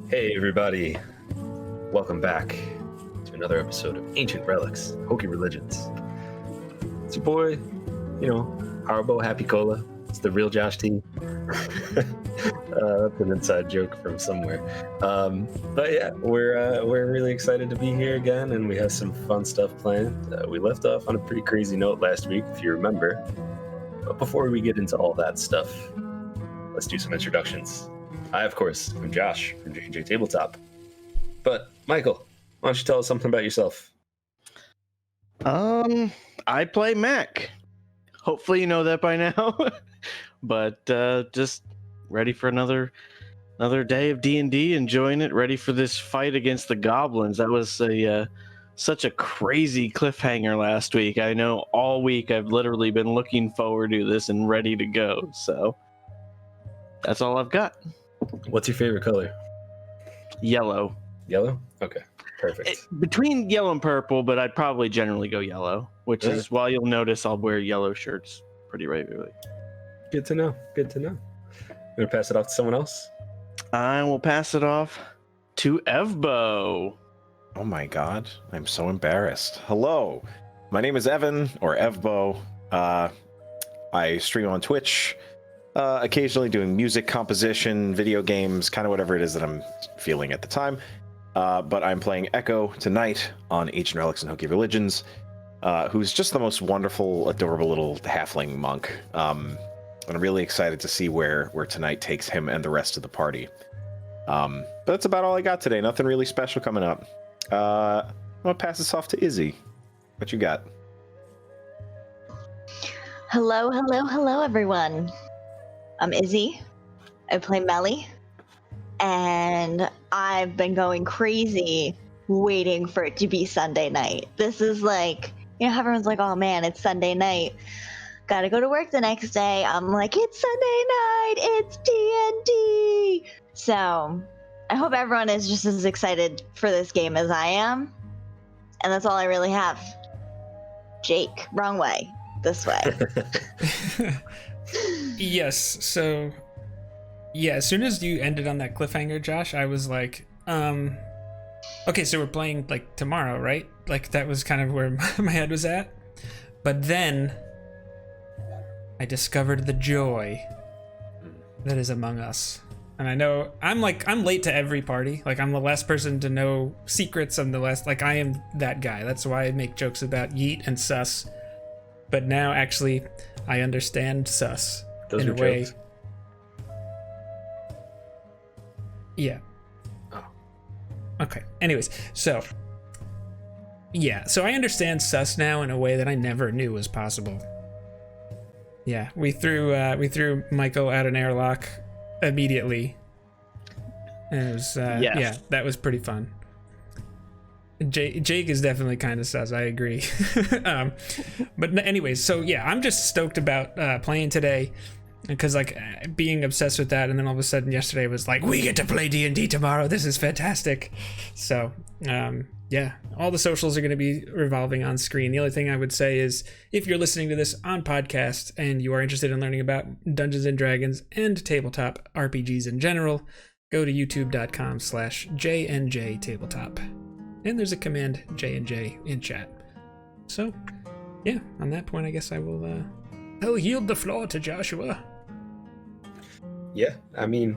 Hey everybody, welcome back to another episode of Ancient Relics Hokey Religions. It's your boy, Harbo Happy Cola. It's the real Josh T. That's an inside joke from somewhere. But yeah, we're really excited to be here again, and we have some fun stuff planned. We left off on a pretty crazy note last week, if you remember. But before we get into all that stuff, let's do some introductions. I, of course, am Josh from JNJtabletop. But, Michael, why don't you tell us something about yourself? I play Mac. Hopefully you know that by now. But just ready for another day of D&D, enjoying it, ready for this fight against the goblins. That was such a crazy cliffhanger last week. I know all week I've literally been looking forward to this and ready to go. So that's all I've got. What's your favorite color? Yellow. Yellow? Okay, perfect. Between yellow and purple, but I'd probably generally go yellow, which is why you'll notice I'll wear yellow shirts pretty regularly. Good to know. Good to know. You want to pass it off to someone else? I will pass it off to Evbo. Oh my god, I'm so embarrassed. Hello, my name is Evan, or Evbo. I stream on Twitch, occasionally doing music composition, video games, kind of whatever it is that I'm feeling at the time. But I'm playing Echo tonight on Ancient Relics and Hokey Religions, who's just the most wonderful, adorable little halfling monk. I'm really excited to see where tonight takes him and the rest of the party. But that's about all I got today. Nothing really special coming up. I'm gonna pass this off to Izzy. What you got? Hello, everyone. I'm Izzy. I play Melly. And I've been going crazy waiting for it to be Sunday night. This is like, everyone's like, oh man, it's Sunday night. Gotta go to work the next day. I'm like, it's Sunday night, it's D&D. So I hope everyone is just as excited for this game as I am. And that's all I really have. Jake, wrong way, this way. Yes, so yeah, as soon as you ended on that cliffhanger, Josh, I was like, okay, so we're playing like tomorrow, right? Like that was kind of where my head was at. But then I discovered the joy that is among us. And I know I'm late to every party. Like I'm the last person to know secrets. I'm the last, like I am that guy. That's why I make jokes about yeet and sus. But now actually I understand sus. Those in are a way. jokes. Yeah. Oh. Okay. Anyways, so I understand sus now in a way that I never knew was possible. Yeah, we threw Michael out an airlock immediately. And it was Yes. yeah, that was pretty fun. Jake is definitely kind of sus, I agree. But anyways, so yeah, I'm just stoked about playing today because like being obsessed with that, and then all of a sudden yesterday was like, we get to play D&D tomorrow. This is fantastic. So yeah, all the socials are going to be revolving on screen. The only thing I would say is if you're listening to this on podcast and you are interested in learning about Dungeons and Dragons and tabletop RPGs in general, go to youtube.com/JnJtabletop. And there's a command JnJ in chat. So yeah, on that point, I guess I'll yield the floor to Joshua. Yeah, I mean,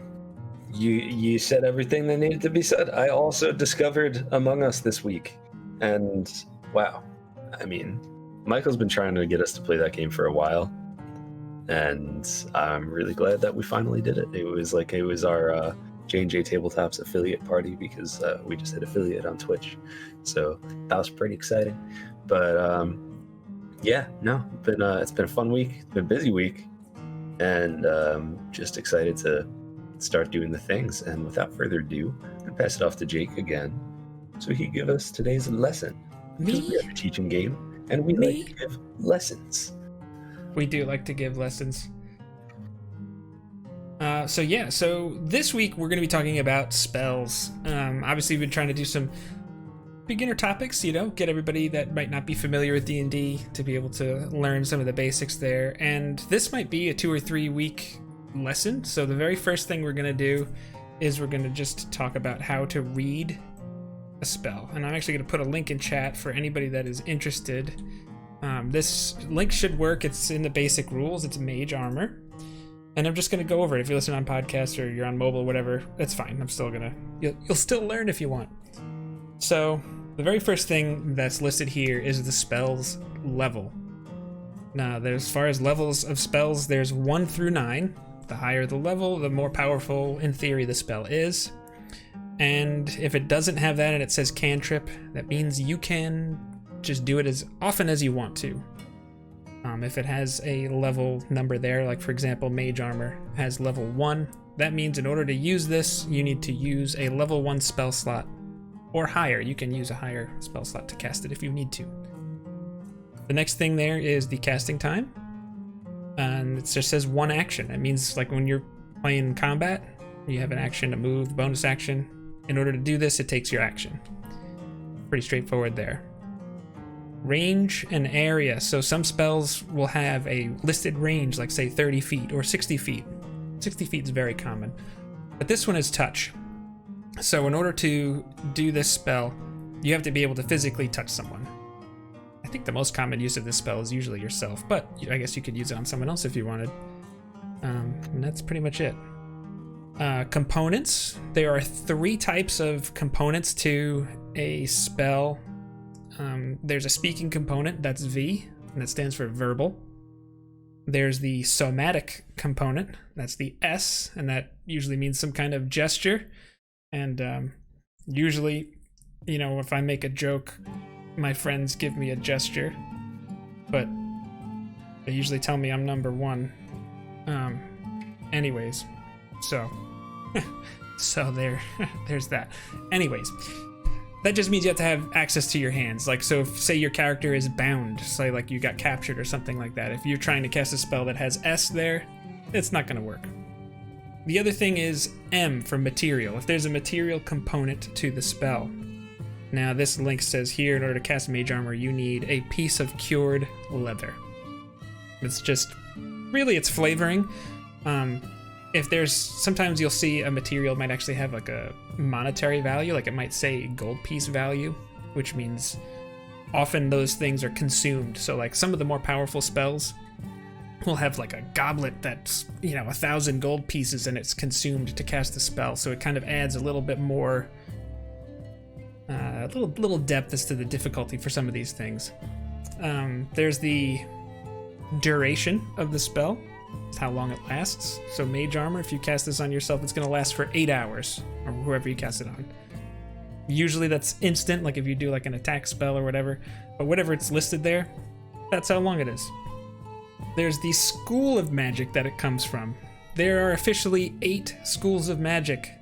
you said everything that needed to be said. I also discovered Among Us this week, and wow, I mean, Michael's been trying to get us to play that game for a while, and I'm really glad that we finally did it. It was our JnJtabletop's affiliate party because we just hit affiliate on Twitch, so that was pretty exciting. But yeah, no, it's been a fun week. It's been a busy week, and just excited to start doing the things. And without further ado, I'm gonna pass it off to Jake again, so he can give us today's lesson. Because we have a teaching game, and we like to give lessons. We do like to give lessons. So this week we're going to be talking about spells. Obviously we've been trying to do some beginner topics, get everybody that might not be familiar with D&D to be able to learn some of the basics there. And this might be a 2 or 3 week lesson. So the very first thing we're going to do is we're going to just talk about how to read a spell. And I'm actually going to put a link in chat for anybody that is interested. This link should work. It's in the basic rules. It's mage armor. And I'm just going to go over it. If you listen on podcasts or you're on mobile, whatever, that's fine. I'm still going to... You'll still learn if you want. So, the very first thing that's listed here is the spell's level. Now, as far as levels of spells, there's 1 through 9. The higher the level, the more powerful, in theory, the spell is. And if it doesn't have that and it says cantrip, that means you can just do it as often as you want to. If it has a level number there, like for example, mage armor has level 1, that means in order to use this, you need to use a level 1 spell slot or higher. You can use a higher spell slot to cast it if you need to. The next thing there is the casting time. And it just says 1 action. That means like when you're playing combat, you have an action to move, bonus action. In order to do this, it takes your action. Pretty straightforward there. Range and area. So some spells will have a listed range, like say 30 feet or 60 feet. 60 feet is very common. But this one is touch. So in order to do this spell, you have to be able to physically touch someone. I think the most common use of this spell is usually yourself, but I guess you could use it on someone else if you wanted. And that's pretty much it. Components. There are 3 types of components to a spell. There's a speaking component, that's V, and that stands for verbal. There's the somatic component, that's the S, and that usually means some kind of gesture. And usually, if I make a joke, my friends give me a gesture, but they usually tell me I'm number 1. Anyways, so there's that. Anyways, that just means you have to have access to your hands. Like, so if, say your character is bound, say like you got captured or something like that, if you're trying to cast a spell that has S there, it's not going to work. The other thing is M for material. If there's a material component to the spell. Now this link says here, in order to cast mage armor, you need a piece of cured leather. It's just, really it's flavoring. If there's, sometimes you'll see a material might actually have like a monetary value, like it might say gold piece value, which means often those things are consumed. So like some of the more powerful spells will have like a goblet that's, 1,000 gold pieces and it's consumed to cast the spell. So it kind of adds a little bit more, a little depth as to the difficulty for some of these things. There's the duration of the spell. It's how long it lasts. So mage armor, if you cast this on yourself, it's going to last for 8 hours, or whoever you cast it on. Usually that's instant, like if you do like an attack spell or whatever, but whatever it's listed there, that's how long it is. There's the school of magic that it comes from. There are officially 8 schools of magic.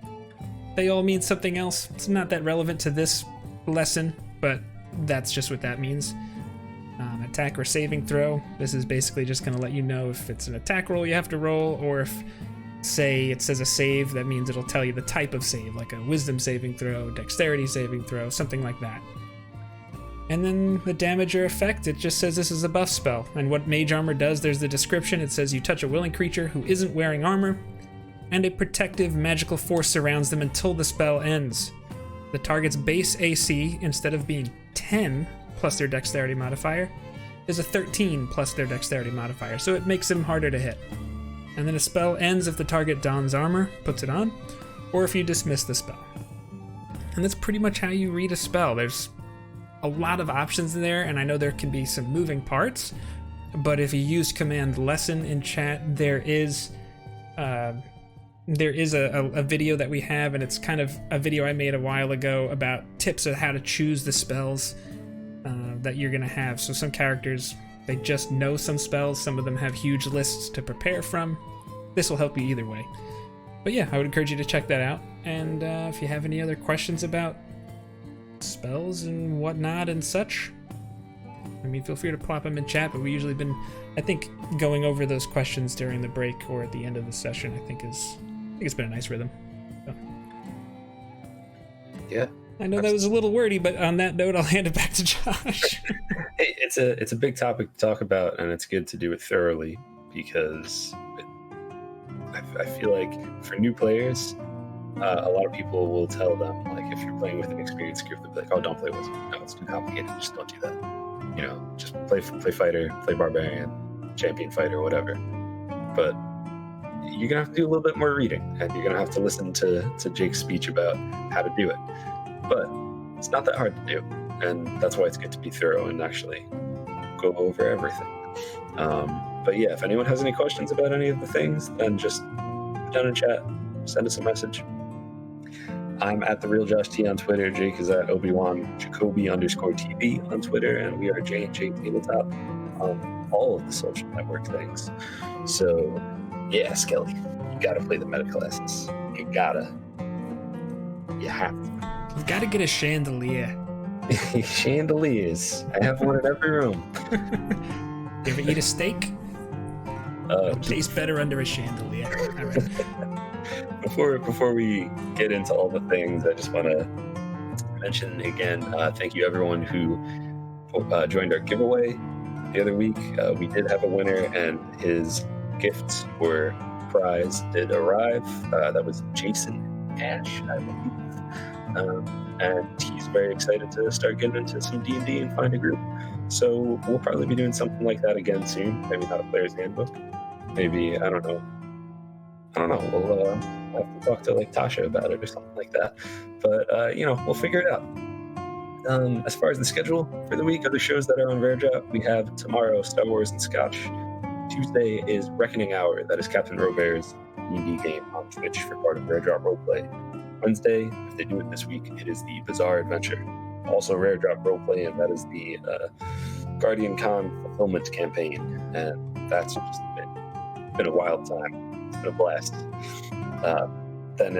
They all mean something else. It's not that relevant to this lesson, but that's just what that means. Attack or saving throw. This is basically just going to let you know if it's an attack roll you have to roll, or if, say, it says a save, that means it'll tell you the type of save, like a wisdom saving throw, dexterity saving throw, something like that. And then the damage or effect, it just says this is a buff spell. And what mage armor does, there's the description. It says you touch a willing creature who isn't wearing armor, and a protective magical force surrounds them until the spell ends. The target's base AC, instead of being 10 plus their dexterity modifier, is a 13 plus their dexterity modifier, so it makes them harder to hit. And then a spell ends if the target dons armor, puts it on, or if you dismiss the spell. And that's pretty much how you read a spell. There's a lot of options in there, and I know there can be some moving parts, but if you use command lesson in chat, there is a video that we have, and it's kind of a video I made a while ago about tips of how to choose the spells that you're gonna have. So some characters, they just know some spells, some of them have huge lists to prepare from. This will help you either way. But yeah, I would encourage you to check that out. And if you have any other questions about spells and whatnot and such, feel free to plop them in chat. But we usually been, I think, going over those questions during the break or at the end of the session, I think it's been a nice rhythm. So. Yeah. I know that was a little wordy, but on that note, I'll hand it back to Josh. Hey, it's a big topic to talk about, and it's good to do it thoroughly, because I feel like for new players, a lot of people will tell them, like, if you're playing with an experienced group, they'll be like, "Oh, don't play with me. No, it's too complicated. Just don't do that. You know, just play fighter, play barbarian, champion fighter, whatever." But you're gonna have to do a little bit more reading, and you're gonna have to listen to Jake's speech about how to do it. But it's not that hard to do, and that's why it's good to be thorough and actually go over everything. But yeah, if anyone has any questions about any of the things, then just put down in chat, send us a message. I'm at therealjoshT on Twitter. Jake is at Obi-Wan_Jacoby on Twitter, and we are JnJtabletop on all of the social network things. So yeah, Skelly, you gotta play the meta classes. You have to. You've got to get a chandelier. Chandeliers. I have one in every room. You ever eat a steak? It tastes better under a chandelier. All right. Before we get into all the things, I just want to mention again, thank you everyone who joined our giveaway the other week. We did have a winner, and his gifts or prize did arrive. That was Jason Ash, I believe. And he's very excited to start getting into some D&D and find a group. So we'll probably be doing something like that again soon. Maybe not a player's handbook. Maybe, I don't know. We'll have to talk to like Tasha about it or something like that. But we'll figure it out. As far as the schedule for the week, other shows that are on Rare Drop, we have tomorrow Star Wars and Scotch. Tuesday is Reckoning Hour. That is Captain Robert's D&D game on Twitch for part of Rare Drop Roleplay. Wednesday, if they do it this week, it is the Bizarre Adventure. Also Rare Drop Roleplay, and that is the Guardian Con fulfillment campaign. And that's just been a wild time. It's been a blast. Then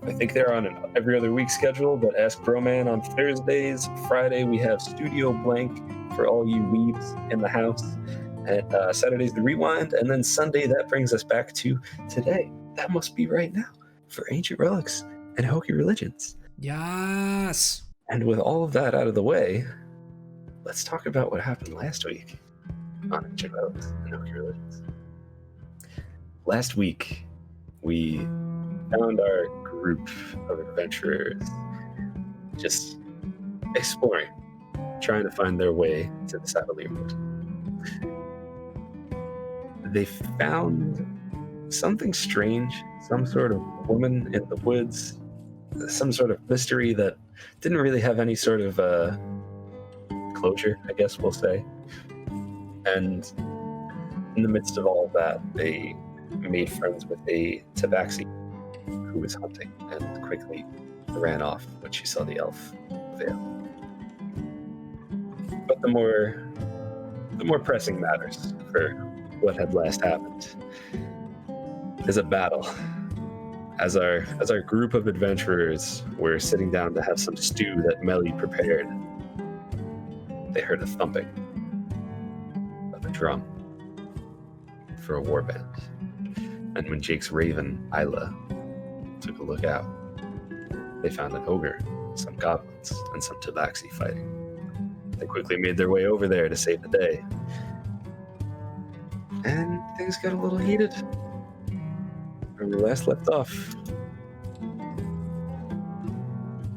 I think they're on an every other week schedule, but Ask Broman on Thursdays. Friday, we have Studio Blank for all you weebs in the house. And Saturday's the Rewind. And then Sunday, that brings us back to today. That must be right now for Ancient Relics and Hokey Religions. Yes. And with all of that out of the way, let's talk about what happened last week on Ancient Relics and Hokey Religions. Last week, we found our group of adventurers just exploring, trying to find their way to the Savalier Wood. They found something strange, some sort of woman in the woods, some sort of mystery that didn't really have any sort of closure, I guess we'll say. And in the midst of all of that, they made friends with a tabaxi who was hunting and quickly ran off when she saw the elf veil. But the more pressing matters for what had last happened is a battle. As our group of adventurers were sitting down to have some stew that Melly prepared, they heard a thumping of a drum for a warband. And when Jake's raven, Isla, took a look out, they found an ogre, some goblins, and some tabaxi fighting. They quickly made their way over there to save the day. And things got a little heated. When we last left off,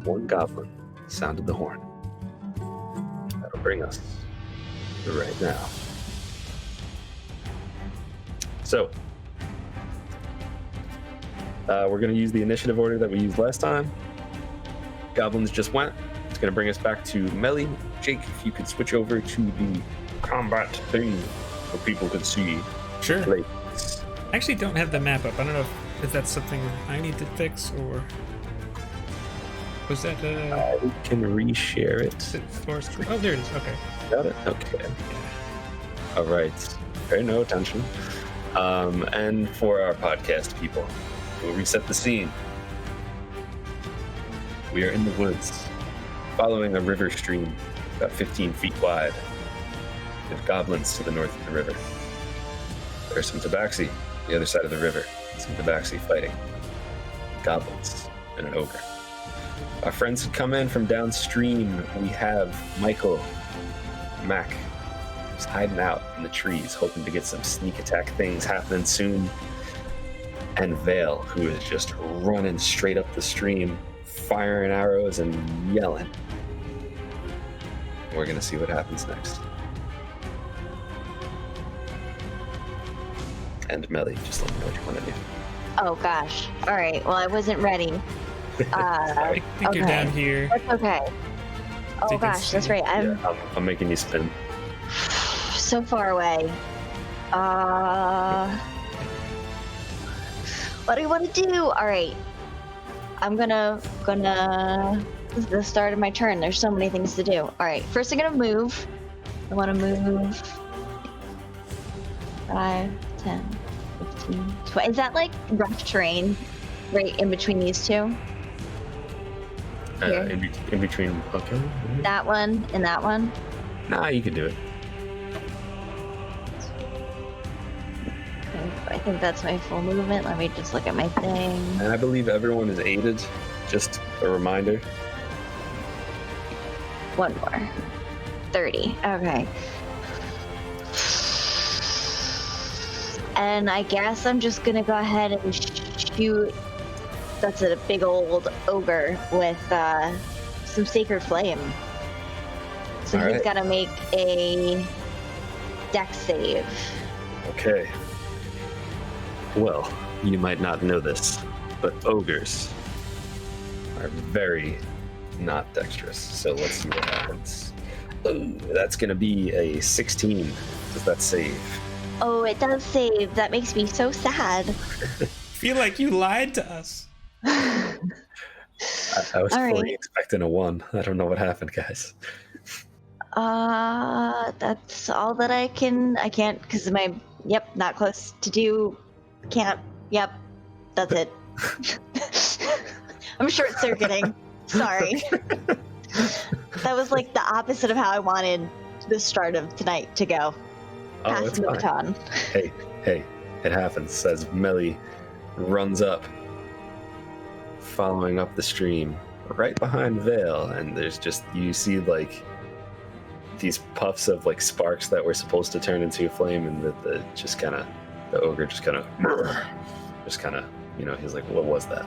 one goblin sounded the horn. That'll bring us to right now. So, we're going to use the initiative order that we used last time. Goblins just went. It's going to bring us back to Melly. Jake, if you could switch over to the combat thing so people could see. Sure. Plates. I actually don't have the map up. I don't know if that's something I need to fix or was that I can reshare it. Forest? Oh, there it is. Okay. Got it? Okay. All right. Pay no attention. And for our podcast people, we'll reset the scene. We are in the woods, following a river stream about 15 feet wide. There's goblins to the north of the river. There's some tabaxi the other side of the river. Some tabaxi fighting. Goblins and an ogre. Our friends had come in from downstream. We have Michael, Mac, just hiding out in the trees, hoping to get some sneak attack things happening soon. and Vale, who is just running straight up the stream, firing arrows and yelling. We're gonna see what happens next. And Melly, just let me know what you want to do. Oh gosh. All right. Well, I wasn't ready. I think you're down here. That's okay. Oh So you can gosh, that's see. right. I'm I'm making you spin. so far away. What do you want to do? All right. I'm gonna. This is the start of my turn. There's so many things to do. All right. First, I'm gonna move. I want to move. 5, 10, 15, 20. Is that like rough terrain, right in between these two? Here. In between. Okay. That one and that one. Nah, you can do it. Okay, I think that's my full movement. Let me just look at my thing. And I believe everyone is aided. Just a reminder. One more. 30. Okay. And I guess I'm just gonna go ahead and shoot. That's a big old ogre with some sacred flame. So All he's right. gotta make a dex save. Okay. Well, you might not know this, but ogres are very not dexterous. So let's see what happens. Ooh, that's gonna be a 16. Does that save? Oh, it does save. That makes me so sad. Feel like you lied to us. I was All fully right. expecting a 1. I don't know what happened, guys. That's all that I can't because not close to do. Can't. Yep. That's it. I'm short circuiting. Sorry. That was like the opposite of how I wanted the start of tonight to go. Oh, Passing it's the fine. baton. Hey, it happens. As Melly runs up, following up the stream, right behind Vale, and there's just, you see like these puffs of like sparks that were supposed to turn into a flame, and the ogre just kind of, he's like, what was that?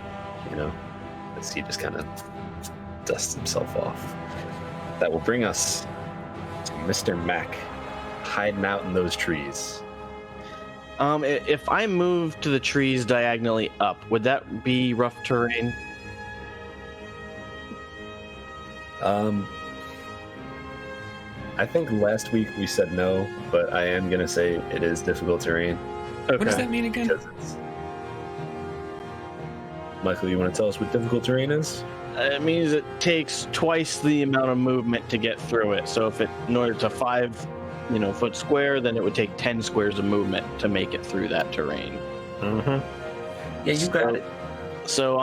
As he just kind of dusts himself off. That will bring us to Mr. Mac, hiding out in those trees. If I move to the trees diagonally up, would that be rough terrain? I think last week we said no, but I am gonna say it is difficult terrain. What does that mean again? Because it's... Michael, you want to tell us what difficult terrain is? It means it takes twice the amount of movement to get through it. So in order to 5, foot square, then it would take 10 squares of movement to make it through that terrain. Mm-hmm. Yeah, you got it. So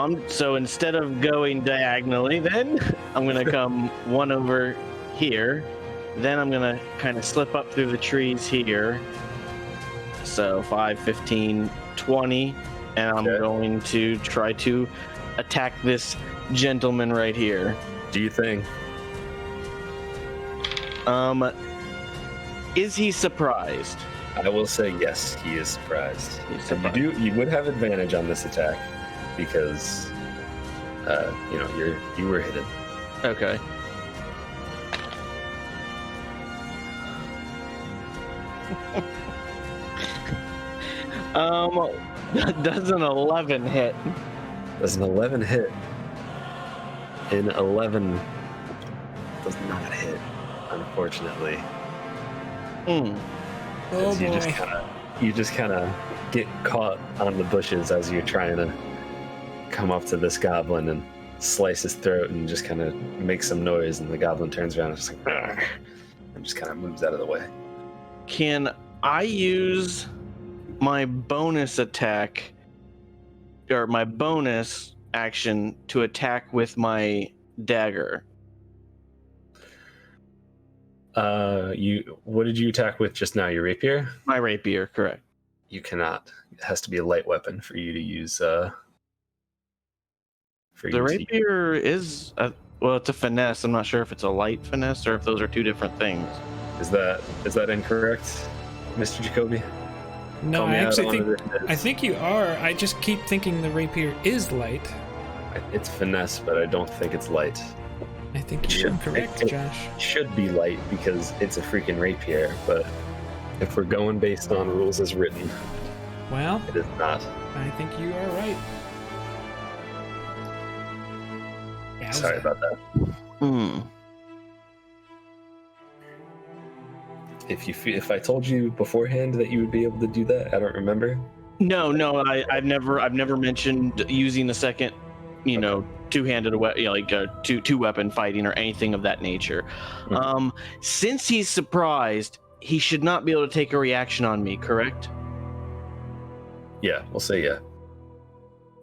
instead of going diagonally, then I'm gonna come one over here. Then I'm gonna kind of slip up through the trees here. So 5, 15, 20, and I'm going to try to attack this gentleman right here. Do you think? Is he surprised? I will say yes, he is surprised. He's And surprised. you would have advantage on this attack because you were hidden. Okay. Does an 11 hit? Does an 11 hit? An 11 does not hit, unfortunately. Hmm. Oh As boy. you just kind of get caught on the bushes as you're trying to come up to this goblin and slice his throat and just kind of make some noise, and the goblin turns around and just like, "Argh," and just kind of moves out of the way. Can I use my bonus attack or my bonus action to attack with my dagger? What did you attack with just now? Your rapier? My rapier, correct. You cannot. It has to be a light weapon for you to use. The rapier is it's a finesse. I'm not sure if it's a light finesse or if those are two different things. Is that incorrect, Mr. Jacoby? No, Call I me out actually on think it. I think you are. I just keep thinking the rapier is light. It's finesse, but I don't think it's light. I think you're correct, Josh. It should be light because it's a freaking rapier, but if we're going based on rules as written, Well, it is not. I think you are right. Sorry about that. If I told you beforehand that you would be able to do that, I don't remember. No, I've never mentioned using a second, two-handed weapon, like two-weapon fighting or anything of that nature. Mm-hmm. Since he's surprised, he should not be able to take a reaction on me, correct? Yeah, we'll say yeah.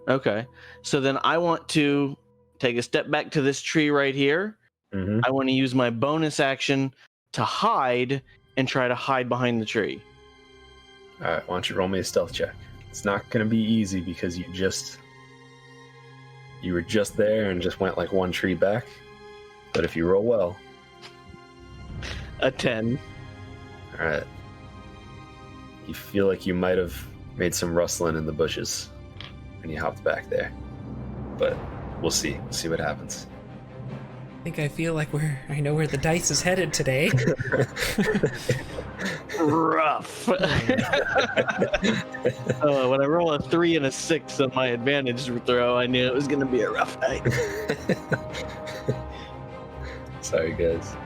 Okay, so then I want to take a step back to this tree right here. Mm-hmm. I want to use my bonus action to hide and try to hide behind the tree. All right, why don't you roll me a stealth check? It's not going to be easy because you were just there and just went like one tree back. But if you roll well, A 10. all right. You feel like you might have made some rustling in the bushes when you hopped back there. But we'll see. We'll see what happens. I feel like I know where the dice is headed today. Rough. When I roll a 3 and a 6 on my advantage throw, I knew it was going to be a rough night. Sorry, guys.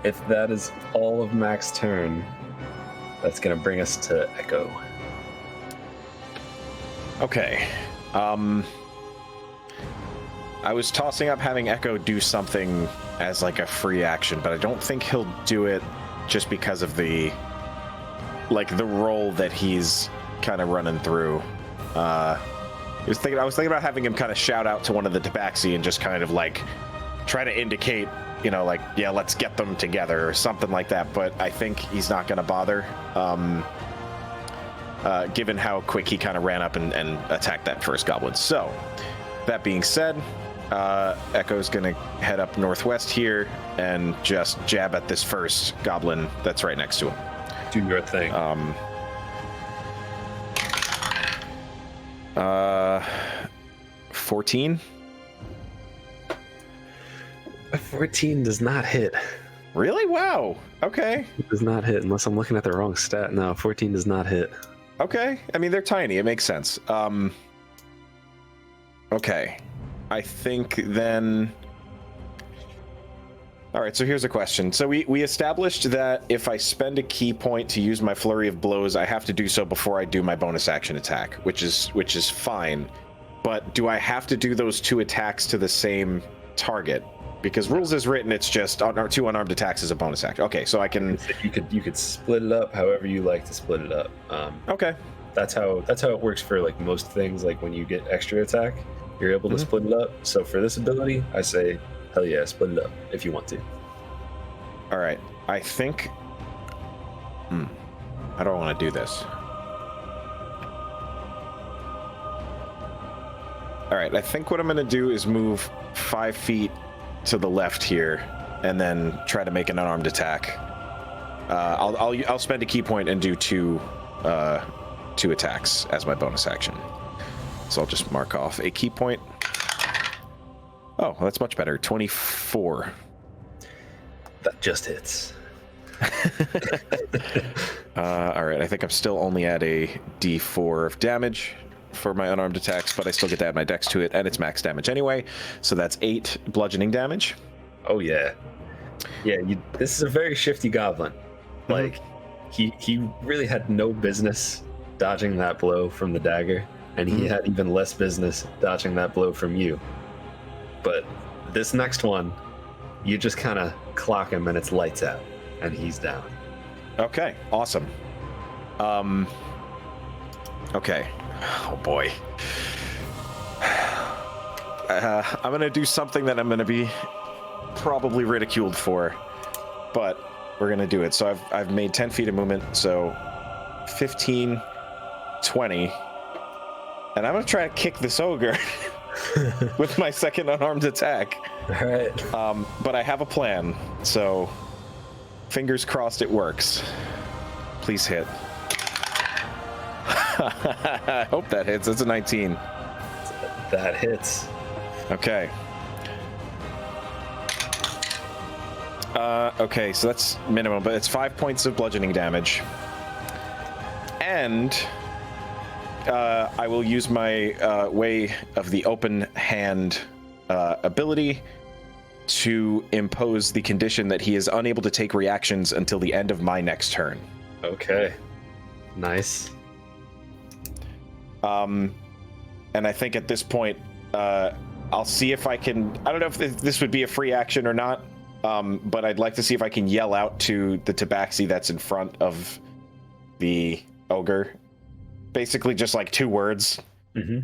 If that is all of Mac's turn, that's going to bring us to Echo. Okay. I was tossing up having Echo do something as like a free action, but I don't think he'll do it just because of the role that he's kind of running through. I was thinking about having him kind of shout out to one of the tabaxi and just kind of like try to indicate, yeah, let's get them together or something like that. But I think he's not going to bother, given how quick he kind of ran up and attacked that first goblin. So that being said, Echo's gonna head up northwest here and just jab at this first goblin that's right next to him. Do your thing. 14? 14 does not hit. Really? Wow. Okay. It does not hit unless I'm looking at the wrong stat. No, 14 does not hit. Okay. I mean, they're tiny. It makes sense. Okay. I think then... All right, so here's a question. So we established that if I spend a key point to use my flurry of blows, I have to do so before I do my bonus action attack, which is fine. But do I have to do those two attacks to the same target? Because rules as written, it's just two unarmed attacks as a bonus action. Okay, so I can... You could split it up however you like to split it up. Okay. That's how it works for like most things. Like when you get extra attack, you're able to split it up. So for this ability, I say, hell yeah, split it up if you want to. All right, I think... How do I want to do this? All right, I think what I'm going to do is move 5 feet to the left here, and then try to make an unarmed attack. I'll spend a key point and do two attacks as my bonus action. So I'll just mark off a key point. Oh, well, that's much better. 24. That just hits. All right, I think I'm still only at a D4 of damage for my unarmed attacks, but I still get to add my dex to it, and it's max damage anyway. So that's 8 bludgeoning damage. Oh yeah, yeah. This is a very shifty goblin. Like he really had no business dodging that blow from the dagger, and he had even less business dodging that blow from you. But this next one, you just kind of clock him, and it's lights out, and he's down. Okay, awesome. Okay. Oh boy. I'm gonna do something that I'm gonna be probably ridiculed for, but we're gonna do it. So I've made 10 feet of movement, so 15, 20, and I'm gonna try to kick this ogre with my second unarmed attack. All right. But I have a plan, so fingers crossed it works. Please hit. I hope that hits. It's a 19. That hits. Okay. Okay, so that's minimum, but it's 5 points of bludgeoning damage. And I will use my Way of the Open Hand ability to impose the condition that he is unable to take reactions until the end of my next turn. Okay. Nice. And I think at this point, I'll see if I can... I don't know if this would be a free action or not, but I'd like to see if I can yell out to the tabaxi that's in front of the ogre. Basically just like 2 words. Mm-hmm.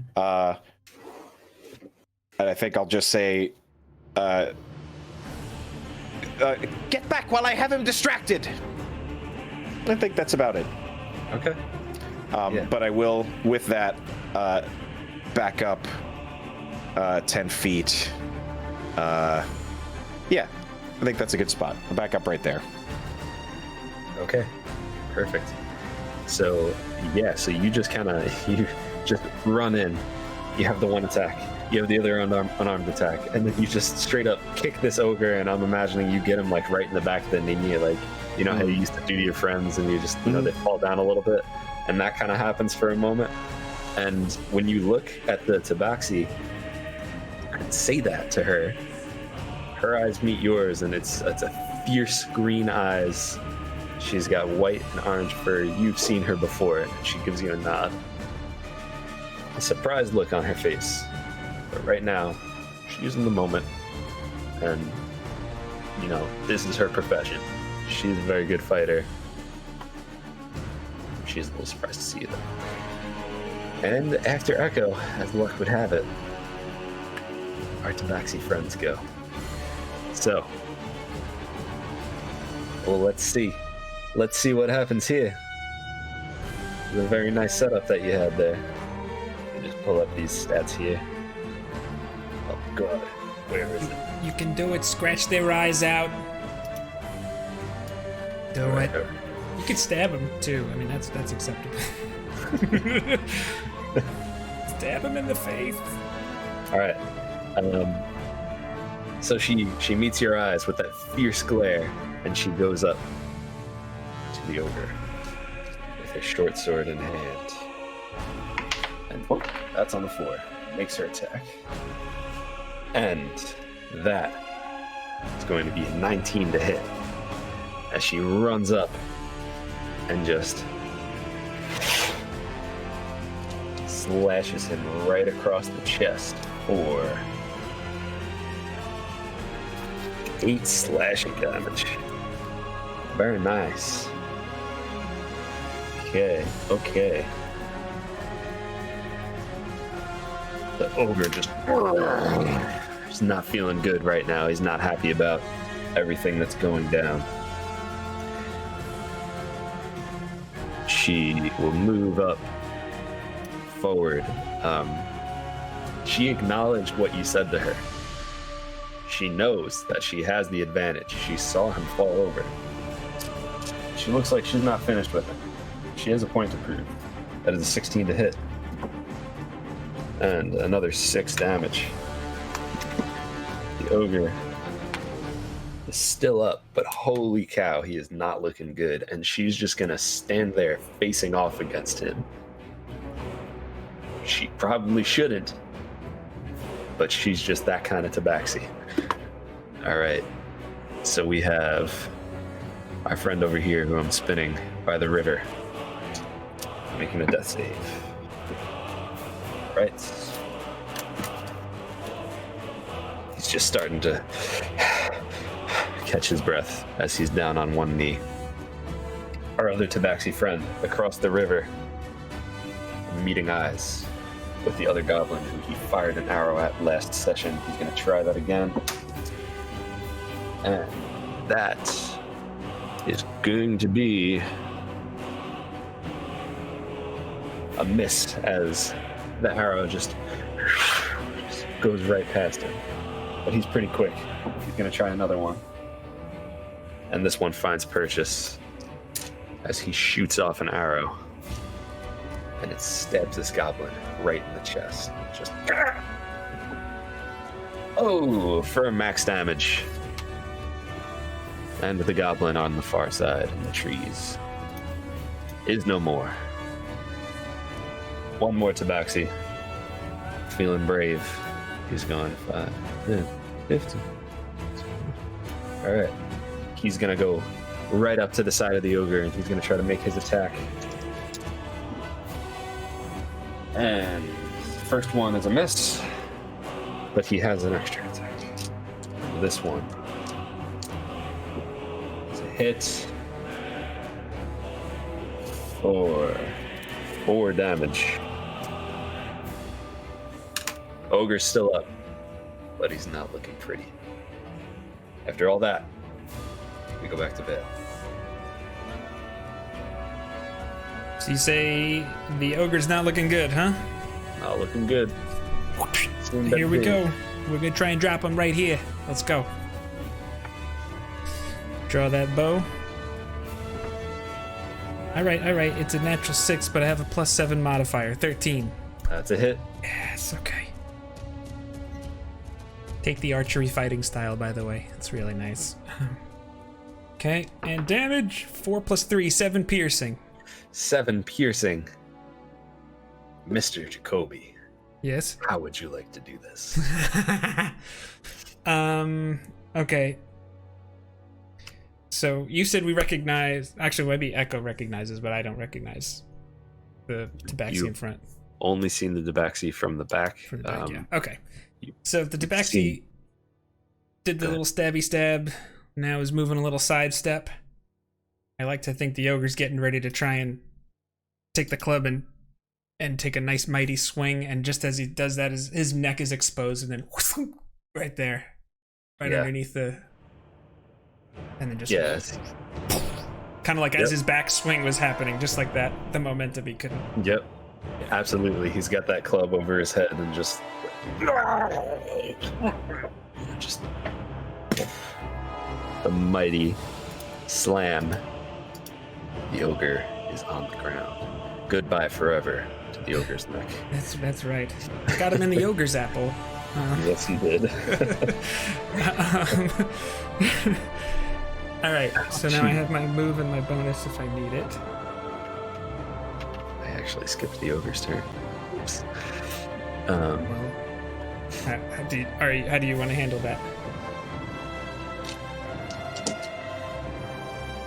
And I think I'll just say, get back while I have him distracted. I think that's about it. Okay. But I will, with that, back up 10 feet. Yeah, I think that's a good spot. I'll back up right there. Okay. Perfect. So, yeah, so you just you just run in. You have the one attack. You have the other unarmed attack. And then you just straight up kick this ogre, and I'm imagining you get him, like, right in the back of the knee, like, you know how you used to do to your friends, and you just, you know, they fall down a little bit. And that kind of happens for a moment. And when you look at the tabaxi and say that to her, her eyes meet yours, and it's a fierce green eyes. She's got white and orange fur. You've seen her before, and she gives you a nod. A surprised look on her face. But right now, she's in the moment. And, you know, this is her profession. She's a very good fighter. She's a little surprised to see you, though. And after Echo, as luck would have it, our tabaxi friends go. So, well, let's see. Let's see what happens here. It was a very nice setup that you had there. Let me just pull up these stats here. Oh, God. Where is it? You can do it. Scratch their eyes out. Do it. You can stab him, too. I mean, that's acceptable. Stab him in the face. All right. So she meets your eyes with that fierce glare, and she goes up to the ogre with her short sword in hand. And oh, that's on the floor. Makes her attack. And that is going to be a 19 to hit as she runs up and just slashes him right across the chest for 8 slashing damage. Very nice. Okay. The ogre he's not feeling good right now. He's not happy about everything that's going down. She will move up forward. She acknowledged what you said to her. She knows that she has the advantage. She saw him fall over. She looks like she's not finished with him. She has a point to prove. That is a 16 to hit. And another 6 damage. The ogre is still up, but holy cow, he is not looking good. And she's just gonna stand there facing off against him. She probably shouldn't, but she's just that kind of tabaxi. All right, so we have our friend over here who I'm spinning by the river, making a death save. Right. He's just starting to catch his breath as he's down on one knee. Our other tabaxi friend across the river, meeting eyes with the other goblin who he fired an arrow at last session. He's going to try that again. And that is going to be a miss as the arrow just goes right past him. But he's pretty quick. He's going to try another one. And this one finds purchase as he shoots off an arrow and it stabs this goblin right in the chest. Just for max damage. And the goblin on the far side in the trees is no more. One more tabaxi. Feeling brave. He's going 5, 10, 15. Alright. He's gonna go right up to the side of the ogre and he's gonna try to make his attack. And first one is a miss, but he has an extra attack. This one is a hit. 4 damage. Ogre's still up, but he's not looking pretty. After all that, we go back to bed. So you say the ogre's not looking good, huh? Not looking good. Here we go. We're gonna try and drop him right here. Let's go. Draw that bow. Alright. It's a natural 6, but I have a +7 modifier. 13. That's a hit. Yes, okay. Take the archery fighting style, by the way. It's really nice. Okay, and damage 4 + 3, 7 piercing. 7 piercing. Mr. Jacoby, Yes. how would you like to do this? Okay. So you said we recognize. Actually, maybe Echo recognizes, but I don't recognize the tabaxi You- in front. Only seen the tabaxi from the back. From the back, yeah. Okay. you- So the tabaxi seen- did the Go little stabby stab. Now is moving a little sidestep. I like to think the ogre's getting ready to try and take the club and take a nice mighty swing. And just as he does that, his neck is exposed, and then right there, right Yeah. underneath the, and then just Yes. kind of like as Yep. his back swing was happening, just like that. The momentum he couldn't. Yep. Absolutely. He's got that club over his head and just the mighty slam. The ogre is on the ground. Goodbye forever to the ogre's neck. That's right. Got him in the ogre's apple. Yes, he did. All right. So now I have my move and my bonus if I need it. I actually skipped the ogre's turn. Oops. Well, how do you want to handle that?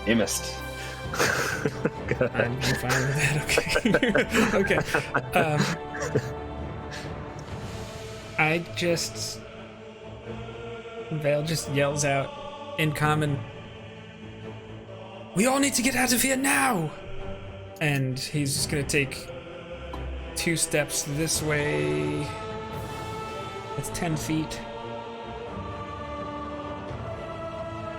You missed. I'm fine with that. Okay. Okay. I just. Vale just yells out in common. We all need to get out of here now! And he's just gonna take 2 steps this way. That's 10 feet.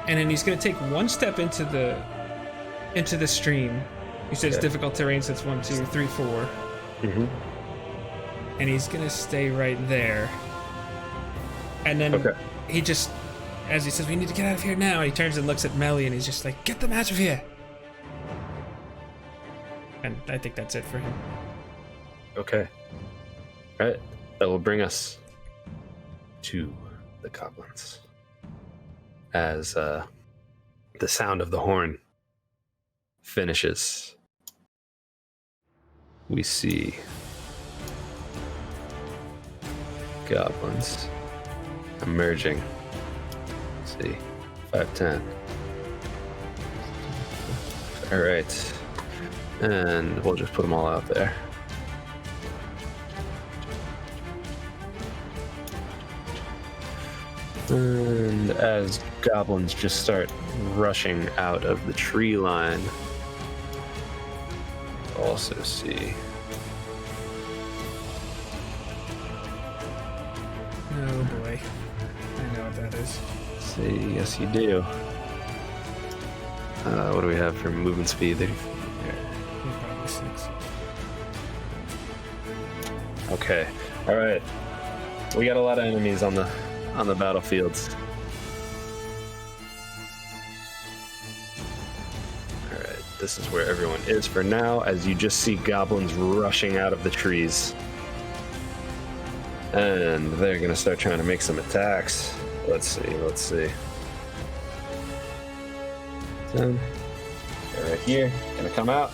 And then he's gonna take 1 step into the stream. He said it's Okay. difficult terrain, so it's 1, 2, 3, 4. Mm-hmm. And he's gonna stay right there. And then Okay. he just, as he says, we need to get out of here now, he turns and looks at Melly and he's just like, get them out of here! And I think that's it for him. Okay. All right. That will bring us to the goblins. As the sound of the horn finishes, we see goblins emerging. Let's see. 5'10". All right. And we'll just put them all out there. And as goblins just start rushing out of the tree line, also see Oh boy. I know what that is. see, yes you do. What do we have for movement speed? 30 feet there. Probably 6. Okay. All right. We got a lot of enemies on the battlefields. All right. this is where everyone is for now, as you just see goblins rushing out of the trees. And they're gonna start trying to make some attacks. Let's see. 10. They're right here, gonna come out.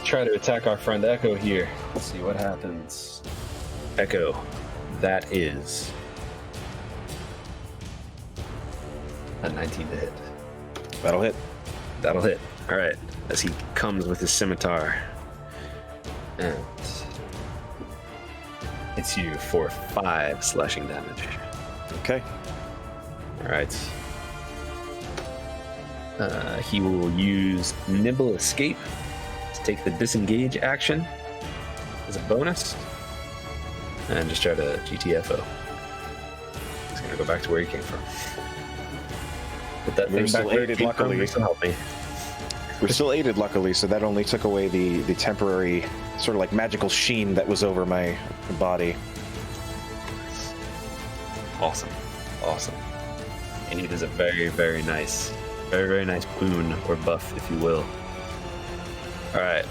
Try to attack our friend Echo here. Let's see what happens. Echo, that is a 19 to hit. That'll hit. That'll hit. All right, as he comes with his scimitar and hits you for 5 slashing damage. Okay. All right. He will use Nimble Escape to take the disengage action as a bonus, and just try to GTFO. He's gonna go back to where he came from. Put that We're thing still back where it aided, came from, luckily. just to help me. We're still aided, luckily, so that only took away the temporary sort of like magical sheen that was over my body. Awesome. And it is a very, very nice boon or buff, if you will. All right,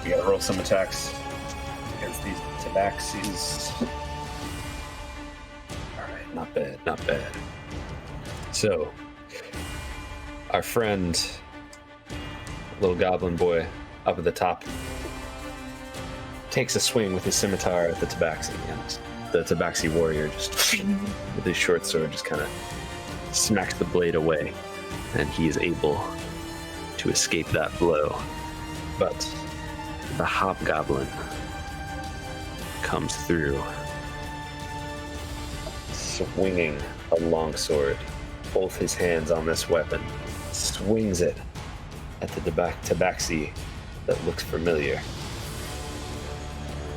we gotta roll some attacks against these tabaxis. All right, not bad. So, our friend, little goblin boy, up at the top, takes a swing with his scimitar at the tabaxi, and the tabaxi warrior just with his short sword just kind of smacks the blade away, and he is able to escape that blow. But the hobgoblin comes through, swinging a longsword, both his hands on this weapon, swings it at the tabaxi that looks familiar,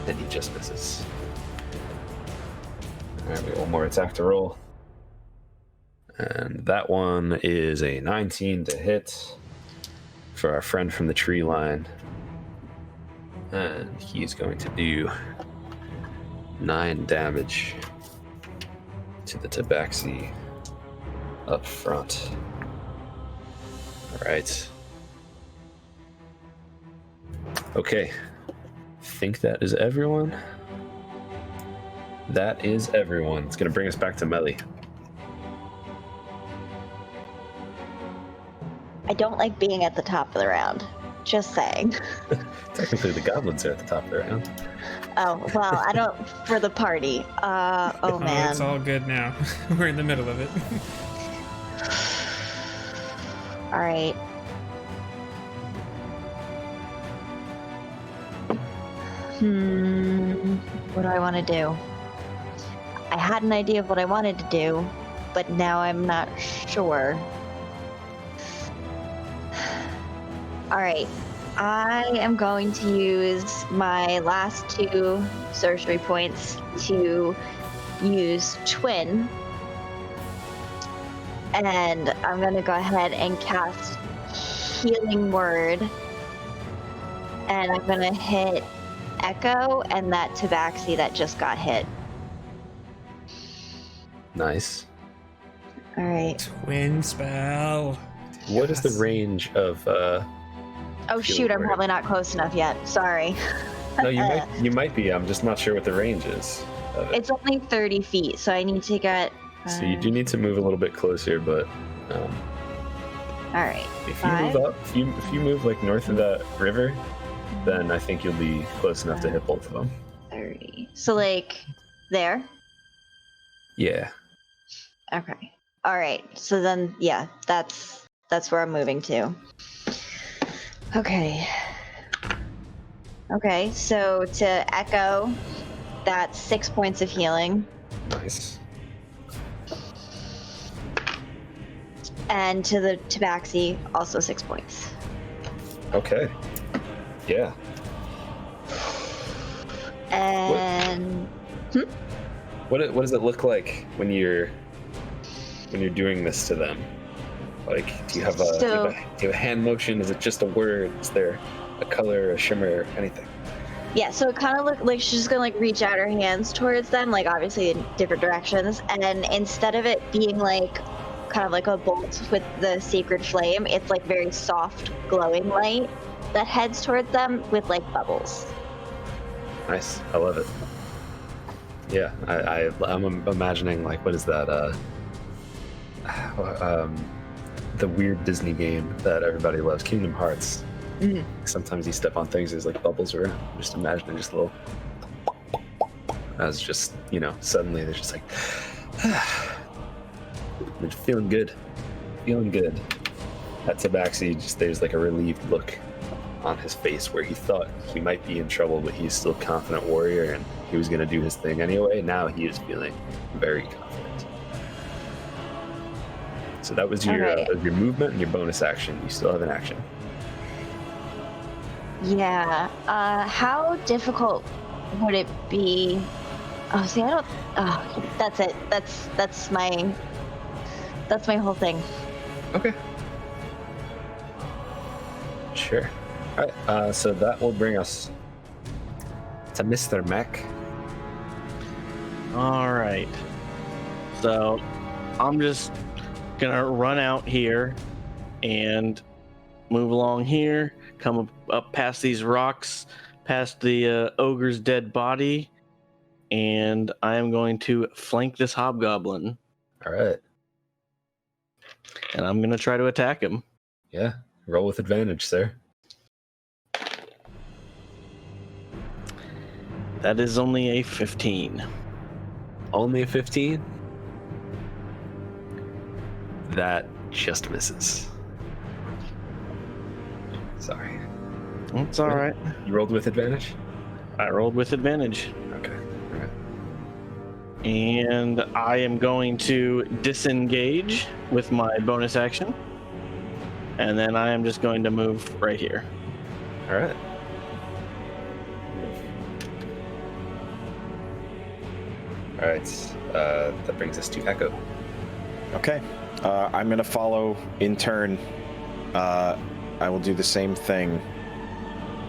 and he just misses. All right, we got one more attack to roll. And that one is a 19 to hit for our friend from the tree line. And he's going to do 9 damage to the tabaxi up front. All right. Okay. I think that is everyone. That is everyone. It's going to bring us back to Melly. I don't like being at the top of the round. Just saying. Technically, the goblins are at the top of the round. Oh, well, I don't... for the party. Oh, man. It's all good now. We're in the middle of it. All right. What do I want to do? I had an idea of what I wanted to do, but now I'm not sure. All right. I am going to use my last 2 sorcery points to use Twin. And I'm going to go ahead and cast Healing Word. And I'm going to hit Echo and that tabaxi that just got hit. Nice. All right. Twin spell. What is the range of Oh shoot, I'm probably not close enough yet. Sorry. No, you might be. I'm just not sure what the range is of it. It's only 30 feet, so I need to get... So you do need to move a little bit closer, but all right. if you move up, if you move like north of that river, then I think you'll be close enough to hit both of them. 30. So like there? Yeah. Okay. All right. So then, yeah, that's where I'm moving to. Okay. Okay. So to Echo, that's 6 points of healing. Nice. And to the tabaxi, also 6 points. Okay. Yeah. And What does it look like when you're doing this to them? Like, do you have a hand motion? Is it just a word? Is there a color, a shimmer, anything? yeah, so it kind of looked like she's just gonna like reach out her hands towards them, like obviously in different directions, and instead of it being like kind of like a bolt with the sacred flame. It's like very soft, glowing light that heads toward them with like bubbles. Nice. I love it. Yeah, I'm imagining like what is that? The weird Disney game that everybody loves, Kingdom Hearts. Mhm. Sometimes you step on things, there's like bubbles around. Just imagining just a little. As just suddenly there's just like, I'm feeling good, At Tabaxi, there's like a relieved look on his face where he thought he might be in trouble, but he's still a confident warrior and he was going to do his thing anyway. Now he is feeling very confident. So that was your movement and your bonus action. You still have an action. Yeah. How difficult would it be? Oh, see, I don't. Oh, that's it. That's my whole thing. Okay. Sure. All right. So that will bring us to Mr. Mac. All right. So I'm just gonna run out here and move along here, come up past these rocks, past the ogre's dead body, and I am going to flank this hobgoblin. All right. And I'm gonna try to attack him. Yeah. Roll with advantage, sir. That is only a 15. Only a 15? That just misses. Sorry. It's all right. You rolled with advantage? I rolled with advantage. Okay. All right. And I am going to disengage with my bonus action. And then I am just going to move right here. All right. All right. That brings us to Echo. Okay. I'm going to follow in turn. I will do the same thing.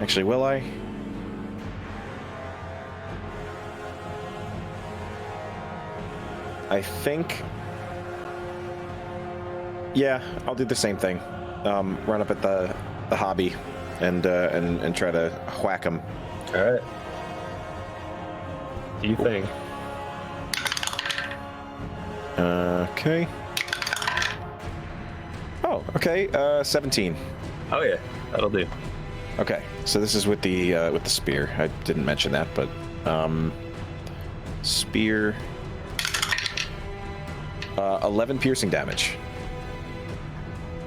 Actually, will I? I think... Yeah, I'll do the same thing. Run up at the hobby and try to whack him. All right. Do you think? Okay. Oh, okay. 17. Oh yeah, that'll do. Okay, so this is with the spear. I didn't mention that, but spear. 11 piercing damage.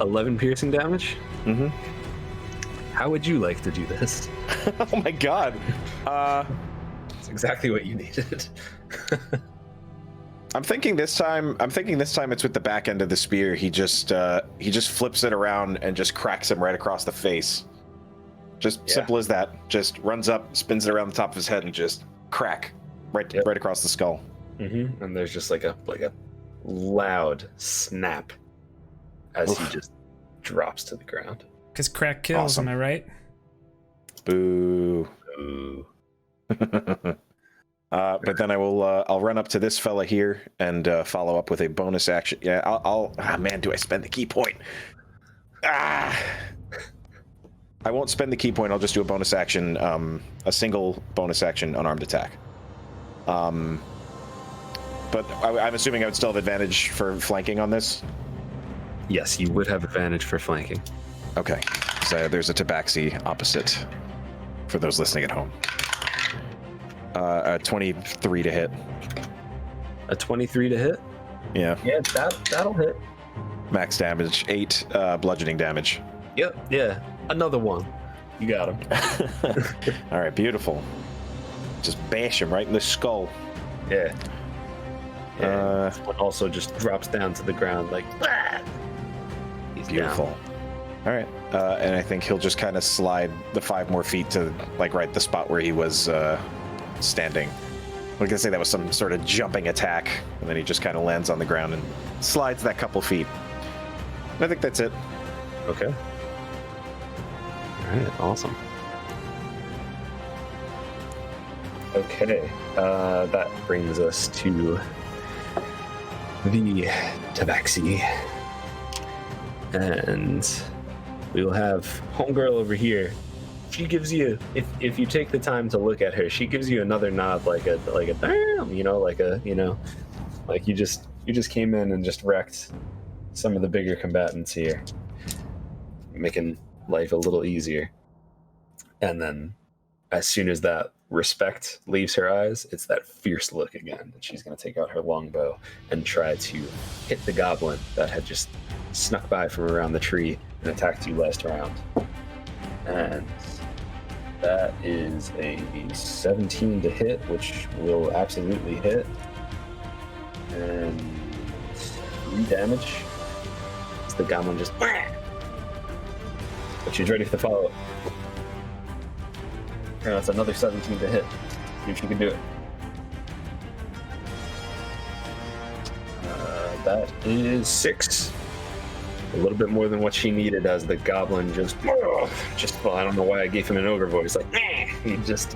11 piercing damage? Mm-hmm. How would you like to do this? Oh my god. It's exactly what you needed. I'm thinking this time it's with the back end of the spear. He just flips it around and just cracks him right across the face. Just simple as that. Just runs up, spins it around the top of his head, and just crack right across the skull. Mm-hmm. And there's just like a loud snap as he just drops to the ground. Because crack kills, Awesome. am I right? Boo. Ooh. But then I'll run up to this fella here and follow up with a bonus action. Yeah, I'll man, do I spend the key point? I won't spend the key point. I'll just do a bonus action, a single bonus action unarmed attack. But I'm assuming I would still have advantage for flanking on this. Yes, you would have advantage for flanking. Okay, so there's a tabaxi opposite for those listening at home. A 23 to hit. A 23 to hit? Yeah. Yeah, that'll hit. Max damage, 8 bludgeoning damage. Yep, yeah. Another one. You got him. All right, beautiful. Just bash him right in the skull. Yeah. This one also just drops down to the ground like, ah! He's Beautiful. down. All right, and I think he'll just kind of slide the 5 more feet to like right the spot where he was standing. I'm gonna say that was some sort of jumping attack, and then he just kind of lands on the ground and slides that couple feet. I think that's it. Okay. All right, awesome. Okay, that brings us to the tabaxi. And we will have homegirl over here. She gives you, if you take the time to look at her, she gives you another nod, like a damn, like you just came in and just wrecked some of the bigger combatants here, making life a little easier. And then, as soon as that respect leaves her eyes, it's that fierce look again, and she's going to take out her longbow and try to hit the goblin that had just snuck by from around the tree and attacked you last round. And that is a 17 to hit, which will absolutely hit. And 3 damage. As the goblin just... But she's ready for the follow-up. And that's another 17 to hit. See if she can do it. That is 6. A little bit more than what she needed, as the goblin just well, I don't know why I gave him an ogre voice, like, he just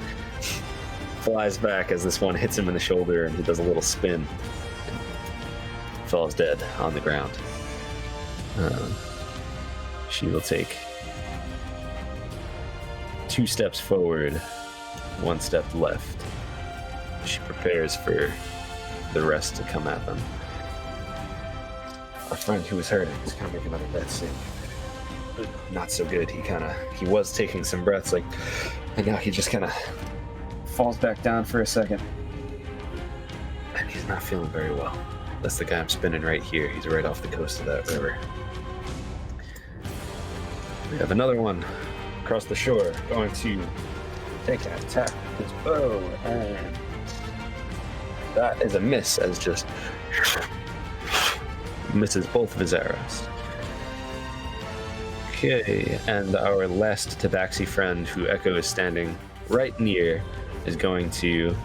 flies back as this one hits him in the shoulder, and he does a little spin and falls dead on the ground. She will take 2 steps forward, 1 step left. She prepares for the rest to come at them. Our friend who was hurting is going to make another death save. Not so good. He was taking some breaths, like, and now he just kind of falls back down for a second. And he's not feeling very well. That's the guy I'm spinning right here. He's right off the coast of that river. We have another one across the shore, going to take an attack with his bow, and that is a miss, as just misses both of his arrows. Okay, and our last tabaxi friend, who Echo is standing right near, is going to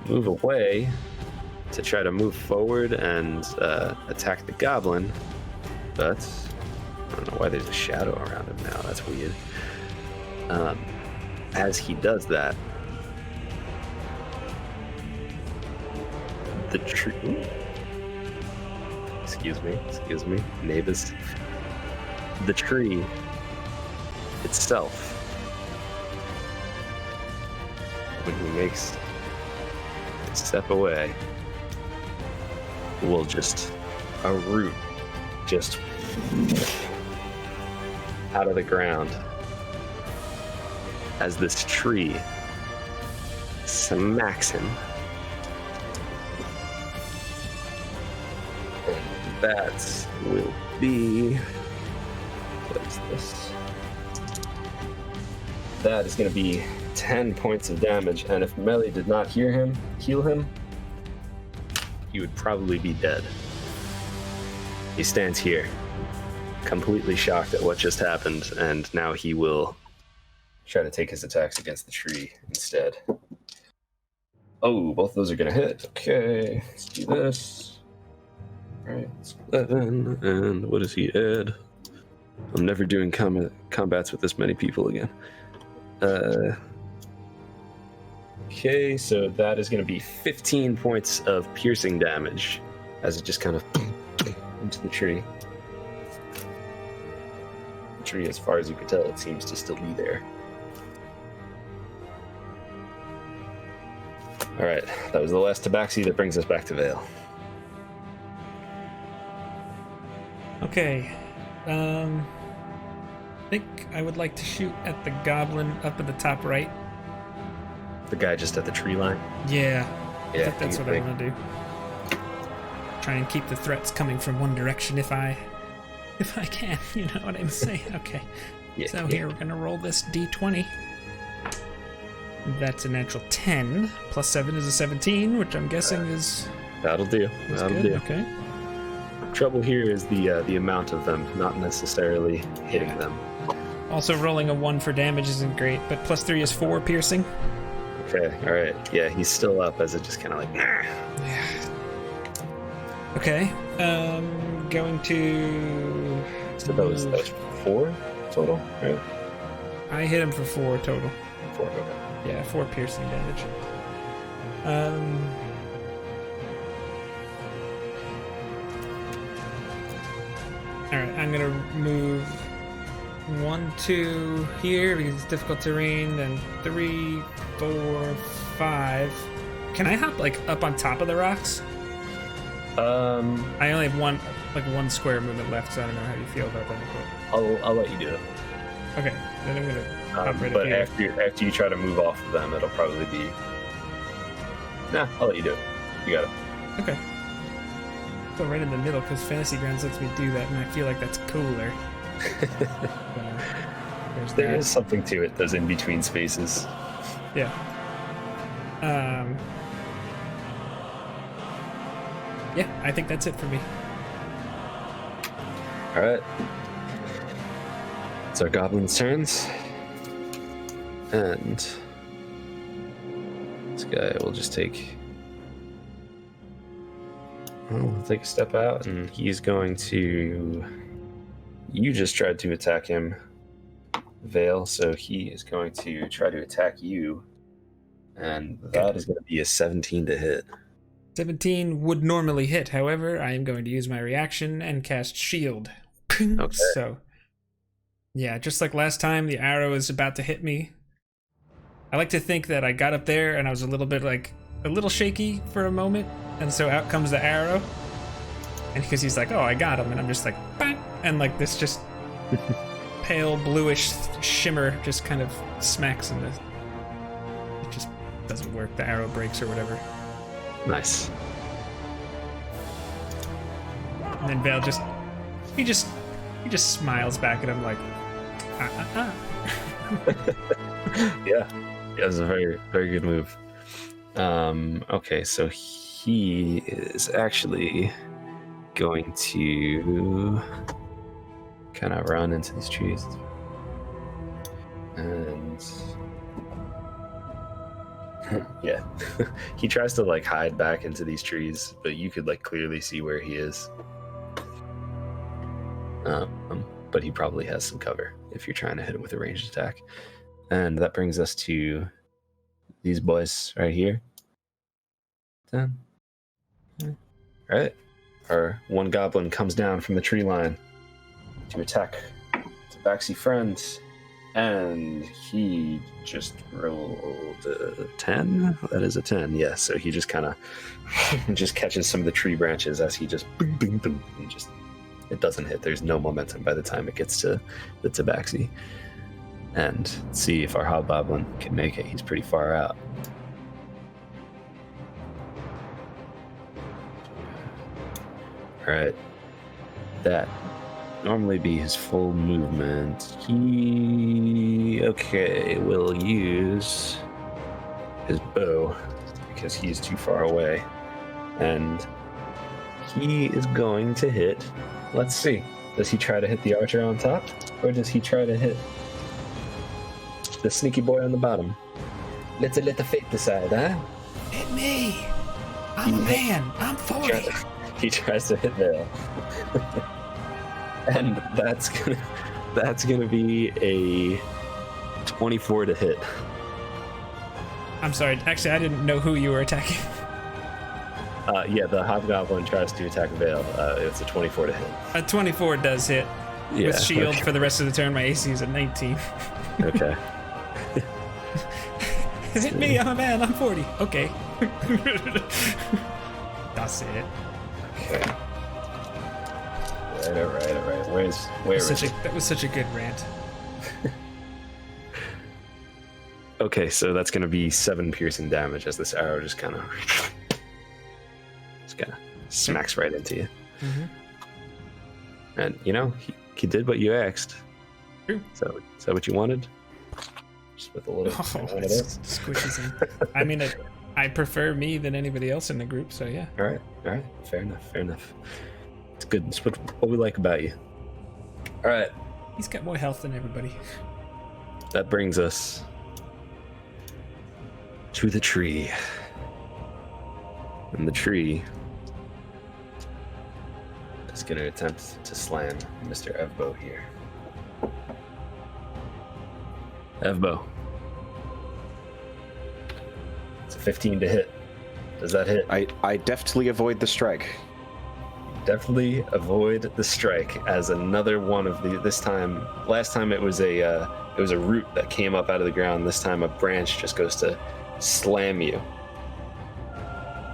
move away to try to move forward and attack the goblin, but I don't know why there's a shadow around him now. That's weird. As he does that, the tree... Excuse me, neighbors. The tree itself, when he makes a step away, will just a root just out of the ground as this tree smacks him. And that will be... what is this? That is going to be 10 points of damage, and if Melly did not heal him, he would probably be dead. He stands here, completely shocked at what just happened, and now he will try to take his attacks against the tree instead. Oh, both of those are going to hit. Okay, let's do this. All right, 11, and what does he add? I'm never doing combats with this many people again. Okay, so that is going to be 15 points of piercing damage as it just kind of into the tree. The tree, as far as you can tell, it seems to still be there. All right, that was the last tabaxi. That brings us back to Vale. Okay. I think I would like to shoot at the goblin up at the top right. The guy just at the tree line? Yeah. Yeah, I think that's what I want to do. Try and keep the threats coming from one direction if I can, you know what I'm saying? Okay. Yeah, So here we're going to roll this d20. That's a natural 10. Plus 7 is a 17, which I'm guessing is That'll do. is That'll good. do. Okay. Trouble here is the amount of them, not necessarily hitting them. Also, rolling a 1 for damage isn't great, but plus 3 is 4 piercing. Okay, all right. Yeah, he's still up as it just kind of like... Yeah. Okay. Going to... So that was 4 total, right? I hit him for 4 total. 4, okay. Yeah, 4 piercing damage. Alright, I'm gonna move 1, 2 here because it's difficult terrain, then 3, 4, 5. Can I hop like up on top of the rocks? I only have one square movement left, so I don't know how you feel about that. I'll let you do it. Okay, then I'm gonna hop right but up here. after you try to move off of them, it'll probably be. Nah, I'll let you do it. You got it. Okay. Go right in the middle because Fantasy Grounds lets me do that, and I feel like that's cooler. There is something to it, those in between spaces. Yeah. Yeah, I think that's it for me. All right. It's our goblins' turns, and this guy will just take. We'll take a step out, and he's going to. You just tried to attack him, Vale, so he is going to try to attack you, and that is going to be a 17 to hit. 17 would normally hit. However, I am going to use my reaction and cast Shield. Okay. So, yeah, just like last time, the arrow is about to hit me. I like to think that I got up there and I was a little shaky for a moment, and so out comes the arrow. And because he's like, oh, I got him, and I'm just like, bang! And like this just pale bluish shimmer just kind of smacks in the. It just doesn't work. The arrow breaks or whatever. Nice. And then Vale he just smiles back at him like, Yeah, that was a very, very good move. Okay, so he is actually going to kind of run into these trees. And yeah, he tries to like hide back into these trees, but you could like clearly see where he is. But he probably has some cover if you're trying to hit him with a ranged attack. And that brings us to these boys right here. 10. All right. Our one goblin comes down from the tree line to attack Tabaxi friend, and he just rolled a 10. That is a 10, yeah. So he just kind of just catches some of the tree branches as he just boom, boom, boom, and just it doesn't hit. There's no momentum by the time it gets to the Tabaxi. And see if our hobgoblin can make it. He's pretty far out. All right, that normally be his full movement. He will use his bow because he is too far away, and he is going to hit. Let's see. Does he try to hit the archer on top, or does he try to hit the sneaky boy on the bottom? Let the fate decide, huh? hit me! I'm a man! I'm 40! He tries to hit Vale. And that's gonna be a 24 to hit. I'm sorry, actually I didn't know who you were attacking. Yeah, the hobgoblin tries to attack Vale. It's a 24 to hit. A 24 does hit. Yeah, with shield okay. for the rest of the turn. My AC is at 19. Okay. Hit me, I'm a man, I'm 40. Okay. That's it. Okay. All right. Where is That was such a good rant. Okay, so that's gonna be 7 piercing damage as this arrow just kind of smacks right into you. Mm-hmm. And he did what you asked. True. So is that what you wanted? Just with a little one of those? Squishes in. I mean, I prefer me than anybody else in the group, so yeah. All right. Fair enough. It's good. It's what we like about you. All right. He's got more health than everybody. That brings us to the tree. And the tree is going to attempt to slam Mr. Evbo here. Evbo. It's a 15 to hit. Does that hit? I deftly avoid the strike. definitely avoid the strike as another one of the. Last time it was a root that came up out of the ground. This time a branch just goes to slam you,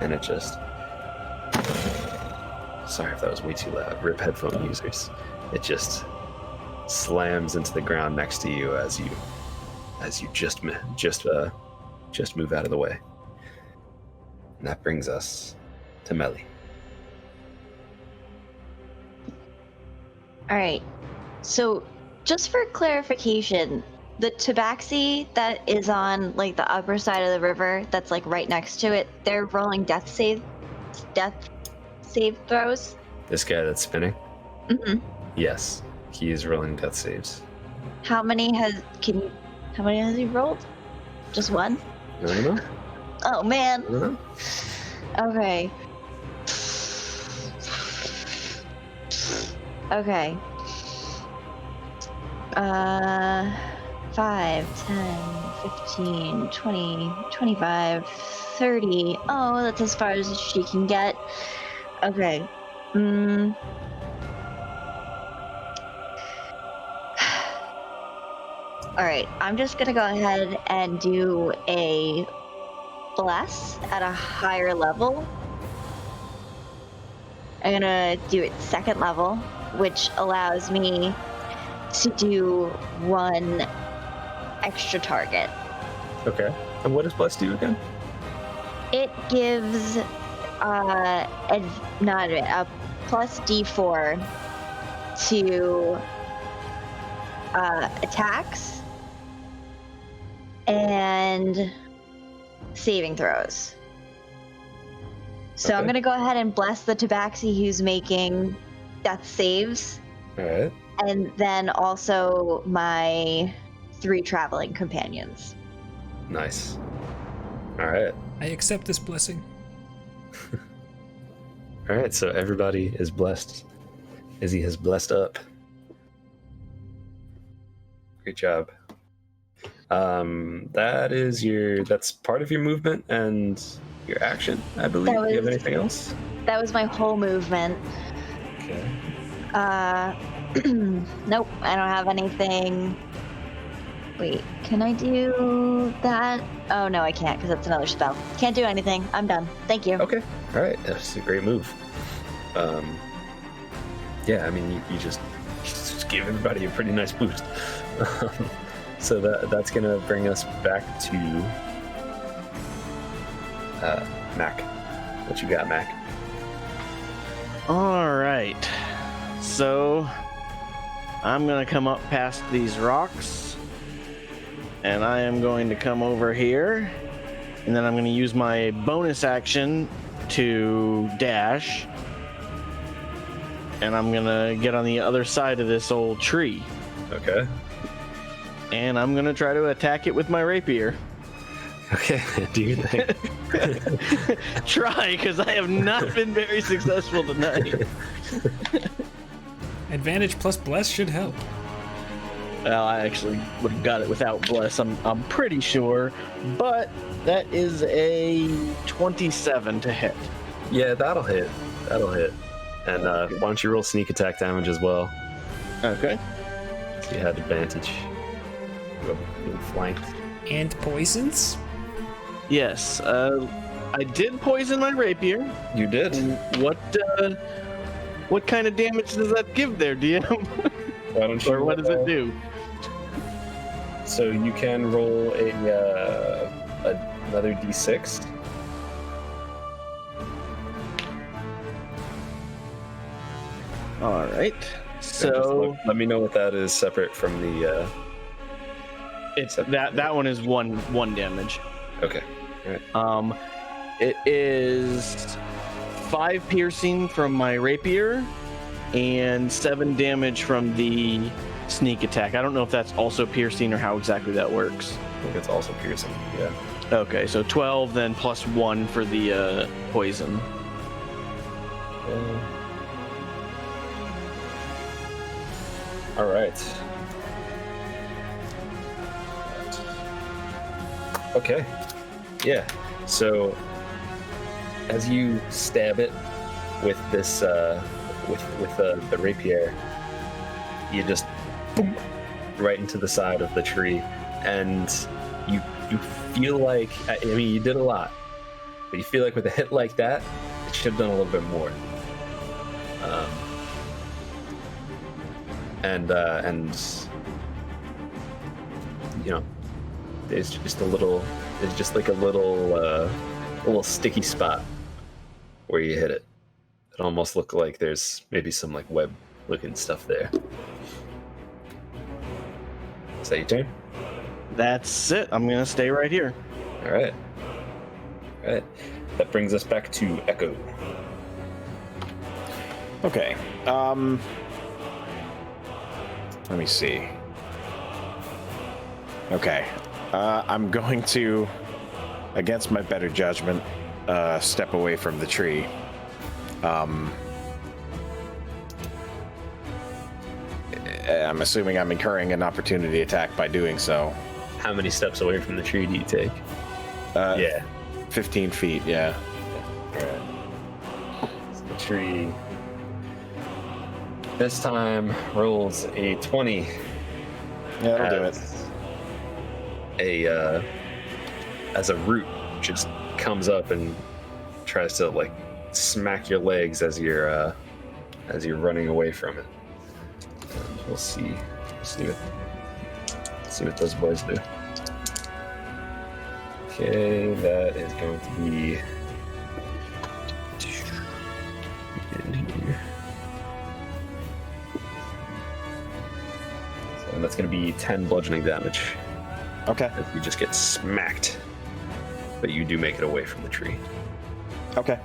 and it just. Sorry if that was way too loud. Rip headphone users. It just slams into the ground next to you as you just move out of the way. And that brings us to Melly. All right. So, just for clarification, the tabaxi that is on like the upper side of the river, that's like right next to it, they're rolling death save throws. This guy that's spinning? Mm-hmm. Yes, he is rolling death saves. How many has he rolled? Just one? I don't know. Oh man. I don't know. Okay. Okay. 5, 10, 15, 20, 25, 30. Oh, that's as far as she can get. Okay. Alright, I'm just gonna go ahead and do a bless at a higher level. I'm gonna do it second level, which allows me to do one extra target. Okay. And what does Bless do again? It gives a plus D4 to attacks and saving throws. So Okay. I'm gonna go ahead and bless the tabaxi who's making death saves, All right. and then also my 3 traveling companions. Nice. All right. I accept this blessing. All right. So everybody is blessed. Izzy has blessed up. Great job. That's part of your movement and your action, I believe. Do you have anything else? That was my whole movement. Okay. Nope, I don't have anything. Wait, can I do that? Oh no, I can't because that's another spell. Can't do anything. I'm done. Thank you. Okay. All right. That's a great move. Yeah, I mean, you just give everybody a pretty nice boost. So that's gonna bring us back to Mac. What you got, Mac? All right. So I'm going to come up past these rocks, and I am going to come over here, and then I'm going to use my bonus action to dash, and I'm going to get on the other side of this old tree, Okay. and I'm going to try to attack it with my rapier. Okay. Do you think? Try, because I have not been very successful tonight. Advantage plus bless should help. Well, I actually would have got it without bless, I'm pretty sure, but that is a 27 to hit. Yeah, that'll hit. That'll hit. And why don't you roll sneak attack damage as well? Okay. So you had advantage. You were flanked. And poisons? Yes, I did poison my rapier. You did. And what kind of damage does that give there, DM? Why don't you? Or what does it do? So you can roll another d6. All right. So let me know what that is separate from the. it's that one is one damage. Okay. All right. It is 5 piercing from my rapier and 7 damage from the sneak attack. I don't know if that's also piercing or how exactly that works. I think it's also piercing. Yeah. Okay, so 12 then plus 1 for the poison. All right. Okay. Yeah. So as you stab it, with this with the rapier, you just boom, right into the side of the tree, and you feel like, I mean, you did a lot, but you feel like with a hit like that, it should have done a little bit more. And you know, there's just like a little sticky spot where you hit it. It almost looked like there's maybe some like web looking stuff there. Is that your turn? That's it. I'm gonna stay right here. All right. That brings us back to Echo. Okay. Let me see. Okay. I'm going to, against my better judgment, step away from the tree. I'm assuming I'm incurring an opportunity attack by doing so. How many steps away from the tree do you take? 15 feet, yeah. All right. So the tree this time rolls a 20. Yeah, that'll do it. As a root just comes up and tries to like smack your legs as you're running away from it. And we'll see what those boys do. Okay, that is going to be in here. And that's going to be 10 bludgeoning damage. Okay. As you just get smacked. But you do make it away from the tree. Okay.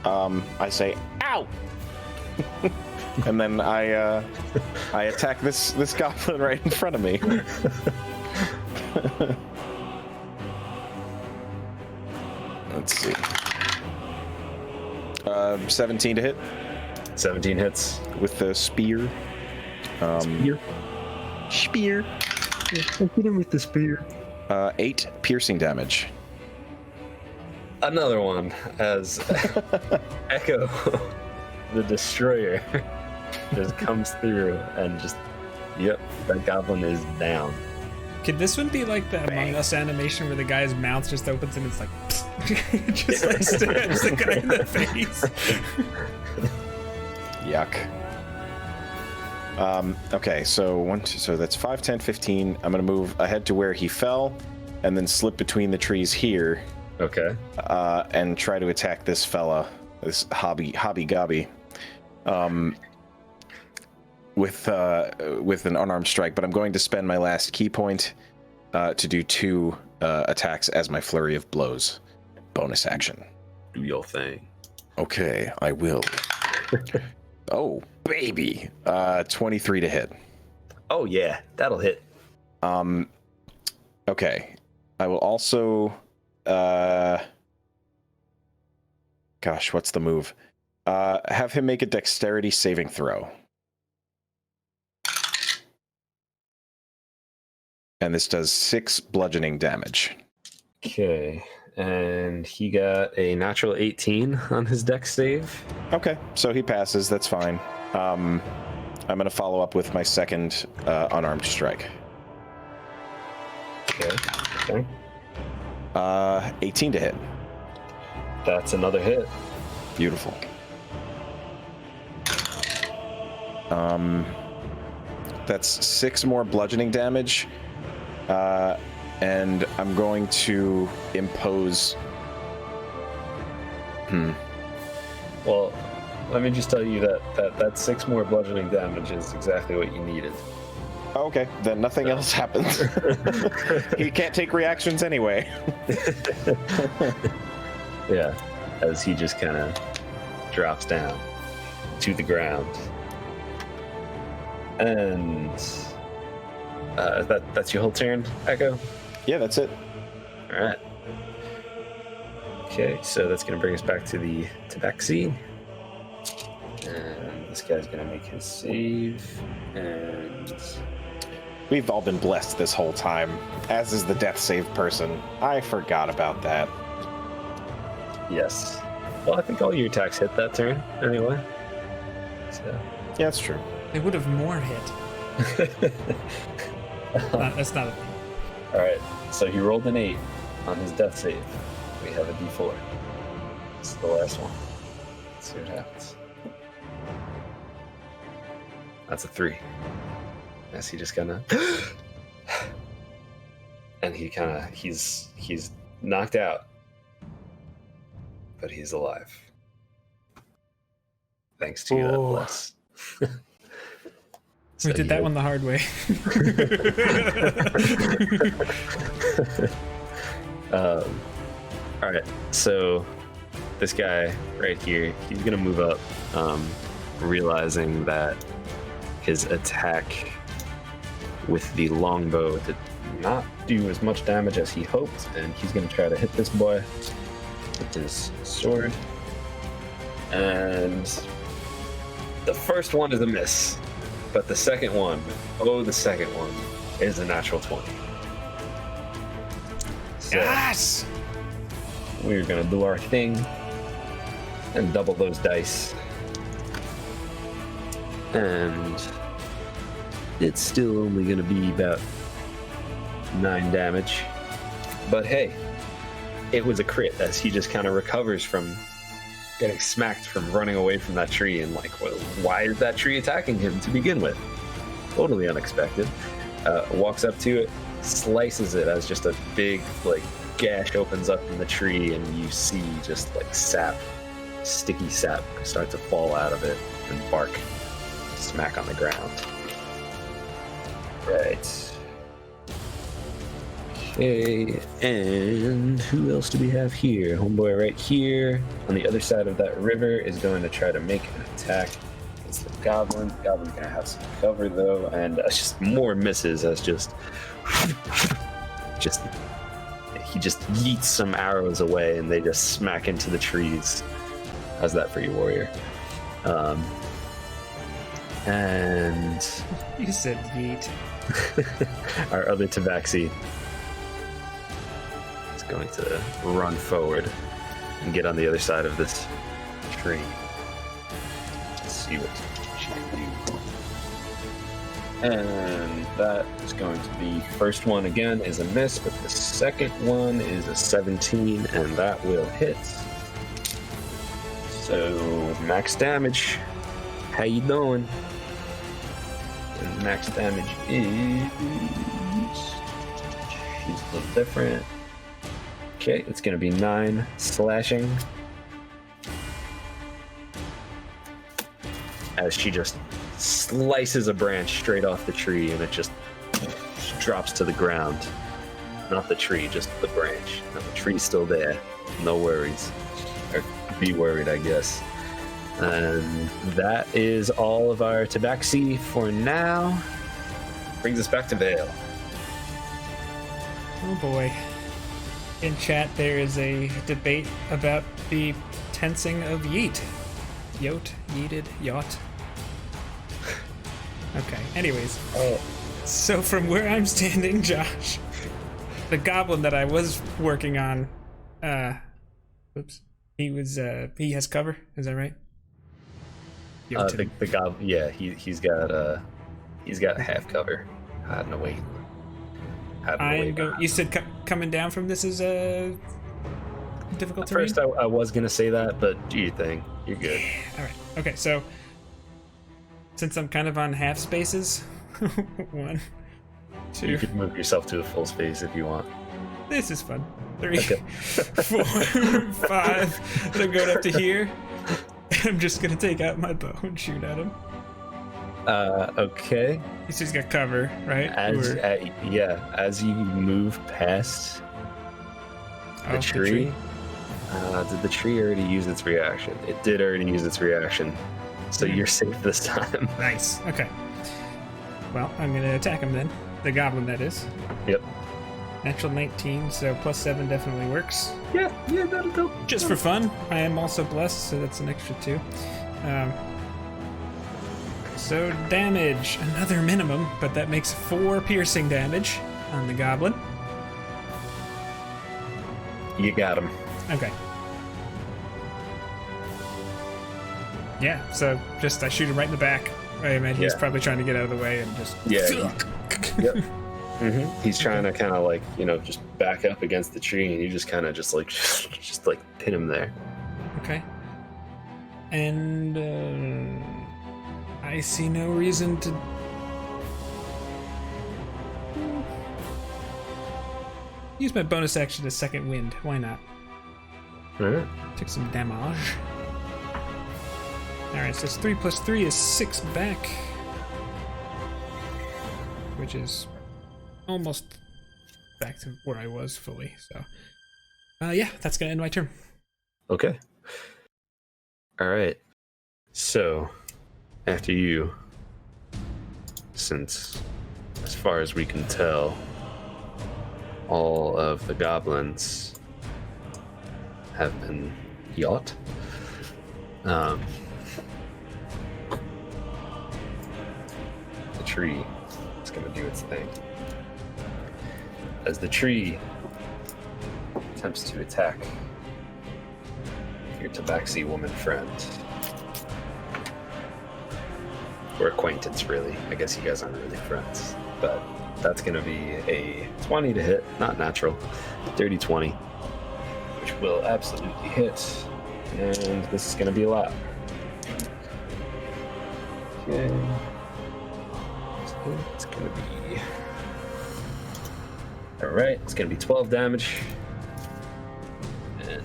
I say, ow! And then I attack this goblin right in front of me. Let's see. 17 to hit. 17 hits. With the spear. Spear. Hit him with the spear. 8 piercing damage. Another one as Echo, the destroyer, just comes through and just, yep, that goblin is down. Could this one be like the Among Us animation where the guy's mouth just opens and it's like, just like stabs the guy in the face? Yuck. Okay, so so that's 5, 10, 15. I'm gonna move ahead to where he fell, and then slip between the trees here. Okay. And try to attack this fella, this hobby gobby, with an unarmed strike. But I'm going to spend my last key point to do 2 attacks as my flurry of blows. Bonus action. Do your thing. Okay, I will. Oh, baby. 23 to hit. Oh, yeah, that'll hit. Okay. I will also... gosh, what's the move? Have him make a dexterity saving throw. And this does 6 bludgeoning damage. Okay, and he got a natural 18 on his dex save. Okay, so he passes. That's fine. I'm going to follow up with my second unarmed strike. Okay. 18 to hit. That's another hit. Beautiful. That's 6 more bludgeoning damage. And I'm going to impose... Well, let me just tell you that 6 more bludgeoning damage is exactly what you needed. Okay, then nothing else happens. He can't take reactions anyway. Yeah, as he just kind of drops down to the ground. And that's your whole turn, Echo? Yeah, that's it. All right. Okay, so that's going to bring us back to the tabaxi. And this guy's going to make his save. And... We've all been blessed this whole time, as is the death save person. I forgot about that. Yes. Well, I think all your attacks hit that turn anyway. So. Yeah, that's true. They would have more hit. That's not a thing. All right. So he rolled an 8 on his death save. We have a D4. This is the last one. Let's see what happens. That's a 3. As he just kind of, and he's knocked out, but he's alive. Thanks to you, that bless. We did that one the hard way. All right, so this guy right here, he's gonna move up, realizing that his attack with the longbow did not do as much damage as he hoped, and he's gonna try to hit this boy with his sword. And the first one is a miss, but the second one, is a natural 20. So Yes! we're gonna do our thing and double those dice. And it's still only gonna be about 9 damage. But hey, it was a crit as he just kind of recovers from getting smacked from running away from that tree, and like, well, why is that tree attacking him to begin with? Totally unexpected. Walks up to it, slices it as just a big like gash opens up in the tree, and you see just like sap, sticky sap start to fall out of it and bark smack on the ground. Right. Okay, and who else do we have here? Homeboy right here on the other side of that river is going to try to make an attack against the goblin. The goblin's going to have some cover though, and just more misses as he just yeets some arrows away, and they just smack into the trees. How's that for you, warrior? And You said yeet. our other tabaxi is going to run forward and get on the other side of this tree. Let's see what she can do. And that is going to be, first one again is a miss, but the second one is a 17, and that will hit. So max damage. How you doing? And max damage is, she's a little different. Okay, it's gonna be 9 slashing as she just slices a branch straight off the tree, and it just drops to the ground. Not the tree, just the branch. Now the tree's still there. No worries. Or be worried, I guess. And that is all of our tabaxi for now. Brings us back to Vale. Oh boy. In chat, there is a debate about the tensing of yeet. Yote, yeeted, yacht. Okay, anyways. So from where I'm standing, Josh, the goblin that I was working on, he has cover, is that right? The goblin, yeah, he's got half cover, hiding away. You said coming down from this is difficult At terrain? first, I was gonna say that, but do your thing. You're good. All right. Okay. So since I'm kind of on half spaces, 1, 2. You could move yourself to a full space if you want. This is fun. 3, Okay. 4, 5. So I'm going up to here. I'm just gonna take out my bow and shoot at him. Okay. He's got cover, right? As you move past the tree. Did the tree already use its reaction? It did already use its reaction, so you're safe this time. Nice. Okay. Well, I'm gonna attack him then. The goblin, that is. Yep. Natural 19, so +7 definitely works. Yeah, that'll go. Just for fun. I am also blessed, so that's an extra 2. So damage, another minimum, but that makes 4 piercing damage on the goblin. You got him. Okay. Yeah, so just I shoot him right in the back. I imagine he's probably trying to get out of the way and just. Yeah. Yep. He's trying to kind of like, just back up against the tree, and you just kind of just like pin him there. Okay. And I see no reason to. Use my bonus action to second wind. Why not? All right. Take some damage. Alright, so it's 3 + 3 is 6 back. Which is almost back to where I was fully, so. Yeah, that's gonna end my turn. Okay. All right. So, after you, since as far as we can tell, all of the goblins have been yacht. The tree is going to do its thing. As the tree attempts to attack your Tabaxi woman friend, or acquaintance, really. I guess you guys aren't really friends, but that's going to be a 20 to hit, not natural, dirty 20, which will absolutely hit, and this is going to be a lot. Okay. So it's going to be... Alright, it's going to be 12 damage, and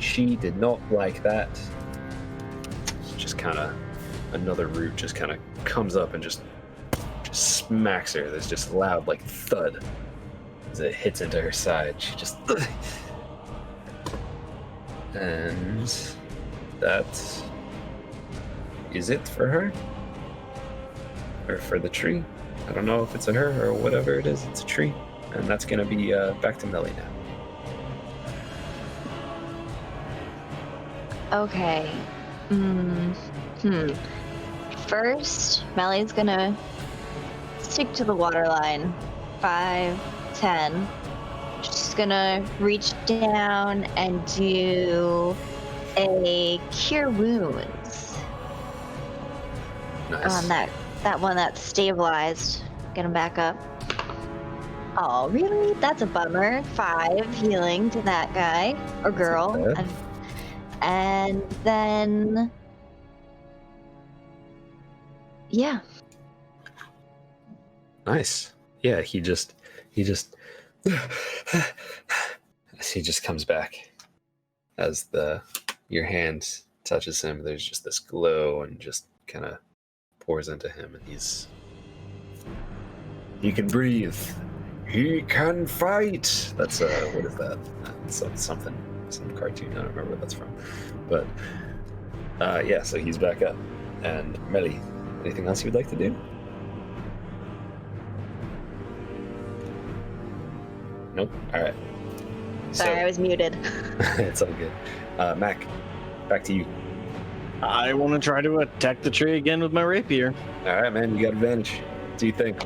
she did not like that. It's just kind of... Another root just kind of comes up and just smacks her. There's just a loud, like, thud as it hits into her side. She just... And that is it for her. Or for the tree. I don't know if it's a her or whatever it is. It's a tree. And that's going to be back to Melly now. Okay. First, Melly's gonna stick to the water line. 5, 10. She's gonna reach down and do a Cure Wounds. Nice. On that one that's stabilized. Get him back up. Oh, really? That's a bummer. 5 healing to that guy or girl. And then... Yeah. Nice. Yeah, he just comes back as your hand touches him. There's just this glow and just kind of pours into him, and he can breathe. He can fight. That's what is that? Some cartoon. I don't remember what that's from. But yeah, so he's back up. And Melly, anything else you would like to do? Nope. All right. Sorry, I was muted. It's all good. Mac, back to you. I want to try to attack the tree again with my rapier. All right, man. You got advantage. What do you think?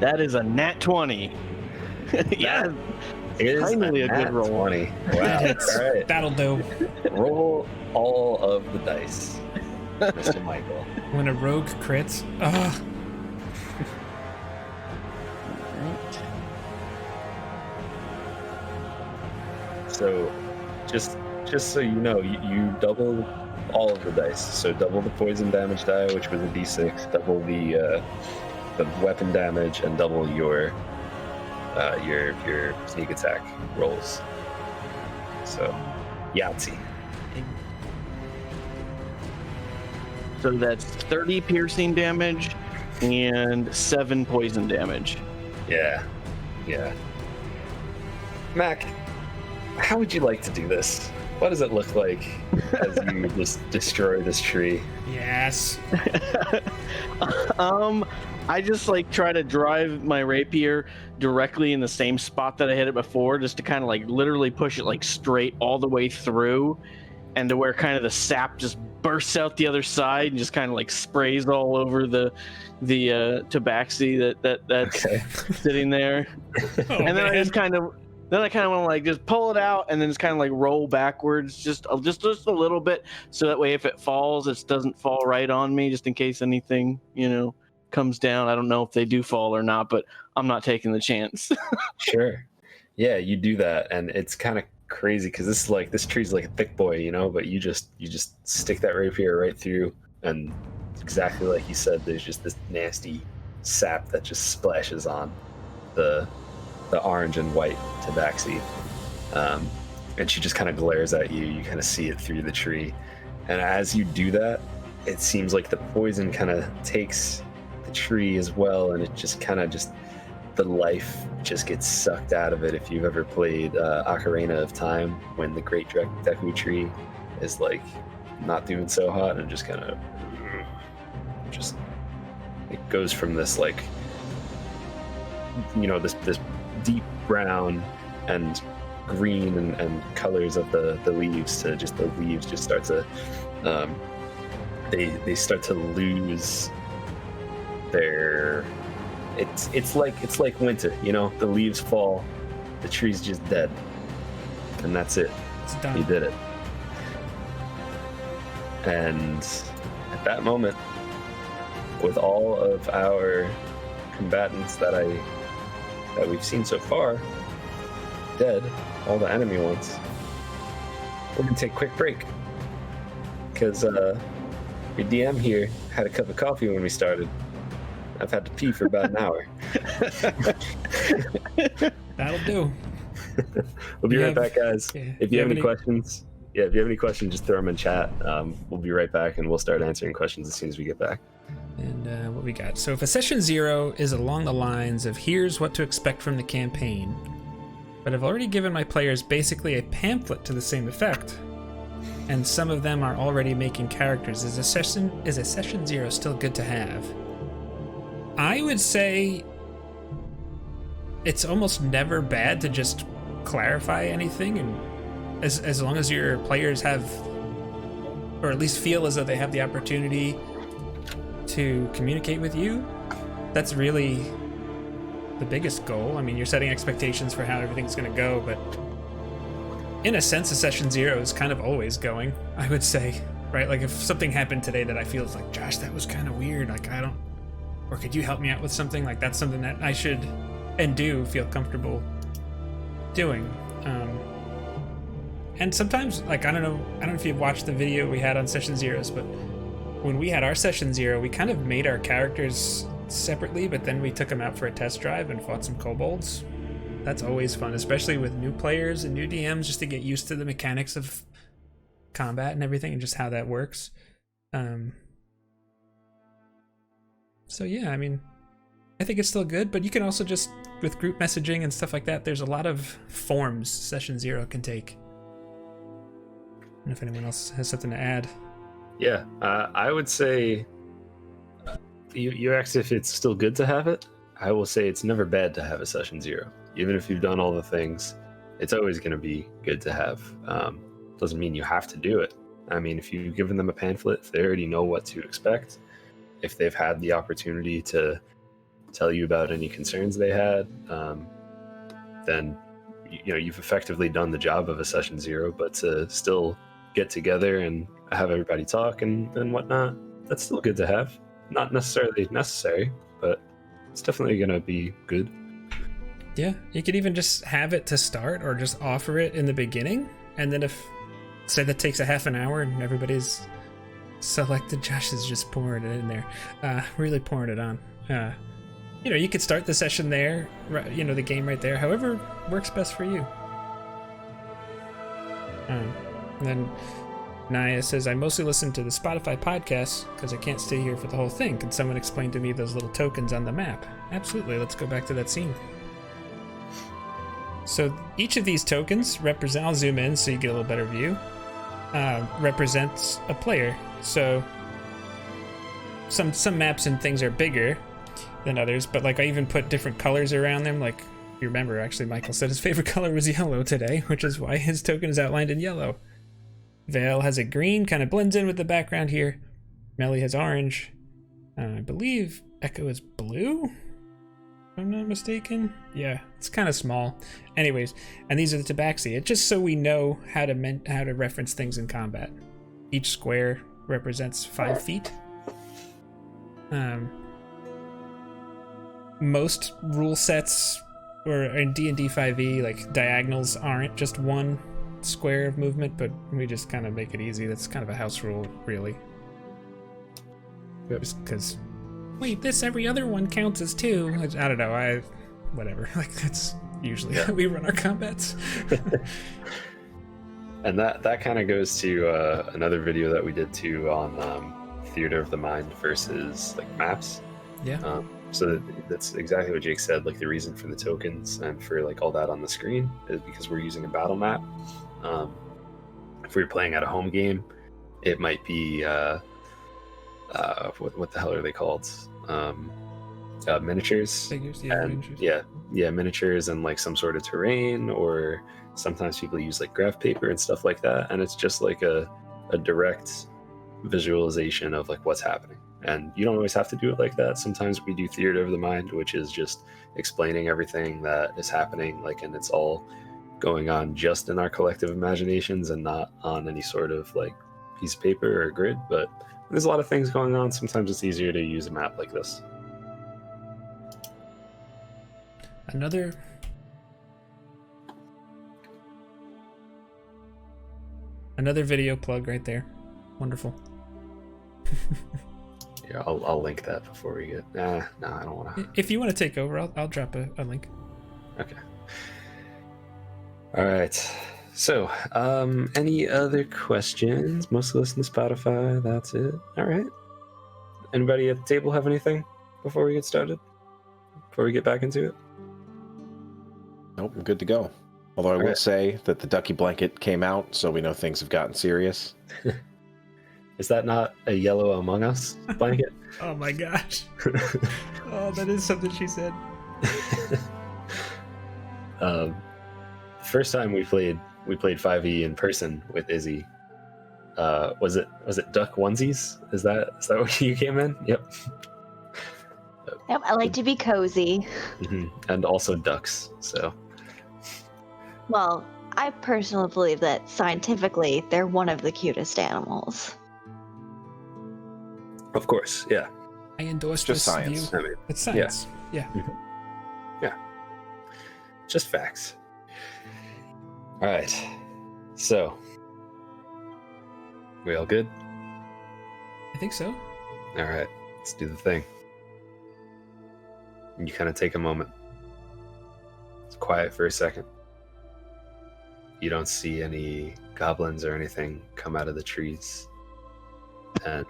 That is a nat 20. Yeah. Is finally a good roll. 20. Wow. All right. That'll do. Roll all of the dice, Mr. Michael. When a rogue crits. Ugh. So, just so you know, you double all of the dice. So double the poison damage die, which was a d6. Double the weapon damage, and double your sneak attack rolls. So, Yahtzee. So that's 30 piercing damage and 7 poison damage. Yeah. Mac, how would you like to do this? What does it look like as you just destroy this tree? Yes. I just try to drive my rapier directly in the same spot that I hit it before, just to kind of literally push it straight all the way through, and to where kind of the sap just bursts out the other side and just kind of sprays all over the tabaxi that's Okay. sitting there. Oh, And then man. I just kind Then I kind of want to like just pull it out and then just kind of like roll backwards just a little bit, so that way if it falls, it doesn't fall right on me, just in case anything, comes down. I don't know if they do fall or not, but I'm not taking the chance. Sure. Yeah, you do that, and it's kind of crazy because this tree's like a thick boy, but you just stick that rapier right through, and exactly like you said, there's just this nasty sap that just splashes on the orange and white tabaxi, and she just kind of glares at you. You kind of see it through the tree, and as you do that, it seems like the poison kind of takes the tree as well, and it just the life just gets sucked out of it. If you've ever played Ocarina of Time, when the Great Deku Tree is like not doing so hot and just kind of it goes from this like this deep brown and green and colors of the leaves to just the leaves just start to they start to lose their it's like winter, the leaves fall, the tree's just dead, and that's it. It's done. You did it. And at that moment, with all of our combatants that we've seen so far dead, all the enemy ones, we're gonna take a quick break because your DM here had a cup of coffee when we started. I've had to pee for about an hour. That'll do. We'll be right back, guys. Yeah, if you have any questions, just throw them in chat. We'll be right back, and we'll start answering questions as soon as we get back. And what we got? So if a session 0 is along the lines of here's what to expect from the campaign, but I've already given my players basically a pamphlet to the same effect, and some of them are already making characters, is a session 0 still good to have? I would say it's almost never bad to just clarify anything, and as long as your players have, or at least feel as though they have the opportunity to communicate with you, that's really the biggest goal. I mean, you're setting expectations for how everything's going to go, but in a sense, a session 0 is kind of always going, I would say, right? Like if something happened today that I feel is like, Josh, that was kind of weird, like or could you help me out with something? Like that's something that I should and do feel comfortable doing. And sometimes, like, I don't know if you've watched the video we had on session 0s, but when we had our session 0, we kind of made our characters separately, but then we took them out for a test drive and fought some kobolds. That's always fun, especially with new players and new DMs, just to get used to the mechanics of combat and everything and just how that works. So yeah, I mean, I think it's still good, but you can also just, with group messaging and stuff like that, there's a lot of forms session 0 can take. I don't know if anyone else has something to add. Yeah, I would say, you asked if it's still good to have it. I will say it's never bad to have a session 0. Even if you've done all the things, it's always going to be good to have. Doesn't mean you have to do it. I mean, if you've given them a pamphlet, if they already know what to expect, if they've had the opportunity to tell you about any concerns they had, then you've effectively done the job of a session 0. But to still get together and have everybody talk and whatnot, that's still good to have. Not necessarily necessary, but it's definitely going to be good. Yeah, you could even just have it to start or just offer it in the beginning, and then if, say that takes a half an hour and everybody's selected, Josh is just pouring it in there, really pouring it on. You could start the session there, the game right there, however works best for you. And then Naya says, I mostly listen to the Spotify podcasts because I can't stay here for the whole thing. Can someone explain to me those little tokens on the map? Absolutely, let's go back to that scene. So each of these tokens represent, I'll zoom in so you get a little better view, represents a player. So some maps and things are bigger than others, but like I even put different colors around them. Like you remember, actually, Michael said his favorite color was yellow today, which is why his token is outlined in yellow. Vale has a green, kind of blends in with the background here. Melly has orange. I believe Echo is blue. I'm not mistaken. Yeah, it's kind of small. Anyways, and these are the tabaxi. It's just so we know how to reference things in combat. Each square represents 5 feet. Most rule sets, or in D&D 5e, like diagonals aren't just one square of movement, but we just kind of make it easy. That's kind of a house rule, really. Just because, wait, this every other one counts as 2. I don't know. Whatever. Like that's usually how we run our combats. And that kind of goes to another video that we did too on theater of the mind versus like maps. Yeah. So that's exactly what Jake said. Like the reason for the tokens and for like all that on the screen is because we're using a battle map. If we were playing at a home game, it might be what the hell are they called? Miniatures. Figures, yeah, and miniatures. yeah, miniatures and like some sort of terrain, or sometimes people use like graph paper and stuff like that, and it's just like a direct visualization of like what's happening. And you don't always have to do it like that. Sometimes we do theater of the mind, which is just explaining everything that is happening, like, and it's all going on just in our collective imaginations and not on any sort of like piece of paper or grid. But there's a lot of things going on. Sometimes it's easier to use a map like this. Another video plug right there. Wonderful. Yeah, I'll link that before we get. No, I don't want to. If you want to take over, I'll drop a link. Okay. All right. So, any other questions? Mostly listen to Spotify. That's it. All right. Anybody at the table have anything before we get started? Before we get back into it? Nope, I'm good to go. Although I will say that the ducky blanket came out, so we know things have gotten serious. Is that not a yellow Among Us blanket? Oh my gosh. Oh, that is something she said. First time we played 5e in person with Izzy. Was it duck onesies? Is that where you came in? Yep. Yep, I like to be cozy. Mm-hmm. And also ducks. So. Well, I personally believe that scientifically they're one of the cutest animals. Of course, yeah. I endorse just this science. view. I mean, It's science. Yeah. Yeah. Just facts. All right. So, we all good? I think so. All right. Let's do the thing. You kind of take a moment. It's quiet for a second. You don't see any goblins or anything come out of the trees. And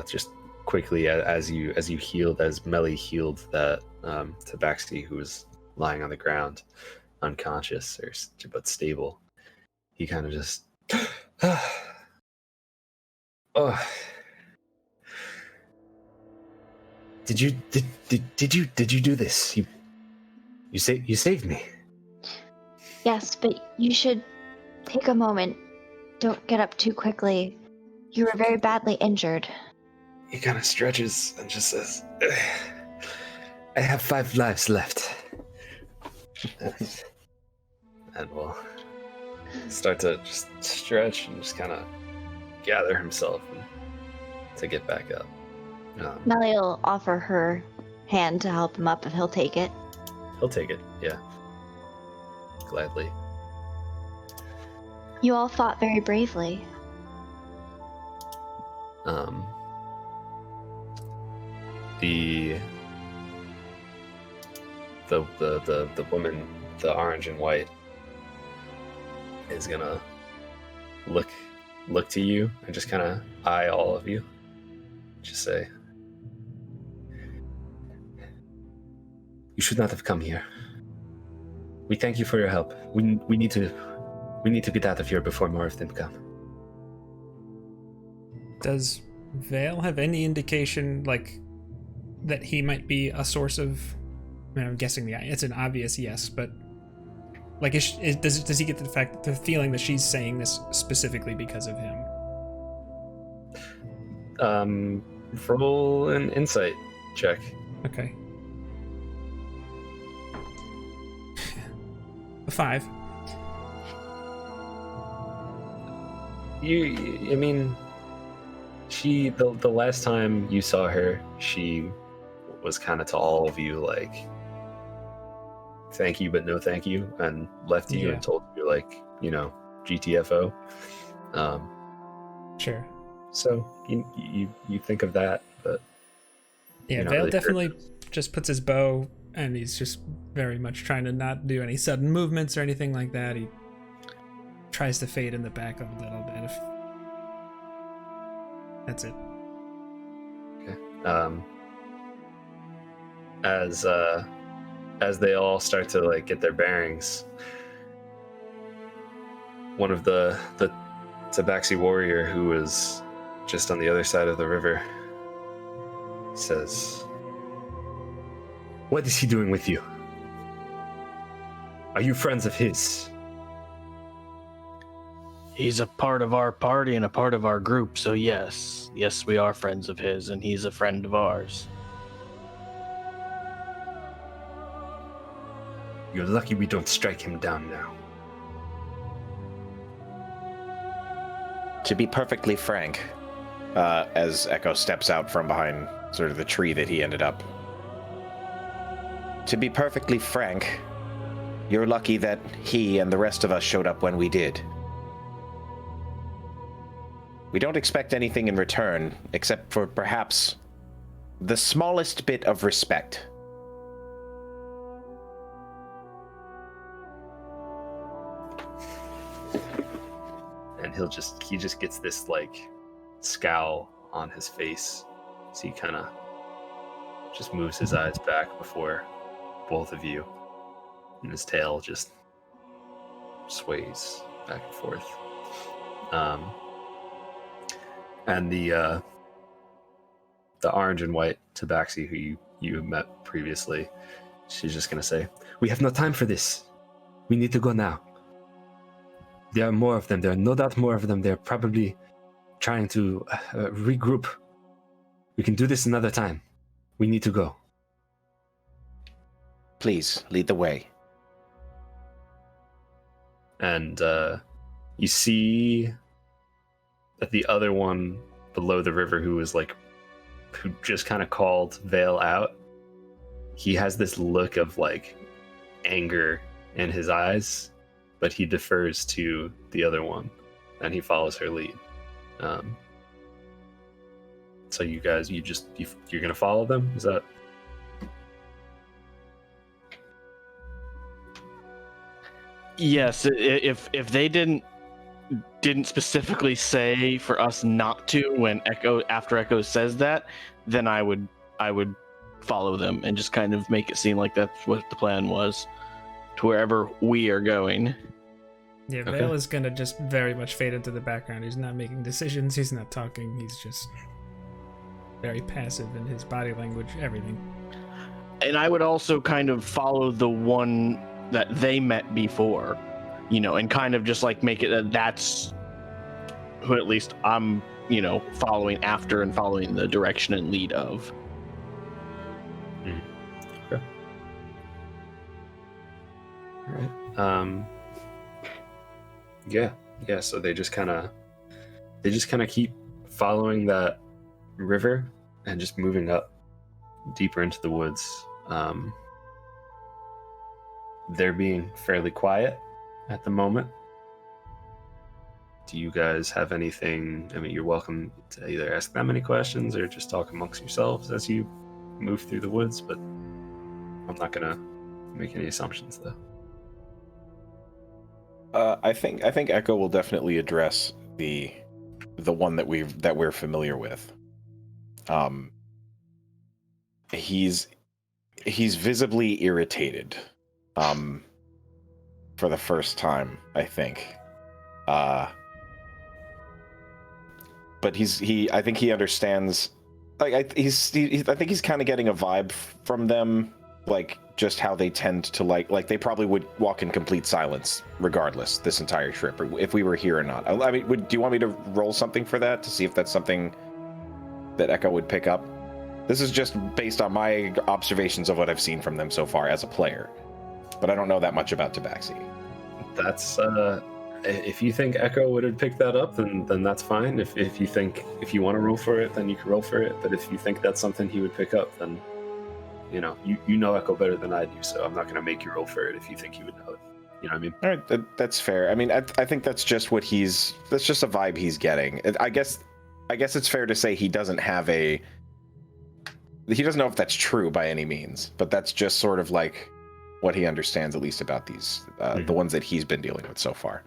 just quickly as you healed, as Melly healed that Tabaxi who was lying on the ground unconscious but stable, he kind of just oh, did you do this? You saved me. Yes, but you should take a moment. Don't get up too quickly. You were very badly injured. He kind of stretches and just says, I have 5 lives left. And we'll start to just stretch and just kind of gather himself to get back up. Melly will offer her hand to help him up if he'll take it. He'll take it, yeah. Gladly. You all fought very bravely. The woman, the orange and white, is gonna look to you and just kind of eye all of you. Just say, "You should not have come here. We thank you for your help. We need to get out of here before more of them come." Does Vale have any indication, like, that he might be a source of? I mean, I'm guessing it's an obvious yes, but like, does he get the feeling that she's saying this specifically because of him? roll an insight check. Okay. A 5. I mean, she the last time you saw her, she was kind of to all of you like, thank you but no thank you, and left you and told you like, GTFO. Sure. So you think of that, but yeah, Vale definitely just puts his bow, and he's just very much trying to not do any sudden movements or anything like that. He tries to fade in the back a little bit. That's it. Okay. As they all start to like get their bearings, one of the Tabaxi warrior who was just on the other side of the river says, "What is he doing with you? Are you friends of his?" He's a part of our party and a part of our group, so yes, we are friends of his, and he's a friend of ours. You're lucky we don't strike him down now. To be perfectly frank, as Echo steps out from behind sort of the tree that he ended up. To be perfectly frank, you're lucky that he and the rest of us showed up when we did. We don't expect anything in return, except for perhaps the smallest bit of respect. And he just gets this like scowl on his face. So he kind of just moves his eyes back before both of you, and his tail just sways back and forth. And the orange and white Tabaxi who you met previously, she's just gonna say, "We have no time for this. We need to go now. There are more of them. There are no doubt more of them. They're probably trying to regroup. We can do this another time. We need to go." Please, lead the way. And you see that the other one below the river who just kind of called Vale out, he has this look of like anger in his eyes, but he defers to the other one and he follows her lead. So you guys, you're gonna follow them? Is that? Yes, if they didn't specifically say for us not to after Echo says that, then I would follow them and just kind of make it seem like that's what the plan was, to wherever we are going. Yeah, Okay. Vale is gonna just very much fade into the background. He's not making decisions, he's not talking, he's just very passive in his body language, everything. And I would also kind of follow the one that they met before, and kind of just like make it that's who at least I'm, following after and following the direction and lead of. Okay. All right. Yeah. So they just kind of keep following that river and just moving up deeper into the woods. They're being fairly quiet at the moment. Do you guys have anything? I mean, you're welcome to either ask them any questions or just talk amongst yourselves as you move through the woods, but I'm not gonna make any assumptions though. I think Echo will definitely address the one that we're familiar with. He's visibly irritated. For the first time, I think. But I think he understands. Like I think he's kind of getting a vibe from them, like just how they tend to like they probably would walk in complete silence regardless this entire trip, or if we were here or not. I mean, do you want me to roll something for that to see if that's something that Echo would pick up. This is just based on my observations of what I've seen from them so far as a player. But I don't know that much about Tabaxi. That's if you think Echo would have picked that up, then that's fine. If you want to roll for it, then you can roll for it. But if you think that's something he would pick up, then you know Echo better than I do, so I'm not going to make you roll for it if you think he would know it. You know what I mean? All right, that's fair. I mean, I think that's just what that's just a vibe he's getting. I guess it's fair to say he doesn't know if that's true by any means, but that's just sort of like what he understands, at least about these, the ones that he's been dealing with so far.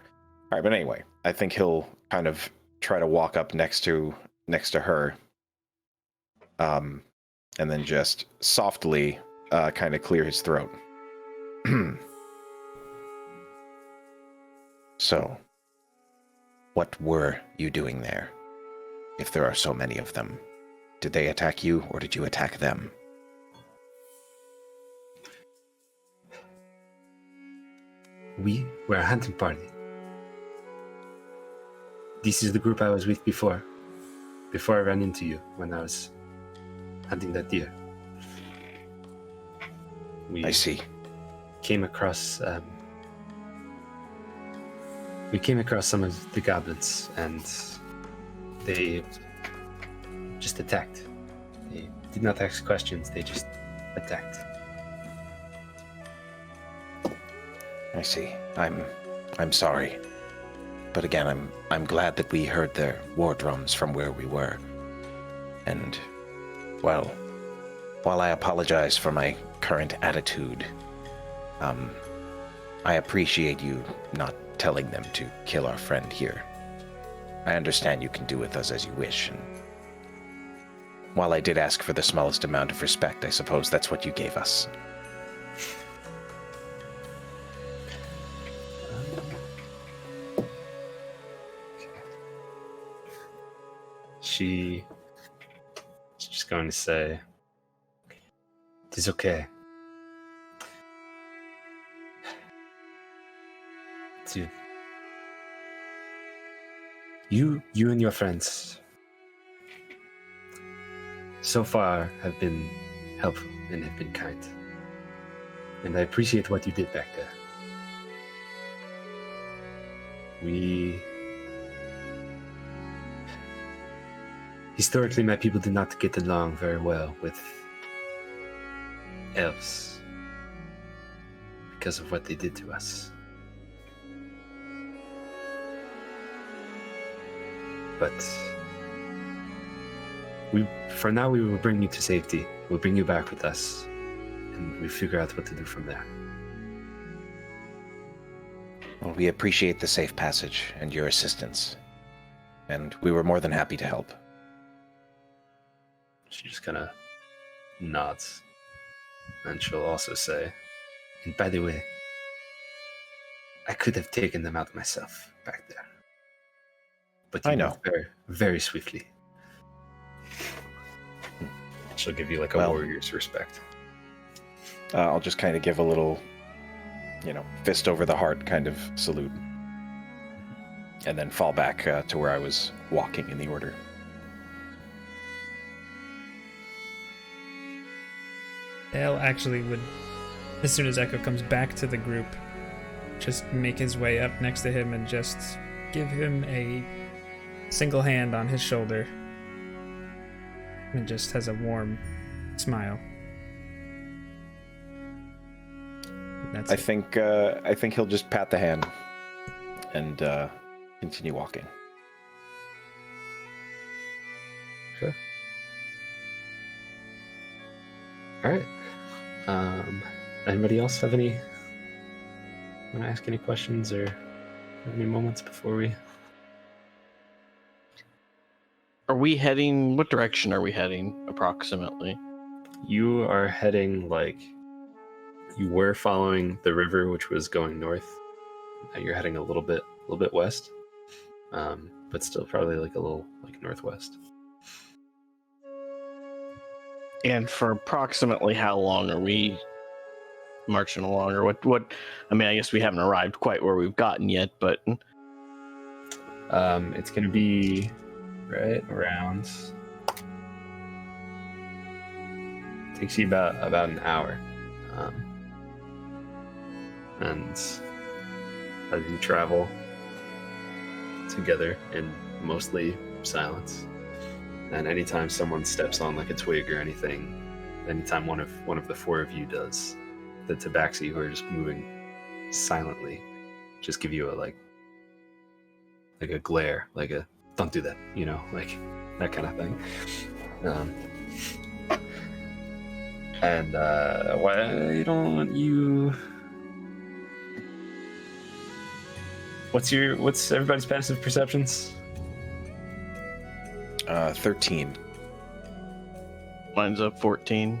All right, but anyway, I think he'll kind of try to walk up next to her, and then just softly kind of clear his throat. So, what were you doing there? If there are so many of them, did they attack you or did you attack them? We were a hunting party. This is the group I was with before I ran into you when I was hunting that deer. I see. Came across some of the goblins, and they just attacked. They did not ask questions, they just attacked. I see. I'm sorry. But again, I'm glad that we heard their war drums from where we were. And, well, while I apologize for my current attitude, I appreciate you not telling them to kill our friend here. I understand you can do with us as you wish, and while I did ask for the smallest amount of respect, I suppose that's what you gave us. She's just going to say, "It is okay. You and your friends so far have been helpful and have been kind. And I appreciate what you did back there. Historically, my people did not get along very well with elves because of what they did to us. But for now, we will bring you to safety. We'll bring you back with us, and we'll figure out what to do from there." Well, we appreciate the safe passage and your assistance, and we were more than happy to help. She just kind of nods, and she'll also say, "And by the way, I could have taken them out myself back there. But you I know. moved very, very swiftly." She'll give you like a warrior's respect. I'll just kind of give a little, fist over the heart kind of salute. And then fall back to where I was walking in the order. Dale actually would, as soon as Echo comes back to the group, just make his way up next to him and just give him a single hand on his shoulder, and just has a warm smile. That's I think he'll just pat the hand and continue walking. Sure. All right. Anybody else want to ask any questions or have any moments before we? What direction are we heading approximately? You are heading you were following the river, which was going north. Now you're heading a little bit west, but still probably a little northwest. And for approximately how long are we marching along, or what? I mean, I guess we haven't arrived quite where we've gotten yet, but it's going to be right around Takes you about an hour. And as you travel together in mostly silence, and anytime someone steps on like a twig or anything, anytime one of the four of you does, the tabaxi who are just moving silently just give you a like a glare, like a don't do that, like that kind of thing. And why don't you? What's everybody's passive perceptions? 13. Mine's up 14.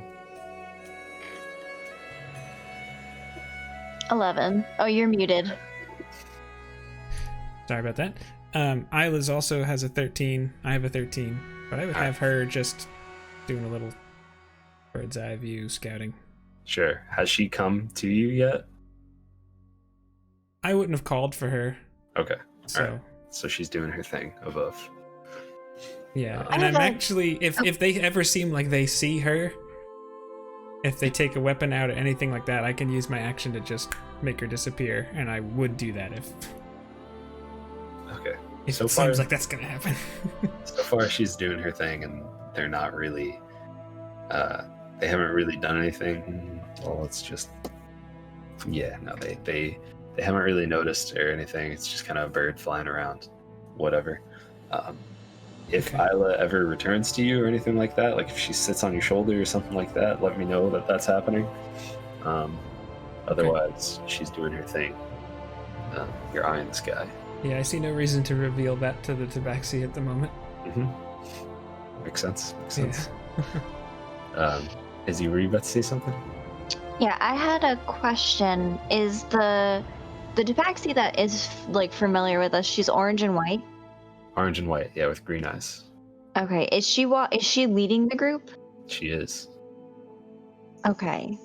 11. Oh, you're muted. Sorry about that. Isla's also has a 13. I have a 13, but I would have her just doing a little bird's eye view scouting. Sure. Has she come to you yet? I wouldn't have called for her. Okay. So, all right. So she's doing her thing above. Yeah, and I'm actually, if they ever seem like they see her, if they take a weapon out or anything like that, I can use my action to just make her disappear, and I would do that if it seems like that's gonna happen. So far, she's doing her thing, and they're not really. They haven't really done anything. Well, it's just. Yeah, no, they haven't really noticed or anything. It's just kind of a bird flying around, whatever. If Isla ever returns to you or anything like that, like if she sits on your shoulder or something like that, let me know that that's happening. Otherwise, she's doing her thing. You're eyeing this guy. Yeah, I see no reason to reveal that to the tabaxi at the moment. Makes sense. Izzy, were you about to say something? Yeah, I had a question. Is the tabaxi that is like familiar with us, she's orange and white? Orange and white, yeah, with green eyes. Okay, is she leading the group? She is. Okay.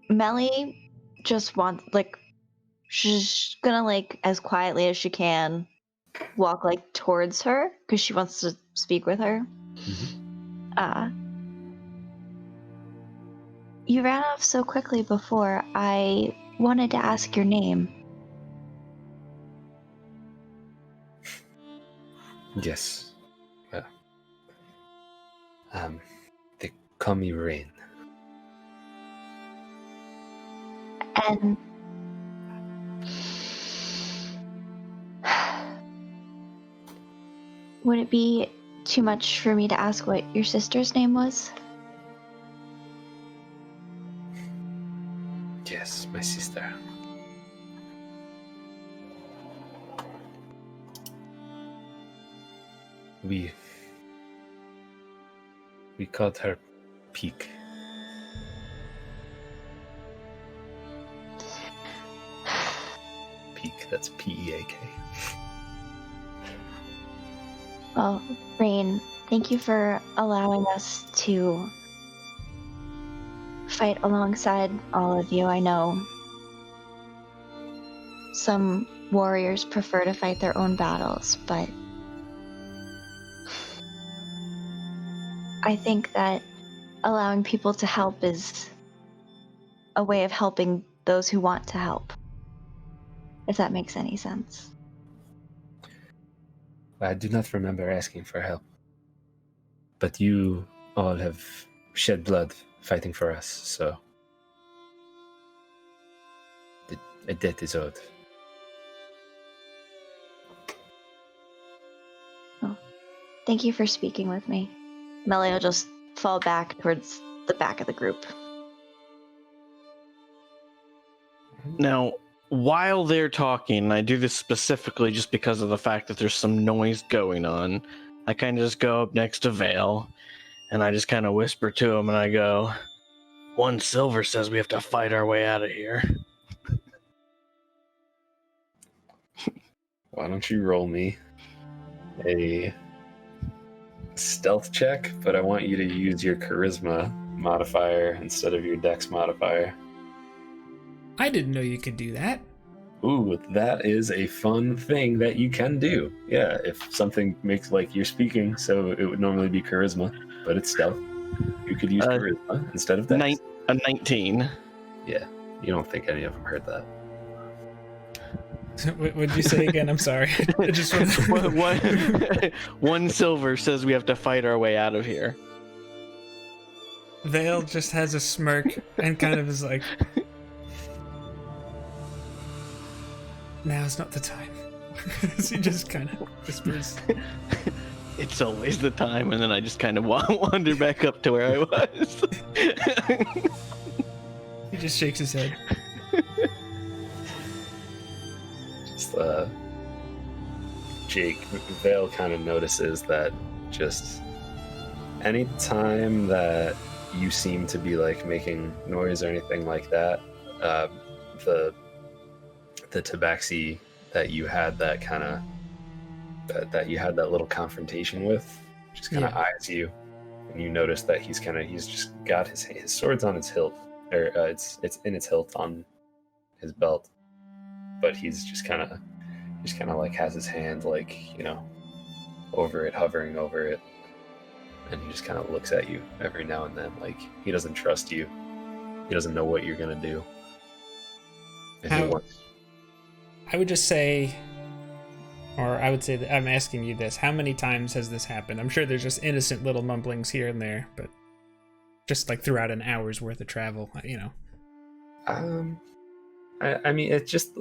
Melly just wants, she's gonna, as quietly as she can, walk, towards her, because she wants to speak with her. You ran off so quickly before. I wanted to ask your name. Yes. They call me Rain. And would it be too much for me to ask what your sister's name was? Yes, my sister. We called her Peak. Peak, that's P-E-A-K. Well, Rain, thank you for allowing us to fight alongside all of you. I know some warriors prefer to fight their own battles, but I think that allowing people to help is a way of helping those who want to help, if that makes any sense. I do not remember asking for help, but you all have shed blood fighting for us, so a debt is owed. Oh, thank you for speaking with me. Melly will just fall back towards the back of the group. Now, while they're talking, I do this specifically just because of the fact that there's some noise going on. I kind of just go up next to Vale, and I just kind of whisper to him, and I go, 1 silver says we have to fight our way out of here. Why don't you roll me a stealth check, but I want you to use your charisma modifier instead of your dex modifier. I didn't know you could do that. Ooh, that is a fun thing that you can do. Yeah, if something makes like you're speaking, so it would normally be charisma, but it's stealth. You could use charisma instead of dex. A 19. Yeah, you don't think any of them heard that. What would you say again? I'm sorry. I just One silver says we have to fight our way out of here. Vale just has a smirk and kind of is like, now's not the time. He just kind of whispers, It's always the time, and then I just kind of wander back up to where I was. He just shakes his head. Just, Jake, Vale kind of notices that just any time that you seem to be like making noise or anything like that, the tabaxi that you had that kind of that you had that little confrontation with just kind of eyes you, and you notice that he's just got his sword's on his hilt, or it's in its hilt on his belt, but he's just kind of like has his hand like, you know, over it, hovering over it, and he just kind of looks at you every now and then, like he doesn't trust you, he doesn't know what you're gonna do. I would just say, or I would say that I'm asking you this: how many times has this happened? I'm sure there's just innocent little mumblings here and there, but just like throughout an hour's worth of travel, you know. I mean, it just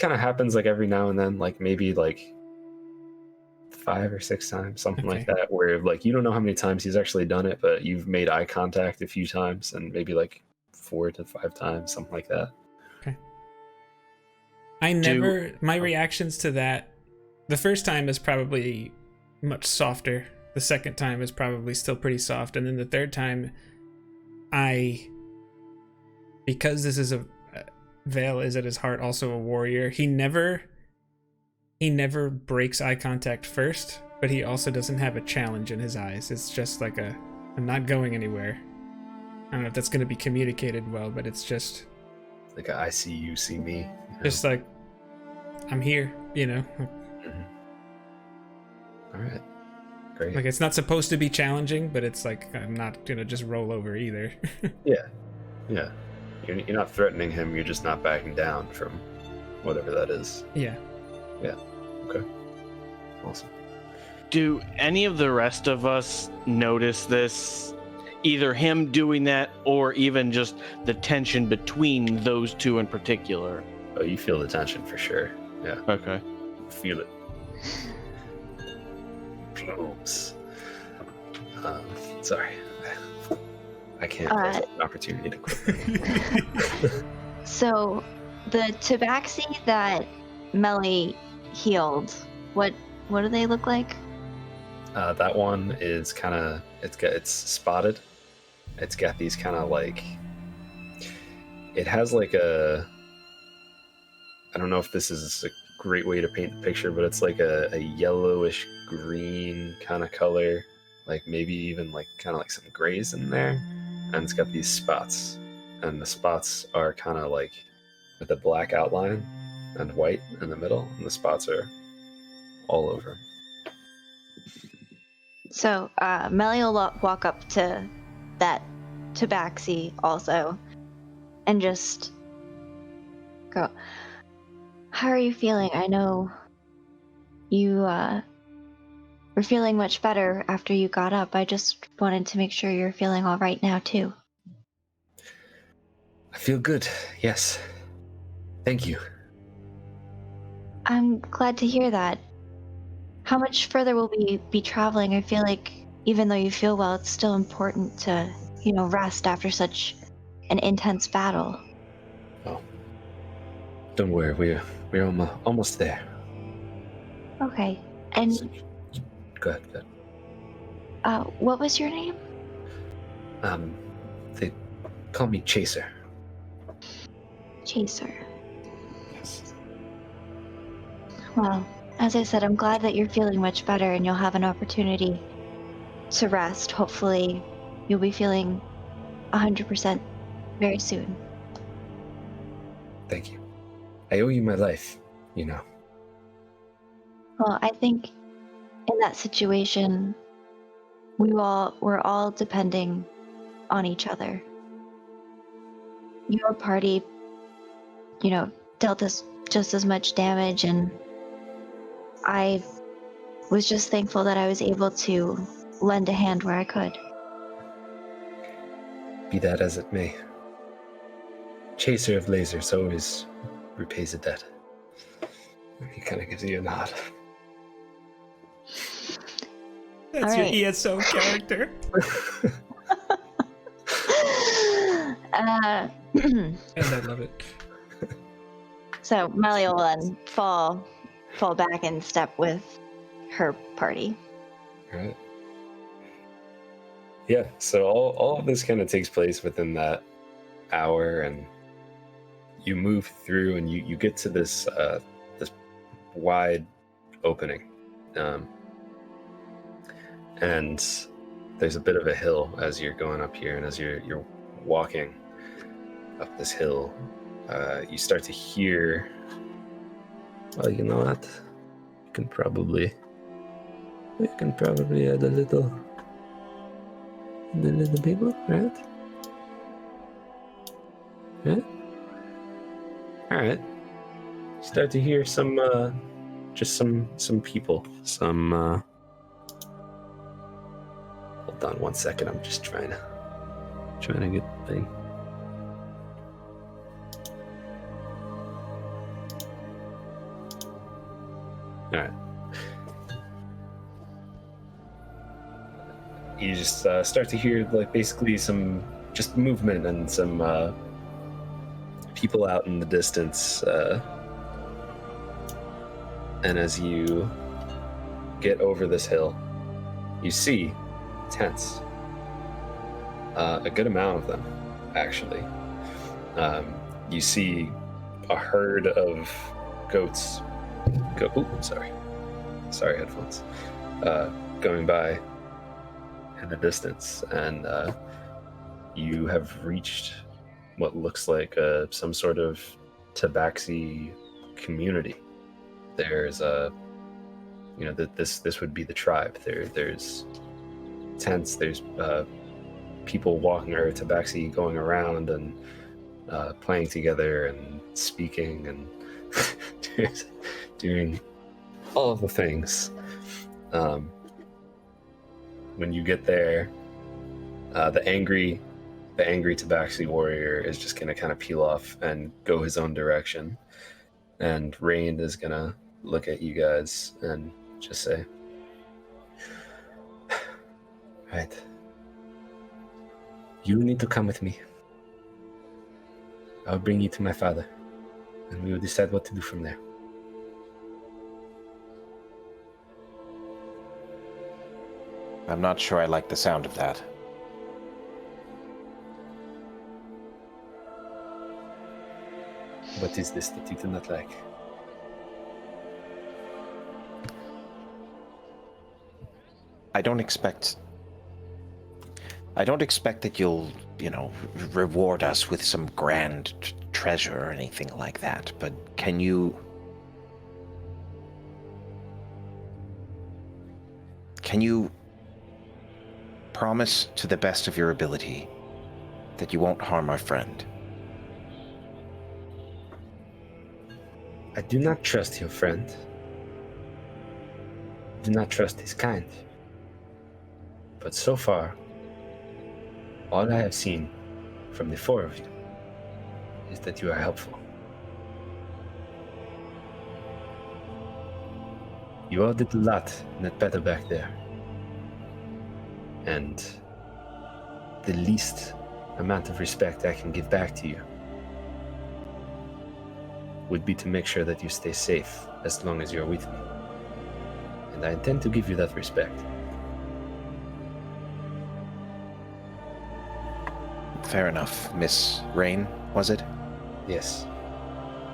kind of happens like every now and then, like maybe like 5 or 6 times, something like that, where like you don't know how many times he's actually done it, but you've made eye contact a few times, and maybe like 4 to 5 times, something like that. Okay. My reactions to that, the first time is probably much softer. The second time is probably still pretty soft, and then the third time, because this is Vale is at his heart also a warrior. He never breaks eye contact first, but he also doesn't have a challenge in his eyes. It's just like I'm not going anywhere. I don't know if that's going to be communicated well, but it's just like I see you, see me. You know? Just like, I'm here, you know. Mm-hmm. All right, great. Like it's not supposed to be challenging, but it's like I'm not gonna just roll over either. Yeah. You're not threatening him. You're just not backing down from whatever that is. Yeah. Okay. Awesome. Do any of the rest of us notice this? Either him doing that, or even just the tension between those two in particular? Oh, you feel the tension for sure. Yeah. Okay. Feel it. Close. Sorry. I can't pass up an opportunity to quit. So, the tabaxi that Melly healed, what do they look like? That one is kind of it's spotted. It's got these kind of like, it has like I don't know if this is a great way to paint the picture, but it's like a yellowish green kind of color, like maybe even like kind of like some grays in there, and it's got these spots, and the spots are kind of like with a black outline and white in the middle, and the spots are all over. So, Melly will walk up to that tabaxi also and just go, how are you feeling? I know you were feeling much better after you got up. I just wanted to make sure you're feeling all right now, too. I feel good, yes. Thank you. I'm glad to hear that. How much further will we be traveling? I feel like even though you feel well, it's still important to, rest after such an intense battle. Oh, don't worry, we're almost there. Okay, and Go ahead. what was your name? They call me Chaser. Chaser. Yes. Well, as I said, I'm glad that you're feeling much better and you'll have an opportunity to rest. Hopefully, you'll be feeling 100% very soon. Thank you. I owe you my life, you know. Well, I think in that situation, we're all depending on each other. Your party, dealt us just as much damage, and I was just thankful that I was able to lend a hand where I could. Be that as it may. Chaser of lasers always repays a debt. He kind of gives you a nod. That's All right. your ESO character. And I love it. So Melly will then fall back in step with her party. Right. Yeah, so all of this kind of takes place within that hour, and you move through and you get to this this wide opening. And there's a bit of a hill as you're going up here, and as you're walking up this hill, you start to hear, well, you know what? We can probably add the little people, right? Right? Alright. Start to hear some just some people. Some hold on 1 second, I'm just trying to get the thing. Alright. You just start to hear like basically some just movement and some people out in the distance, and as you get over this hill, you see tents, a good amount of them actually. You see a herd of goats sorry headphones, going by in the distance, and you have reached what looks like some sort of tabaxi community. There's this would be the tribe. There's tents, there's people walking, or tabaxi going around and playing together and speaking and doing all of the things. When you get there, the angry tabaxi warrior is just gonna kind of peel off and go his own direction, and Rain is gonna look at you guys and just say, right, you need to come with me. I'll bring you to my father, and we will decide what to do from there. I'm not sure I like the sound of that. What is this that you do not like? I don't expect that you'll, reward us with some grand treasure or anything like that, but can you promise to the best of your ability that you won't harm our friend? I do not trust your friend. I do not trust his kind. But so far, all I have seen from the four of you is that you are helpful. You all did a lot in that battle back there. And the least amount of respect I can give back to you would be to make sure that you stay safe as long as you're with me. And I intend to give you that respect. Fair enough. Miss Rain, was it? Yes.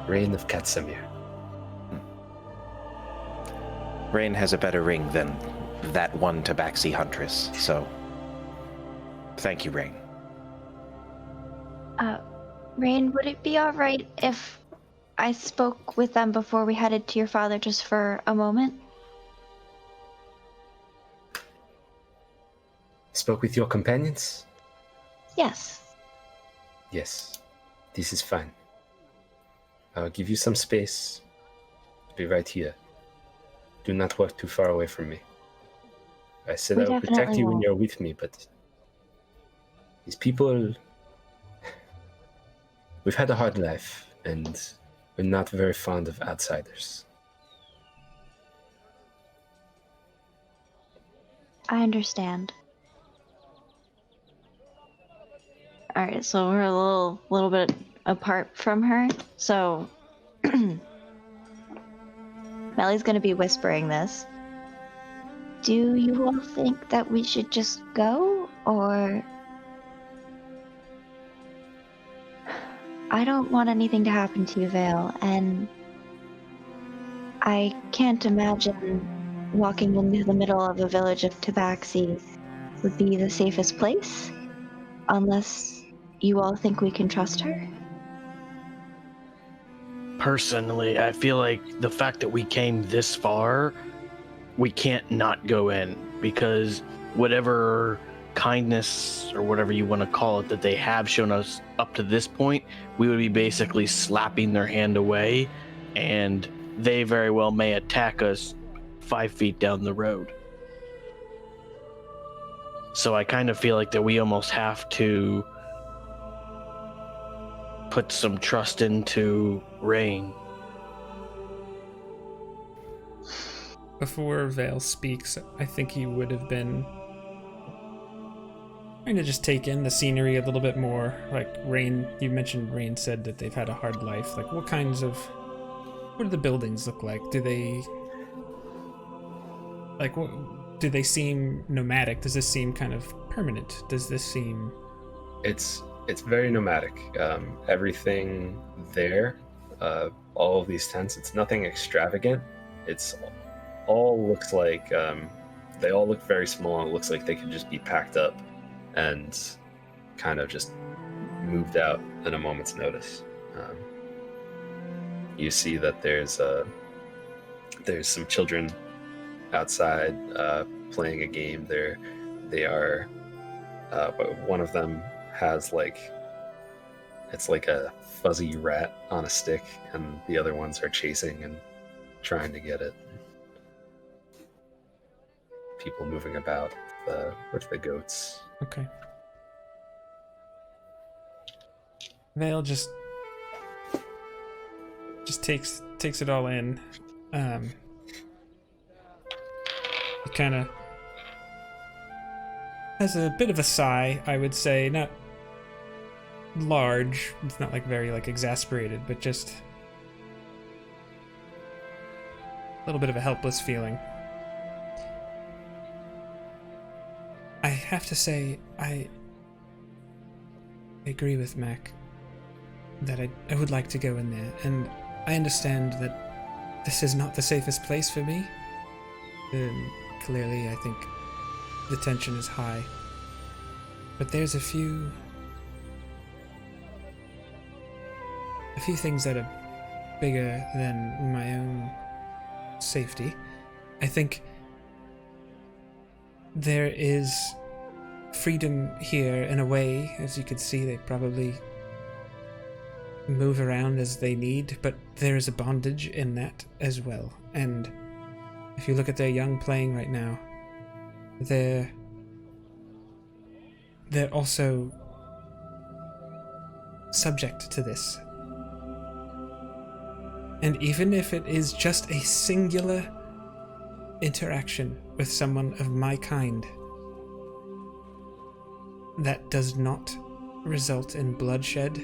Rain of Katsamir. Rain has a better ring than that one tabaxi huntress, so thank you, Rain. Rain, would it be alright if I spoke with them before we headed to your father just for a moment. Spoke with your companions? Yes. Yes. This is fine. I'll give you some space. I'll be right here. Do not walk too far away from me. I said We I will protect definitely you when won't. you're with me, but these people, we've had a hard life, and we're not very fond of outsiders. I understand. Alright, so we're a little bit apart from her. So Melly's gonna be whispering this. Do you all think that we should just go, or... I don't want anything to happen to you, Vale, and I can't imagine walking into the middle of the village of Tabaxi would be the safest place, unless you all think we can trust her. Personally, I feel like the fact that we came this far, we can't not go in, because whatever kindness or whatever you want to call it that they have shown us up to this point, we would be basically slapping their hand away, and they very well may attack us 5 feet down the road. So I kind of feel like that we almost have to put some trust into Rain. Before Vale speaks, I think he would have been trying to just take in the scenery a little bit more. Like Rain, you mentioned Rain said that they've had a hard life. Like what do the buildings look like? Do they, like, do they seem nomadic? Does this seem kind of permanent? Does this seem... It's very nomadic. Everything there, all of these tents, it's nothing extravagant. It's all looks like, they all look very small, and it looks like they could just be packed up and kind of just moved out at a moment's notice. You see that there's some children outside playing a game. They are one of them has it's like a fuzzy rat on a stick, and the other ones are chasing and trying to get it. People moving about with the goats. Okay. Vale just takes it all in. He kind of has a bit of a sigh, I would say, not large. It's not like very like exasperated, but just a little bit of a helpless feeling. I have to say, I agree with Mac that I would like to go in there, and I understand that this is not the safest place for me. Clearly, I think the tension is high, but there's a few things that are bigger than my own safety. I think there is freedom here in a way. As you can see, they probably move around as they need, but there is a bondage in that as well. And if you look at their young playing right now, they're also subject to this. And even if it is just a singular interaction with someone of my kind that does not result in bloodshed,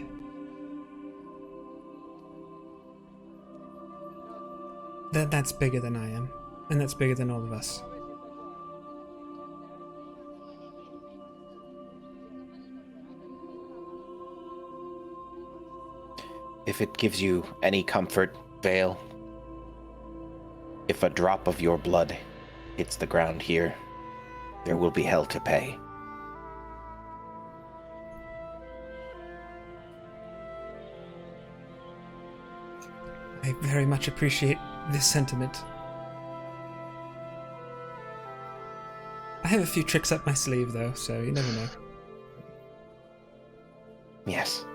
that's bigger than I am, and that's bigger than all of us. If it gives you any comfort, Vale, if a drop of your blood hits the ground here, there will be hell to pay. I very much appreciate this sentiment. I have a few tricks up my sleeve, though, so you never know. Yes.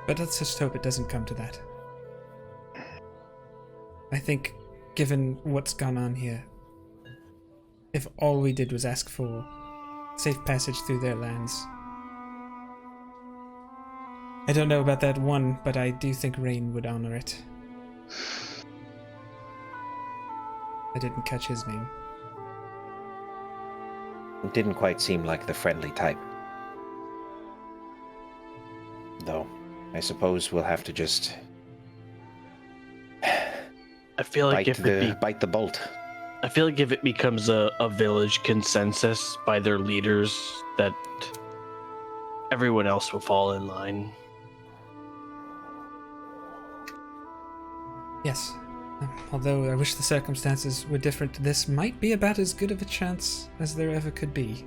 But let's just hope it doesn't come to that. I think, given what's gone on here, if all we did was ask for safe passage through their lands... I don't know about that one, but I do think Rain would honor it. I didn't catch his name. It didn't quite seem like the friendly type. Though, I suppose we'll have to just I feel like bite the bolt. I feel like if it becomes a village consensus by their leaders, that everyone else will fall in line. Yes. Although I wish the circumstances were different, this might be about as good of a chance as there ever could be.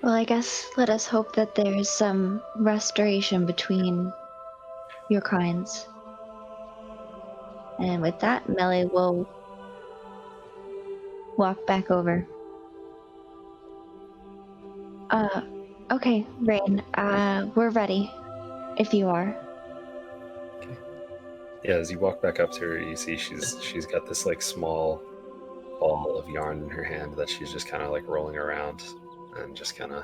Well, I guess let us hope that there's some restoration between your kinds. And with that, Melly will walk back over. Okay, Rain, we're ready, if you are. Yeah, as you walk back up to her, you see she's got this like small ball of yarn in her hand that she's just kind of like rolling around and just kind of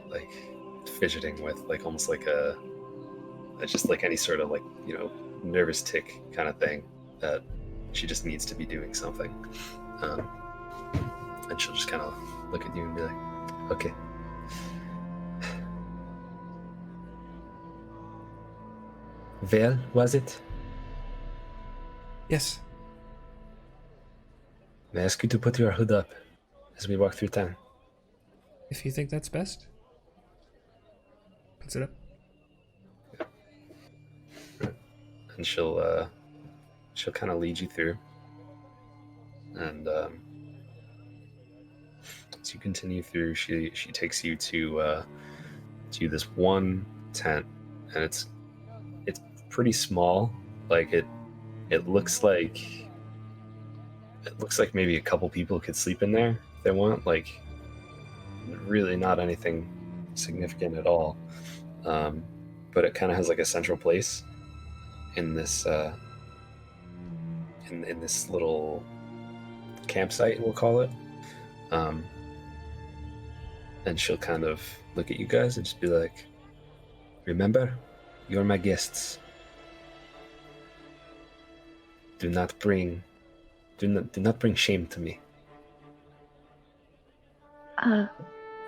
like fidgeting with, like almost like just like any sort of like, you know, nervous tick kind of thing that she just needs to be doing something. And she'll just kind of look at you and be like, okay. Well, was it? Yes. May I ask you to put your hood up as we walk through town? If you think that's best. Puts it up. And she'll kind of lead you through. And as you continue through, she takes you to this one tent, and it's pretty small. Like it looks like maybe a couple people could sleep in there if they want. Like, really not anything significant at all. But it kind of has like a central place in this in this little campsite, we'll call it. And she'll kind of look at you guys and just be like, remember, you're my guests. Do not bring shame to me.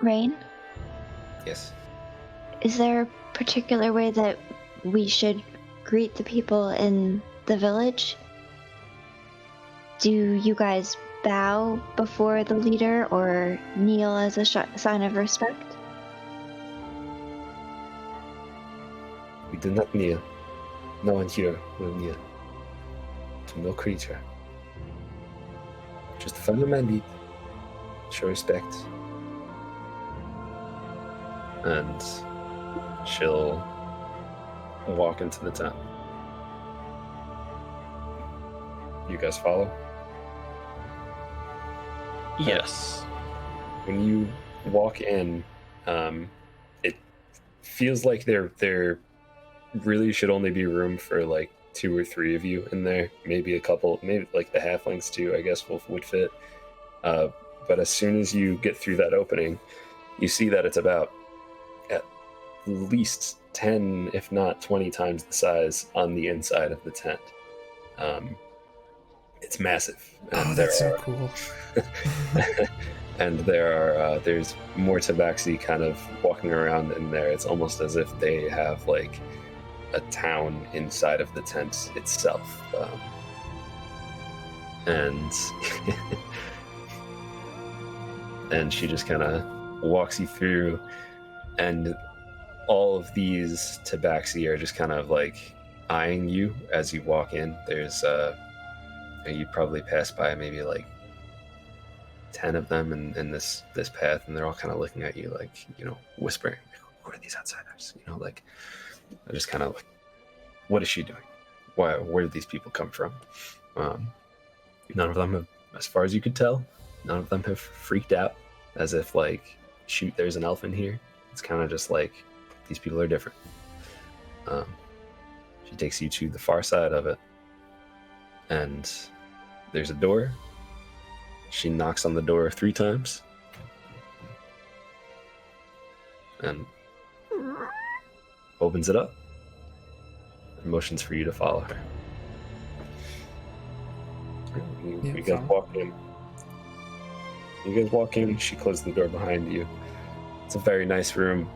Rain? Yes. Is there a particular way that we should greet the people in the village? Do you guys bow before the leader or kneel as a sign of respect? We do not kneel. No one here will kneel to no creature. Just follow my lead. Show respect. And she'll walk into the tent. You guys follow? Yes. When you walk in, it feels like there really should only be room for like 2 or 3 of you in there. Maybe a couple, maybe like the halflings too, I guess would fit. But as soon as you get through that opening, you see that it's about at least 10, if not 20 times the size on the inside of the tent. It's massive. Oh, that's so cool. And there's more tabaxi kind of walking around in there. It's almost as if they have like a town inside of the tent itself. And and she just kind of walks you through, and all of these tabaxi are just kind of like eyeing you as you walk in. There's you probably pass by maybe like 10 of them in this path, and they're all kind of looking at you like, you know, whispering, who are these outsiders? You know, like, I just kind of like, what is she doing? Where did these people come from? None of them have, as far as you could tell, none of them have freaked out as if like, shoot, there's an elf in here. It's kind of just like, these people are different. She takes you to the far side of it, and there's a door. She knocks on the door 3 times and opens it up and motions for you to follow her. You guys walk in. She closes the door behind you. It's a very nice room.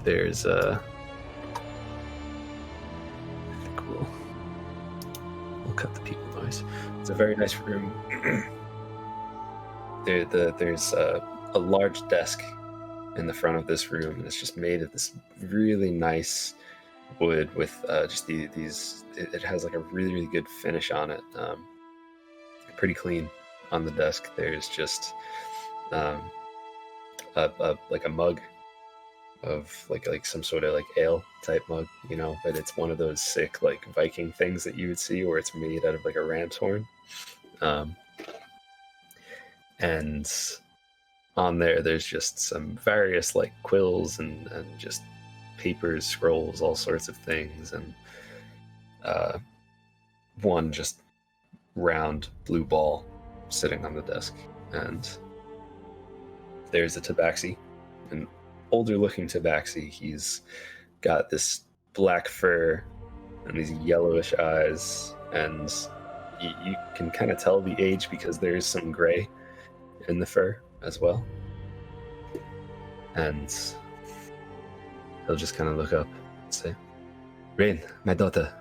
There's we'll cut the people noise. It's a very nice room. There's a large desk in the front of this room, and it's just made of this really nice wood with just these. It has like a really, really good finish on it. Pretty clean on the desk. There's just like a mug of like some sort of like ale type mug, you know, but it's one of those sick like Viking things that you would see where it's made out of like a ram's horn. And on there's just some various like quills and just papers, scrolls, all sorts of things, and one just round blue ball sitting on the desk. And there's a tabaxi, an older looking tabaxi. He's got this black fur and these yellowish eyes, and you can kind of tell the age because there's some gray in the fur as well. And he'll just kind of look up and say, "Rain, my daughter,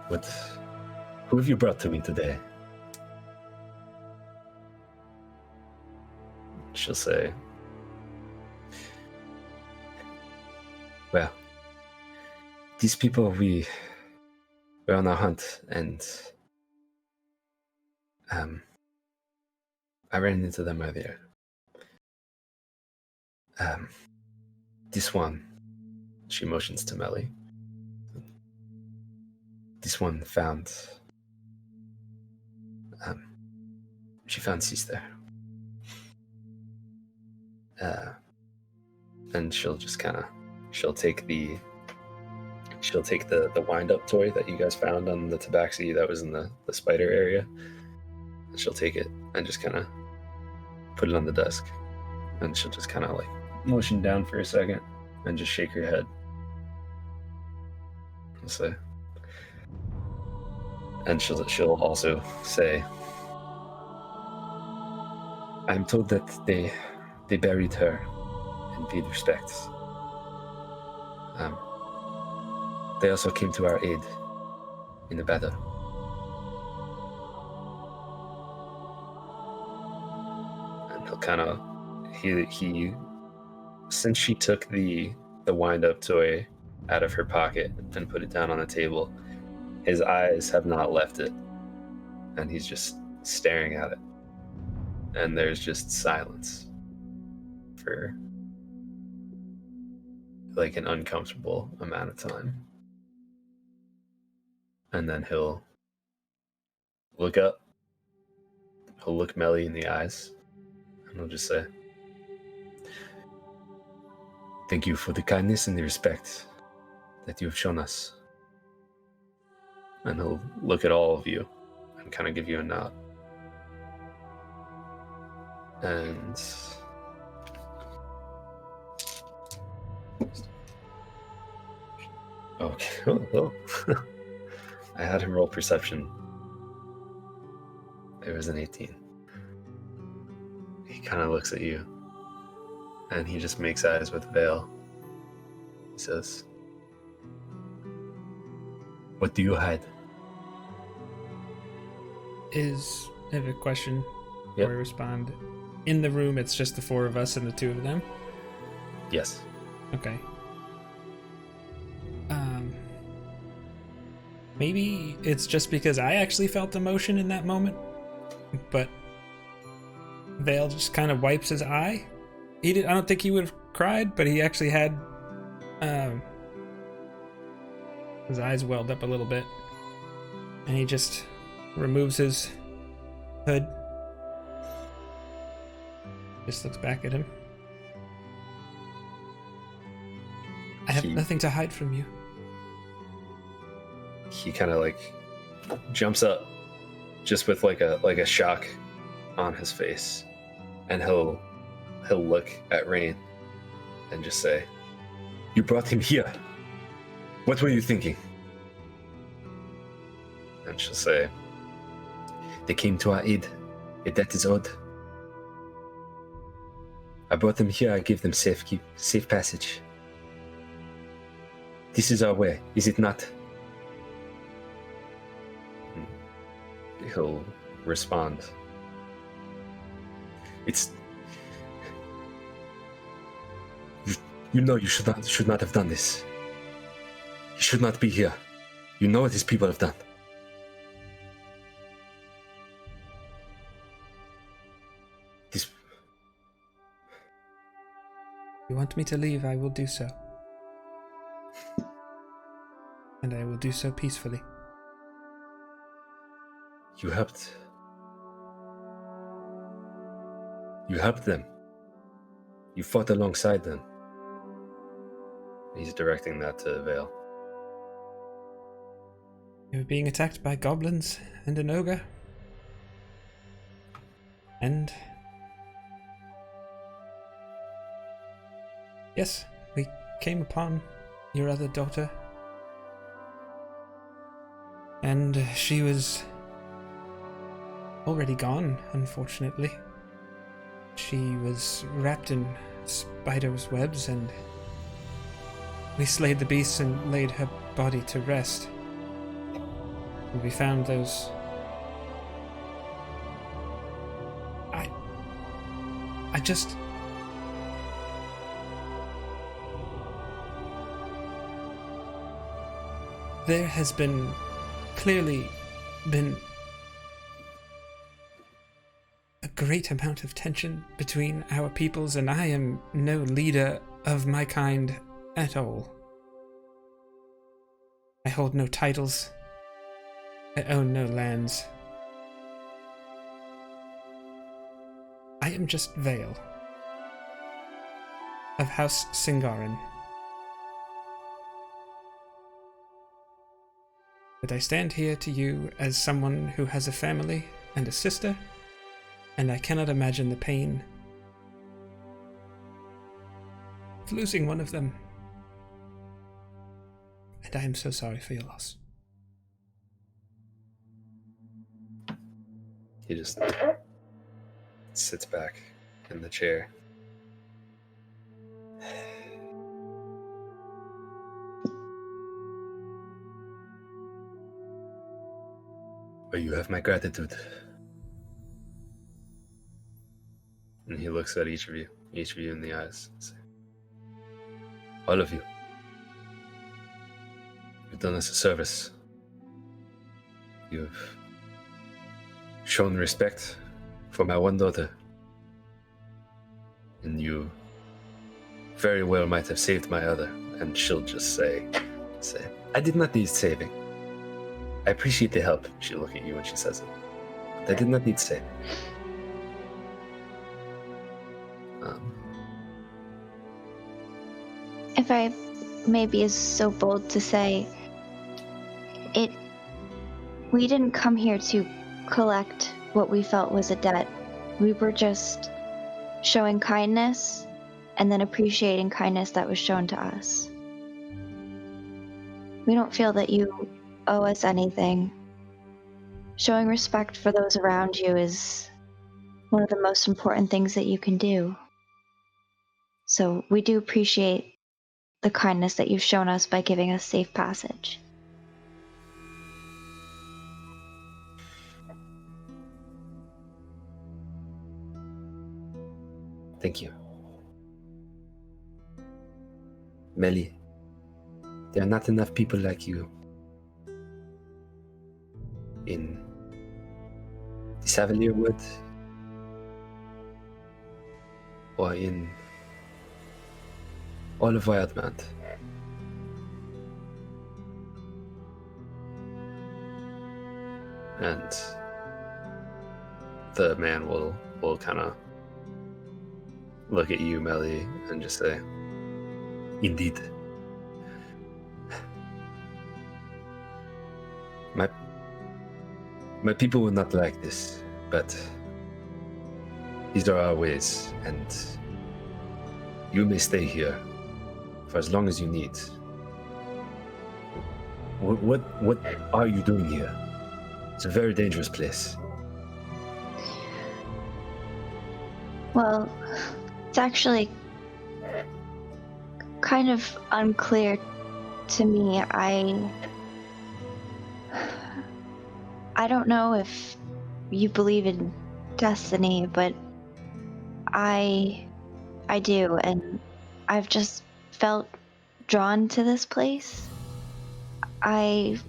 who have you brought to me today?" She'll say, "Well, these people, we're on a hunt, and I ran into them earlier. This one," she motions to Melly, "this one found, she found sister." And she'll just kind of, she'll take the wind-up toy that you guys found on the tabaxi that was in the spider area, and she'll take it and just kind of put it on the desk, and she'll just kind of like motion down for a second and just shake her head and say, and she'll also say, "I'm told that they buried her and paid respects. They also came to our aid in the battle." And he'll kind of, he since she took the wind-up toy out of her pocket and put it down on the table, his eyes have not left it, and he's just staring at it. And there's just silence for like an uncomfortable amount of time. And then he'll look up, he'll look Melly in the eyes, and he'll just say, "Thank you for the kindness and the respect that you have shown us." And he'll look at all of you and kind of give you a nod. And okay. Oh. I had him roll perception. It was an 18. He kind of looks at you, and he just makes eyes with Vale. He says, "What do you hide?" I have a question Yep. before I respond. In the room, it's just the 4 of us and the 2 of them? Yes. Okay. Maybe it's just because I actually felt emotion in that moment, but Vale just kind of wipes his eye he did. I don't think he would have cried, but he actually had his eyes welled up a little bit, and he just removes his hood. Just looks back at him. I have nothing to hide from you. He kind of like jumps up, just with like a shock on his face, and he'll look at Rain and just say, "You brought him here. What were you thinking?" And she'll say, "They came to our aid. That is odd. I brought them here. I gave them safe passage. This is our way, is it not?" He'll respond, "It's... You know you should not have done this. You should not be here. You know what these people have done." This... You want me to leave, I will do so. And I will do so peacefully. You helped them. You fought alongside them. He's directing that to Vale. You were being attacked by goblins and an ogre. And... yes, we came upon your other daughter. And she was already gone, unfortunately. She was wrapped in spiders' webs, and we slayed the beasts and laid her body to rest. And we found those... I just... There has clearly been a great amount of tension between our peoples, and I am no leader of my kind at all. I hold no titles. I own no lands. I am just Vale of House Singarin. But I stand here to you as someone who has a family and a sister, and I cannot imagine the pain of losing one of them. And I am so sorry for your loss. He just sits back in the chair. But you have my gratitude. And he looks at each of you in the eyes. And says, all of you. You've done us a service. You've shown respect for my one daughter. And you very well might have saved my other. And she'll just say, I did not need saving. I appreciate the help. She'll look at you when she says it. But I did not need saving. If I may be so bold to say, we didn't come here to collect what we felt was a debt. We were just showing kindness and then appreciating kindness that was shown to us. We don't feel that you owe us anything. Showing respect for those around you is one of the most important things that you can do. So we do appreciate the kindness that you've shown us by giving us safe passage. Thank you. Melly, there are not enough people like you in the Savalier Wood or in all of Wildemount. And the man will kind of look at you, Melly, and just say, "Indeed. My people will not like this, but these are our ways, and you may stay here for as long as you need." What are you doing here? It's a very dangerous place. Well, it's actually kind of unclear to me. I don't know if you believe in destiny, but I do, and I've just felt drawn to this place. I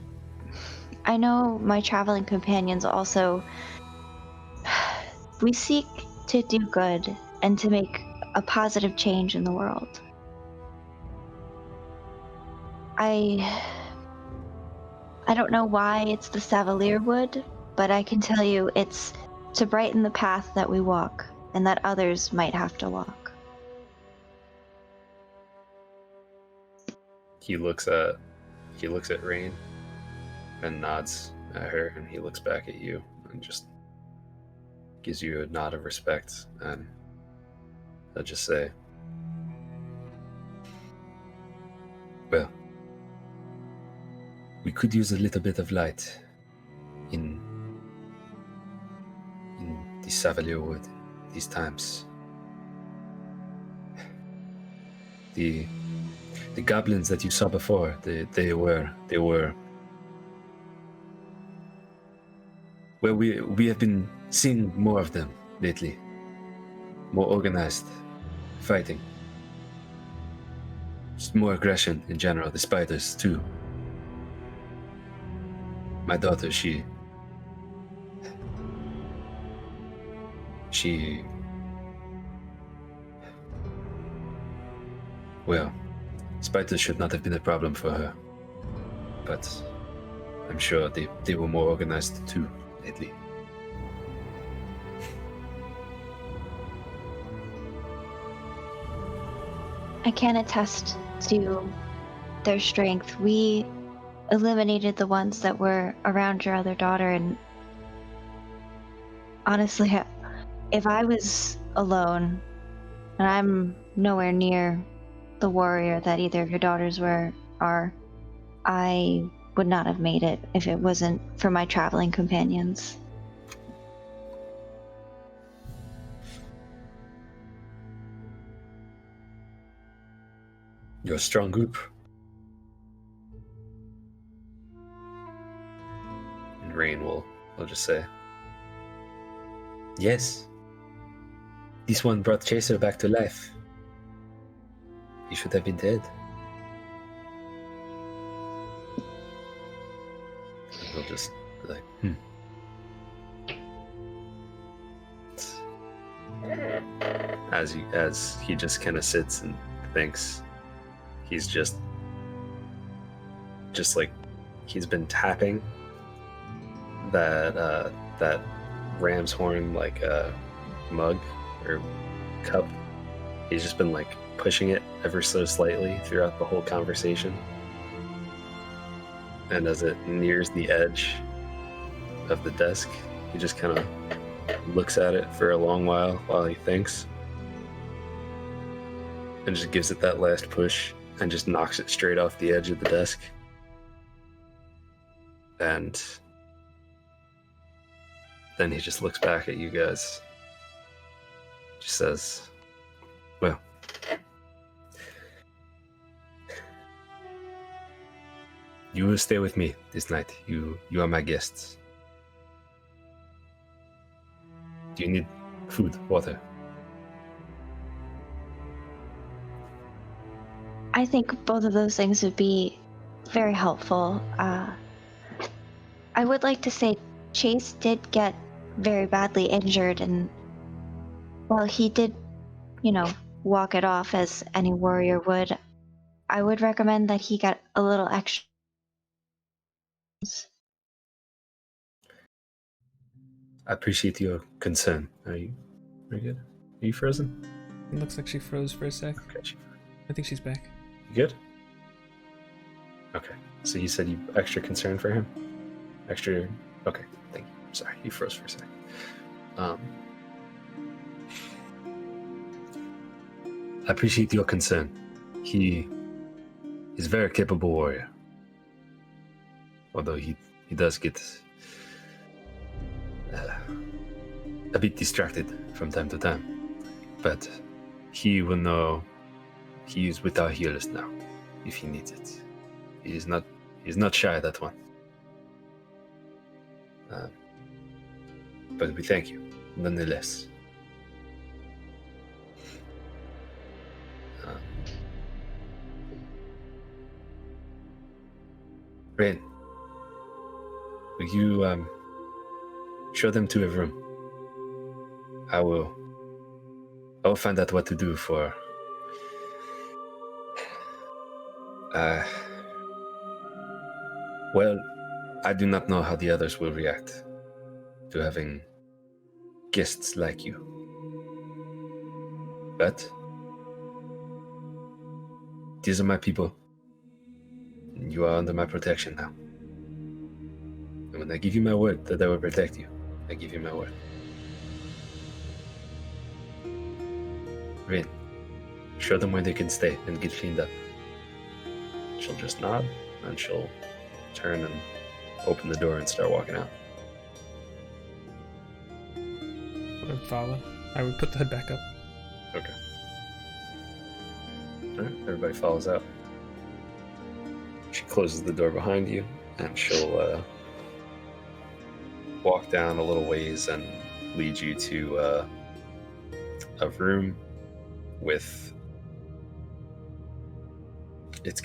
know my traveling companions also. We seek to do good and to make a positive change in the world. I don't know why it's the Savalier wood, but I can tell you it's to brighten the path that we walk and that others might have to walk. He looks at Rain and nods at her, and he looks back at you and just gives you a nod of respect, and I'll just say, "Well, we could use a little bit of light in the Savalier Wood these times. The goblins that you saw before, they were well, we have been seeing more of them lately. More organized fighting. Just more aggression in general. The spiders too. My daughter, she well, spiders should not have been a problem for her, but I'm sure they were more organized too lately. I can attest to their strength. We eliminated the ones that were around your other daughter, and honestly, if I was alone, and I'm nowhere near the warrior that either of your daughters are, I would not have made it if it wasn't for my traveling companions. You're a strong group. And Rain will just say, "Yes. This one brought Chaser back to life. He should have been dead." And he'll just be like, As he just kind of sits and thinks, he's just like, he's been tapping that ram's horn like a mug or cup. He's just been like pushing it ever so slightly throughout the whole conversation. And as it nears the edge of the desk, he just kind of looks at it for a long while he thinks, and just gives it that last push and just knocks it straight off the edge of the desk. And then he just looks back at you guys. Just says, "Well, you will stay with me this night. You are my guests. Do you need food, water?" I think both of those things would be very helpful. I would like to say Chase did get very badly injured, and while he did, walk it off as any warrior would, I would recommend that he get a little extra. I appreciate your concern. Are you good? Are you frozen? It looks like she froze for a sec. Okay. I think she's back. You good? Okay. So you said you extra concern for him? Extra. Okay. Thank you. Sorry, you froze for a second. I appreciate your concern. He is a very capable warrior. Although he does get a bit distracted from time to time. But he will know he is with our healers now, if he needs it. He's not shy of that one. But we thank you, nonetheless. Rain, will you show them to a room? I will find out what to do for well, I do not know how the others will react to having guests like you. But these are my people. You are under my protection now. And when I give you my word that I will protect you, I give you my word. Rin, show them where they can stay and get cleaned up. She'll just nod, and she'll turn and open the door and start walking out. I would follow. I would put the hood back up. Okay. Alright, everybody follows out. She closes the door behind you, and she'll walk down a little ways and lead you to a room with it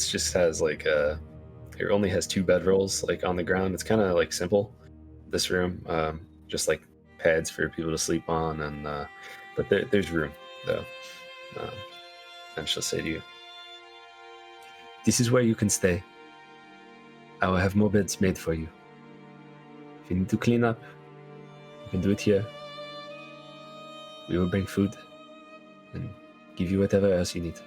just has like it only has 2 bedrolls like on the ground. It's kind of like simple, this room, just like pads for people to sleep on, and but there's room though. And she'll say to you, this is where you can stay. I will have more beds made for you. If you need to clean up, you can do it here. We will bring food and give you whatever else you need.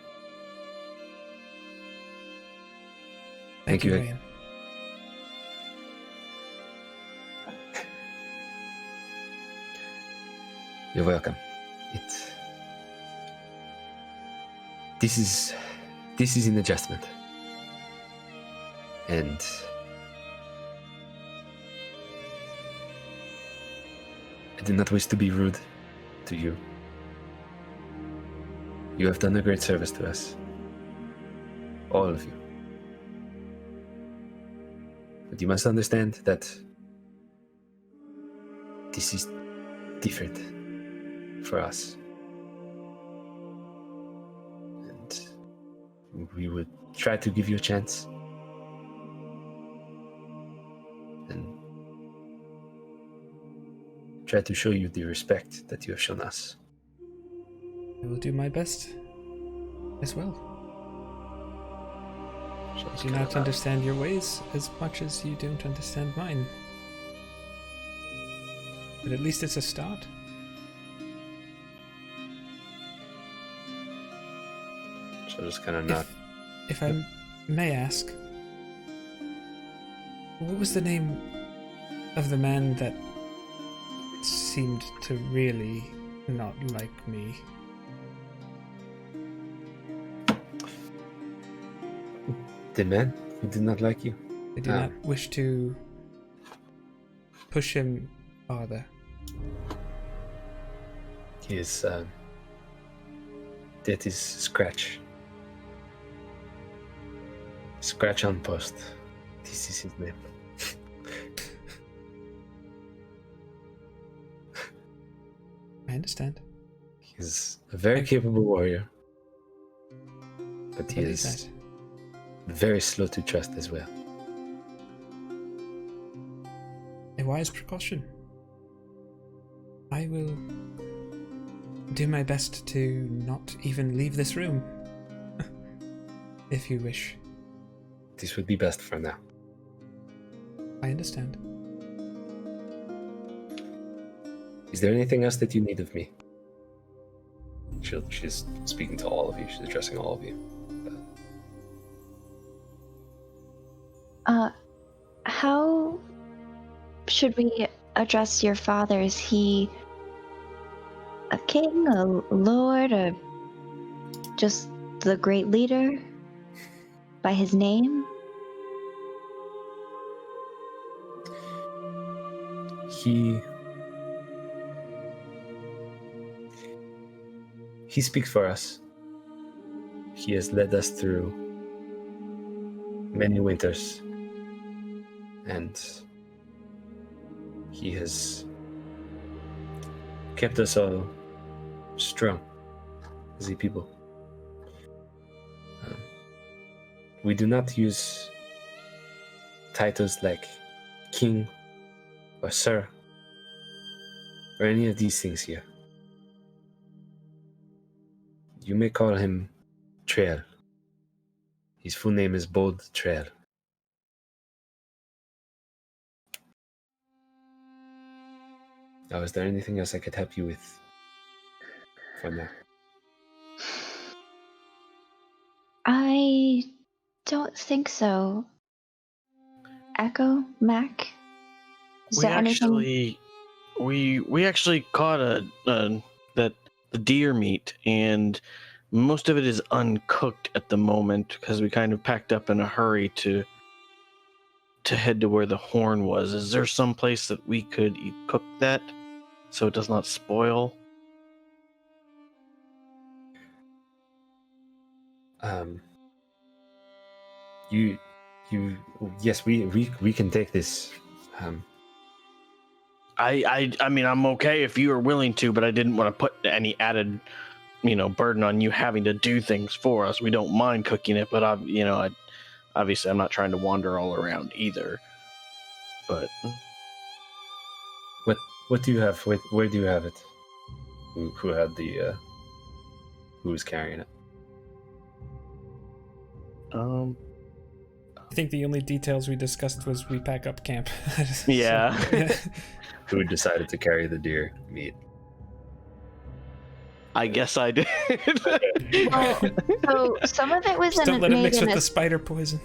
Thank you. Ryan. You're welcome. This is an adjustment. And I do not wish to be rude to you. You have done a great service to us. All of you. But you must understand that this is different for us. And we would try to give you a chance. And try to show you the respect that you have shown us. I will do my best as well. I do not understand your ways as much as you don't understand mine. But at least it's a start. So just kind of nod. If I may ask, what was the name of the man that seemed to really not like me? The man who did not like you? I do not wish to push him farther. His that is Scratch. Scratch on post. This is his name. I understand. He's a very capable warrior. But he What is is that? very slow to trust as well. A wise precaution. I will do my best to not even leave this room. If you wish. This would be best for now. I understand. Is there anything else that you need of me? She's speaking to all of you. She's addressing all of you. How should we address your father? Is he a king, a lord, or just the great leader? By his name? He speaks for us. He has led us through many winters, and he has kept us all strong as a people. We do not use titles like king or sir or any of these things here. You may call him Trail. His full name is Bold Trail. Now, is there anything else I could help you with for now? I don't think so. Echo, Mac? Is there anything? We actually caught the deer meat, and most of it is uncooked at the moment because we kind of packed up in a hurry to head to where the horn was. Is there some place that we could cook that so it does not spoil? Yes, we can take this. I mean, I'm okay if you are willing to, but I didn't want to put any added, burden on you having to do things for us. We don't mind cooking it, but obviously I'm not trying to wander all around either. But what do you have? Where do you have it? Who had the? Who was carrying it? I think the only details we discussed was we pack up camp. Yeah. Who decided to carry the deer meat? I guess I did. Well, so some of it was Just don't let it mix with the spider poison.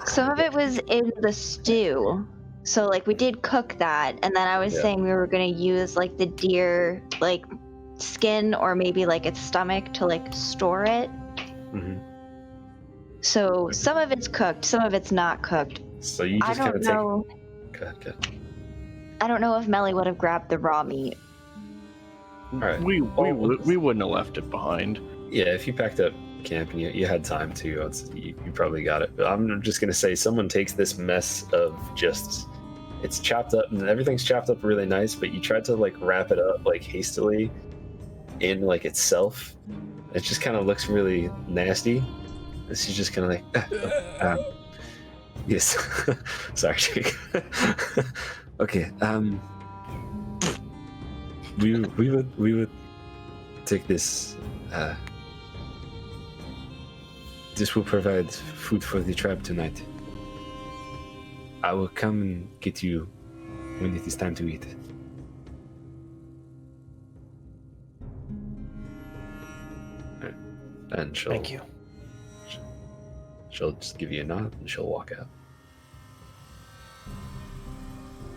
Some of it was in the stew. So like we did cook that, and then I was saying we were gonna use like the deer like skin or maybe like its stomach to like store it. Mm-hmm. So some of it's cooked, some of it's not cooked. So you just I don't know. Good. I don't know if Melly would have grabbed the raw meat. All right. We wouldn't have left it behind. Yeah, if you packed up camp and you had time to, you probably got it. But I'm just gonna say, someone takes this mess of just, it's chopped up and everything's chopped up really nice, but you tried to like wrap it up like hastily in like itself. It just kind of looks really nasty. This is just kind of like, yes. Sorry, Jake. Okay. We would take this. This will provide food for the tribe tonight. I will come and get you when it is time to eat. And she'll. Thank you. She'll just give you a nod and she'll walk out.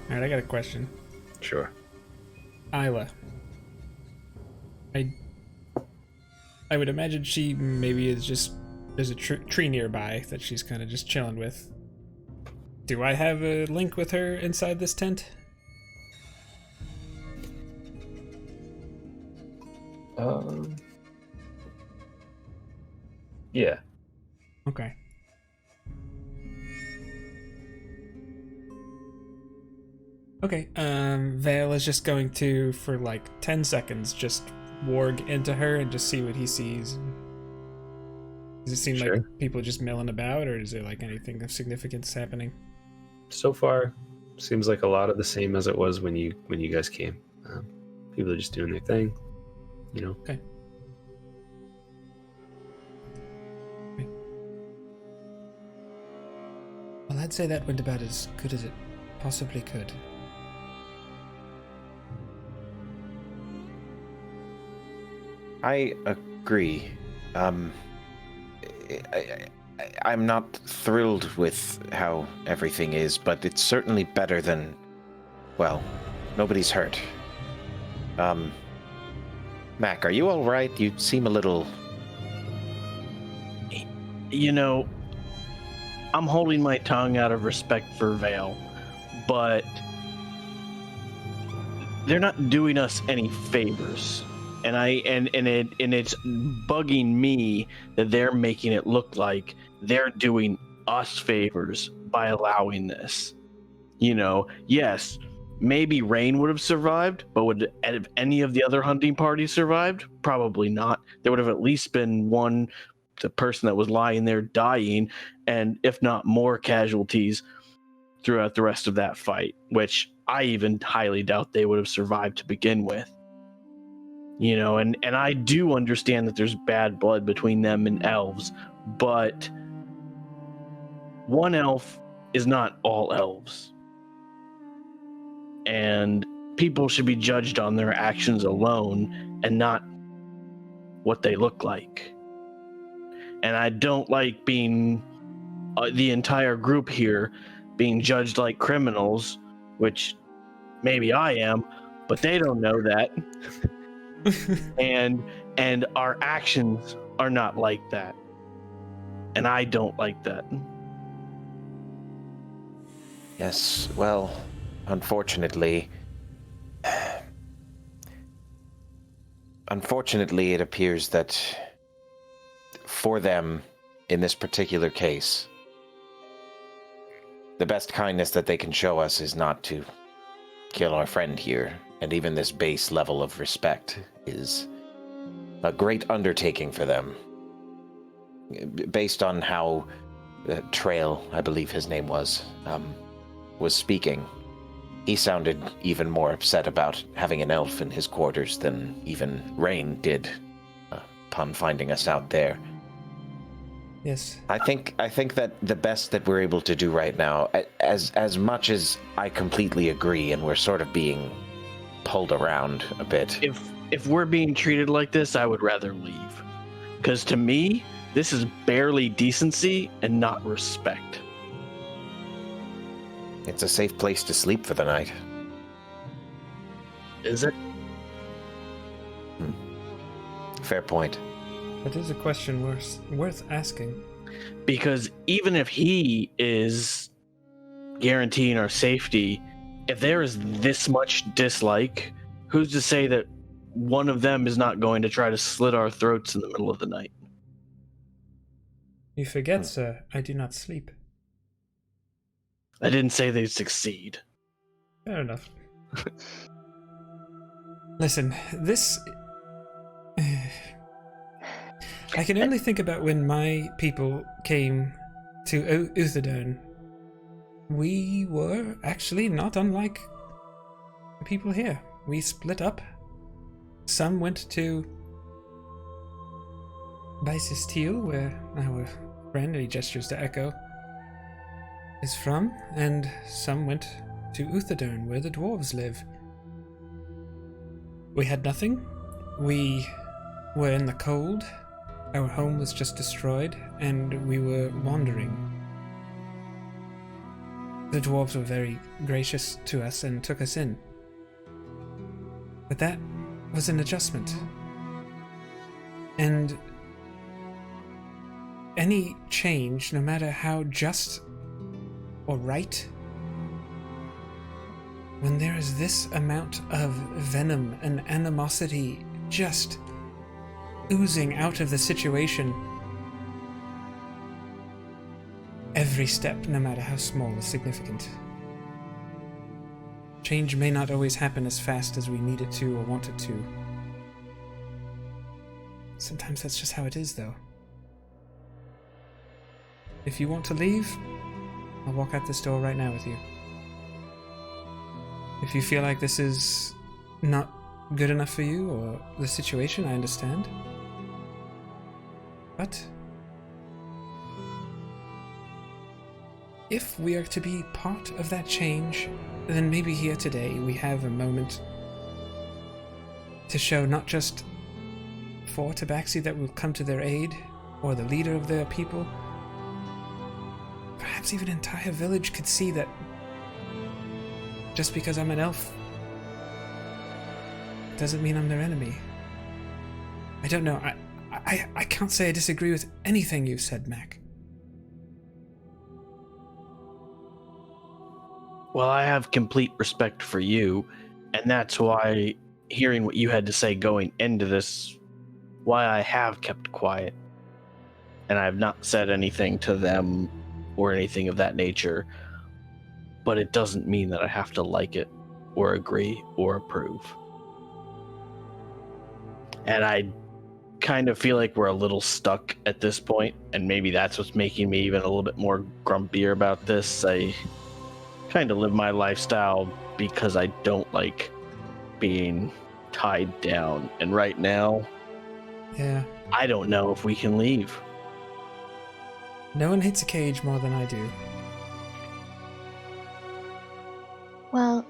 Alright, I got a question. Sure. Isla. I would imagine she maybe is just, there's a tree nearby that she's kind of just chilling with. Do I have a link with her inside this tent? Yeah. Okay. Okay, Vale is just going to, for like 10 seconds, just warg into her and just see what he sees. Does it seem like people just milling about, or is there like anything of significance happening? So far, seems like a lot of the same as it was when you guys came. People are just doing their thing. you know. Okay. Well, I'd say that went about as good as it possibly could. I agree. I'm not thrilled with how everything is, but it's certainly better than, well, nobody's hurt. Mac, are you all right? You seem a little... You know, I'm holding my tongue out of respect for Vale, but they're not doing us any favors. And it's bugging me that they're making it look like they're doing us favors by allowing this. You know, yes, maybe Rain would have survived, but would have any of the other hunting parties survived? Probably not. There would have at least been the person that was lying there dying, and if not more casualties throughout the rest of that fight, which I even highly doubt they would have survived to begin with. You know, and I do understand that there's bad blood between them and elves, but one elf is not all elves. And people should be judged on their actions alone and not what they look like. And I don't like being the entire group here being judged like criminals, which maybe I am, but they don't know that. and our actions are not like that, and I don't like that. Yes, well, unfortunately it appears that for them, in this particular case, the best kindness that they can show us is not to kill our friend here. And even this base level of respect is a great undertaking for them. Based on how Trail, I believe his name was speaking, he sounded even more upset about having an elf in his quarters than even Rain did upon finding us out there. Yes. I think that the best that we're able to do right now, as much as I completely agree, and we're sort of being pulled around a bit. If we're being treated like this, I would rather leave. Because to me, this is barely decency and not respect. It's a safe place to sleep for the night. Is it? Fair point. That is a question worth asking. Because even if he is guaranteeing our safety, if there is this much dislike, who's to say that one of them is not going to try to slit our throats in the middle of the night? You forget, sir, I do not sleep. I didn't say they'd succeed. Fair enough. Listen, this... I can only think about when my people came to Uthadern. We were actually not unlike the people here. We split up. Some went to Bysistil, where our friend, he gestures to Echo, is from, and some went to Uthadern, where the dwarves live. We had nothing. We were in the cold. Our home was just destroyed, and we were wandering. The dwarves were very gracious to us and took us in. But that was an adjustment. And any change, no matter how just or right, when there is this amount of venom and animosity just oozing out of the situation, every step, no matter how small, is significant. Change may not always happen as fast as we need it to or want it to. Sometimes that's just how it is, though. If you want to leave, I'll walk out this door right now with you. If you feel like this is not good enough for you or the situation, I understand. But if we are to be part of that change, then maybe here today we have a moment to show not just for Tabaxi that will come to their aid, or the leader of their people. Perhaps even an entire village could see that just because I'm an elf doesn't mean I'm their enemy. I don't know. I can't say I disagree with anything you've said, Mac. Well, I have complete respect for you, and that's why hearing what you had to say going into this, why I have kept quiet. And I have not said anything to them or anything of that nature. But it doesn't mean that I have to like it or agree or approve. And I kind of feel like we're a little stuck at this point, and maybe that's what's making me even a little bit more grumpier about this. I kind of live my lifestyle because I don't like being tied down, and right now, Yeah. I don't know if we can leave. No one hates a cage more than I do. Well,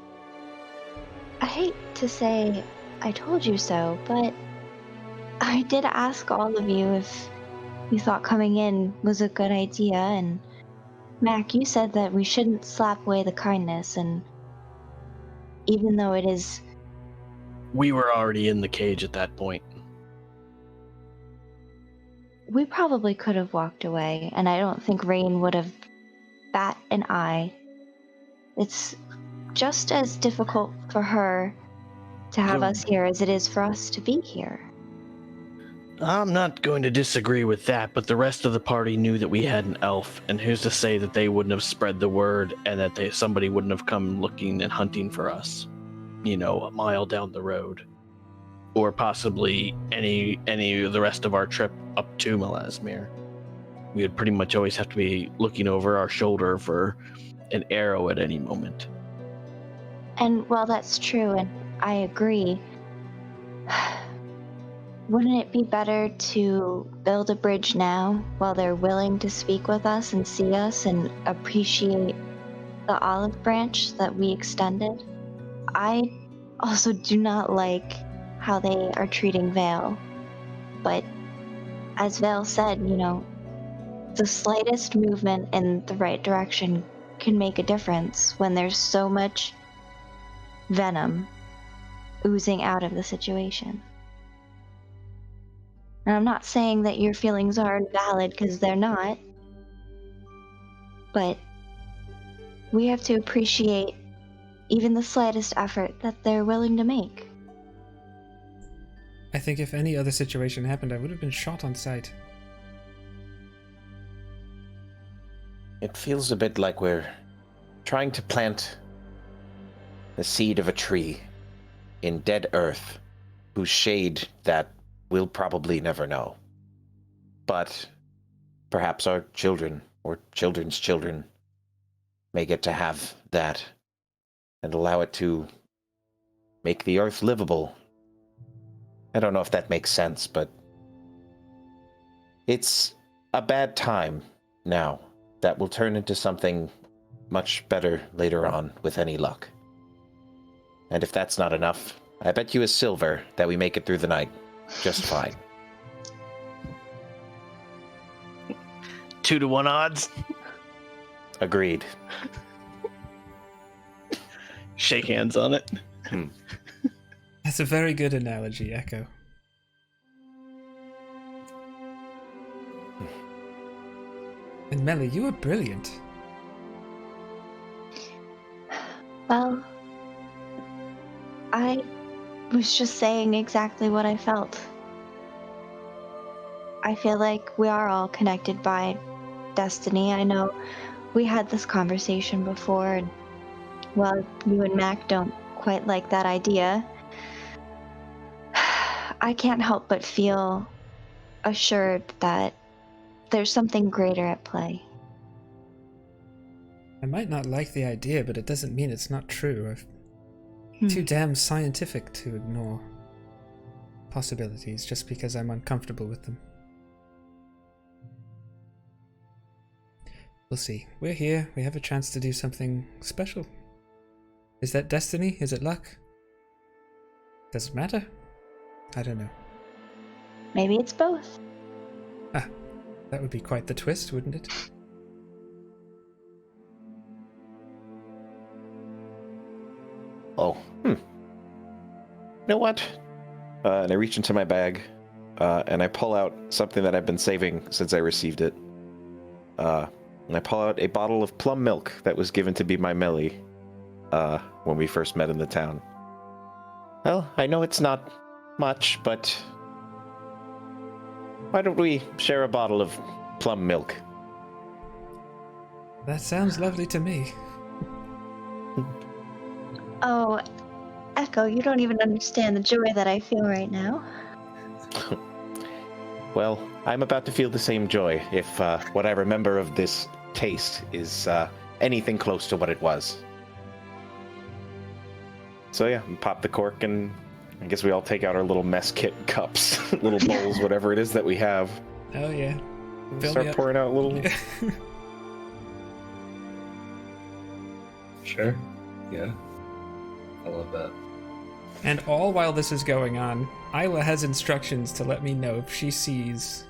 I hate to say I told you so, but I did ask all of you if you thought coming in was a good idea, and Mac, you said that we shouldn't slap away the kindness, and even though it is... We were already in the cage at that point. We probably could have walked away, and I don't think Rain would have bat an eye. It's just as difficult for her to have us here as it is for us to be here. I'm not going to disagree with that, but the rest of the party knew that we had an elf, and who's to say that they wouldn't have spread the word and that somebody wouldn't have come looking and hunting for us, a mile down the road, or possibly any of the rest of our trip up to Melasmere. We would pretty much always have to be looking over our shoulder for an arrow at any moment. And while that's true, and I agree, wouldn't it be better to build a bridge now while they're willing to speak with us and see us and appreciate the olive branch that we extended? I also do not like how they are treating Vale, but as Vale said, the slightest movement in the right direction can make a difference when there's so much venom oozing out of the situation. And I'm not saying that your feelings are invalid, because they're not. But we have to appreciate even the slightest effort that they're willing to make. I think if any other situation happened, I would have been shot on sight. It feels a bit like we're trying to plant the seed of a tree in dead earth, whose shade that we'll probably never know. But perhaps our children or children's children may get to have that and allow it to make the earth livable. I don't know if that makes sense, but it's a bad time now that will turn into something much better later on with any luck. And if that's not enough, I bet you a silver that we make it through the night just fine. 2-to-1 odds. Agreed. Shake hands on it. That's a very good analogy, Echo. And Melly, you were brilliant. Well, I was just saying exactly what I felt. I feel like we are all connected by destiny. I know we had this conversation before, and while you and Mac don't quite like that idea, I can't help but feel assured that there's something greater at play. I might not like the idea, but it doesn't mean it's not true. too damn scientific to ignore possibilities just because I'm uncomfortable with them. We'll see. We're here. We have a chance to do something special. Is that destiny? Is it luck? Does it matter? I don't know. Maybe it's both. Ah, that would be quite the twist, wouldn't it? Oh, You know what? And I reach into my bag, and I pull out something that I've been saving since I received it. And I pull out a bottle of plum milk that was given to be my Melly when we first met in the town. Well, I know it's not much, but why don't we share a bottle of plum milk? That sounds lovely to me. Oh, Echo, you don't even understand the joy that I feel right now. Well, I'm about to feel the same joy if what I remember of this taste is anything close to what it was. So yeah, we pop the cork, and I guess we all take out our little mess kit cups, little bowls, whatever it is that we have. Oh yeah. Fill me Start up. pouring out little... Sure. Yeah. I love that. And all while this is going on, Isla has instructions to let me know if she sees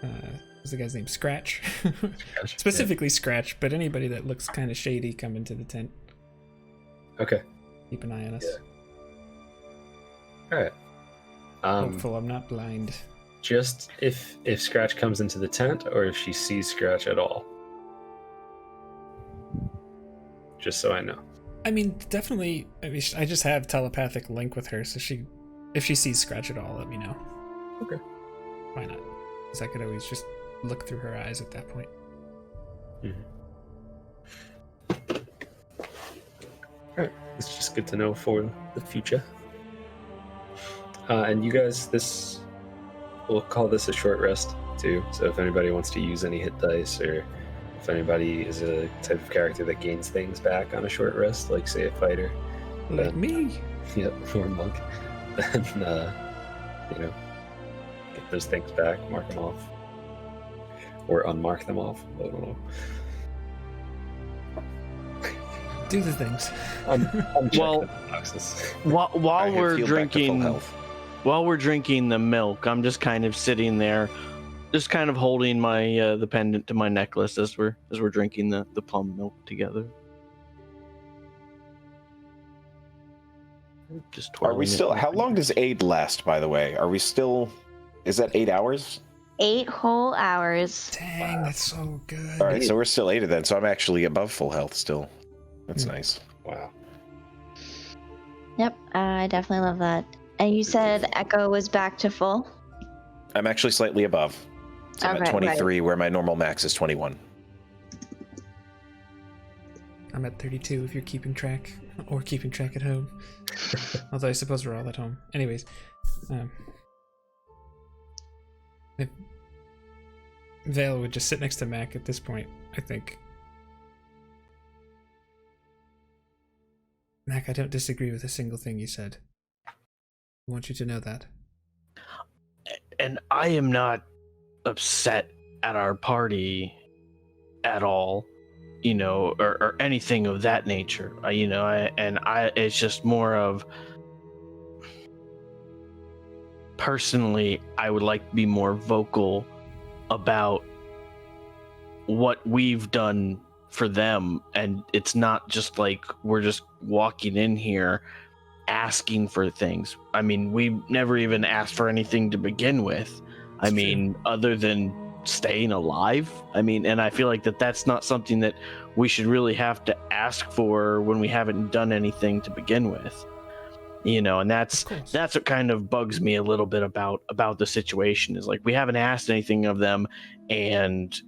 what's the guy's name? Scratch. Specifically Scratch, but anybody that looks kind of shady come into the tent. Okay. Keep an eye on us. All right. Hopeful I'm not blind. Just if Scratch comes into the tent, or if she sees Scratch at all. Just so I know. I mean, definitely. I mean, I just have telepathic link with her, so if she sees Scratch at all, let me know. Okay. Why not? Because I could always just look through her eyes at that point. Mm-hmm. Alright, it's just good to know for the future. And you guys, we'll call this a short rest too. So if anybody wants to use any hit dice, or if anybody is a type of character that gains things back on a short rest, like say a fighter, Like me. Yep, or a monk, then get those things back, mark them off, or unmark them off. I don't know. Do the things. I'm Well, checking the boxes. While we're heal back to full drinking, health. while we're drinking the milk, I'm just kind of sitting there, just kind of holding my the pendant to my necklace as we're drinking the plum milk together. Just Are we twirling it still... in my How long fingers. does aid last, by the way? Are we still... Is that 8 hours? 8 whole hours. Dang, that's so good. All right, so we're still 8 then, so I'm actually above full health still. That's nice. Wow. Yep, I definitely love that. And you said Echo was back to full? I'm actually slightly above. So I'm Okay, at 23, where my normal max is 21. I'm at 32 if you're keeping track, or keeping track at home. Although I suppose we're all at home. Anyways, if Vale would just sit next to Mac at this point, I think. Mac, I don't disagree with a single thing you said. I want you to know that. And I am not upset at our party at all, or anything of that nature. It's just more of, personally, I would like to be more vocal about what we've done for them, and it's not just like we're just walking in here asking for things. I mean, we never even asked for anything to begin with. I mean, other than staying alive. I mean, and I feel like that's not something that we should really have to ask for when we haven't done anything to begin with. And that's what kind of bugs me a little bit about the situation, is like we haven't asked anything of them, and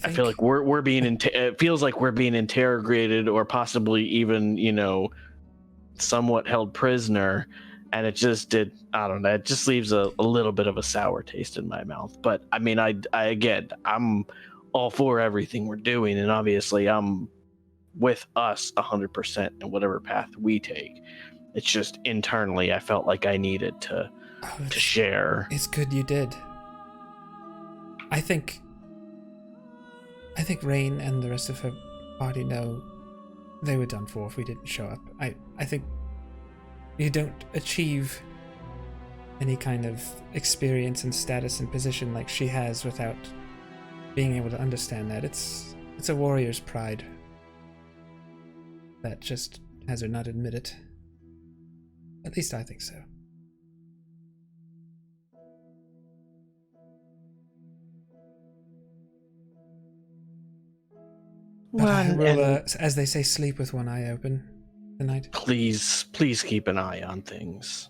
I feel like we're being it feels like we're being interrogated, or possibly even somewhat held prisoner, and it just I don't know, it just leaves a little bit of a sour taste in my mouth. But I mean, I'm all for everything we're doing, and obviously I'm with us 100% in whatever path we take. It's just internally I felt like I needed to share. It's good you did. I think Rain and the rest of her party know they were done for if we didn't show up. I think you don't achieve any kind of experience and status and position like she has without being able to understand that. It's a warrior's pride that just has her not admit it. At least I think so. But I will, as they say, sleep with one eye open tonight. Please keep an eye on things.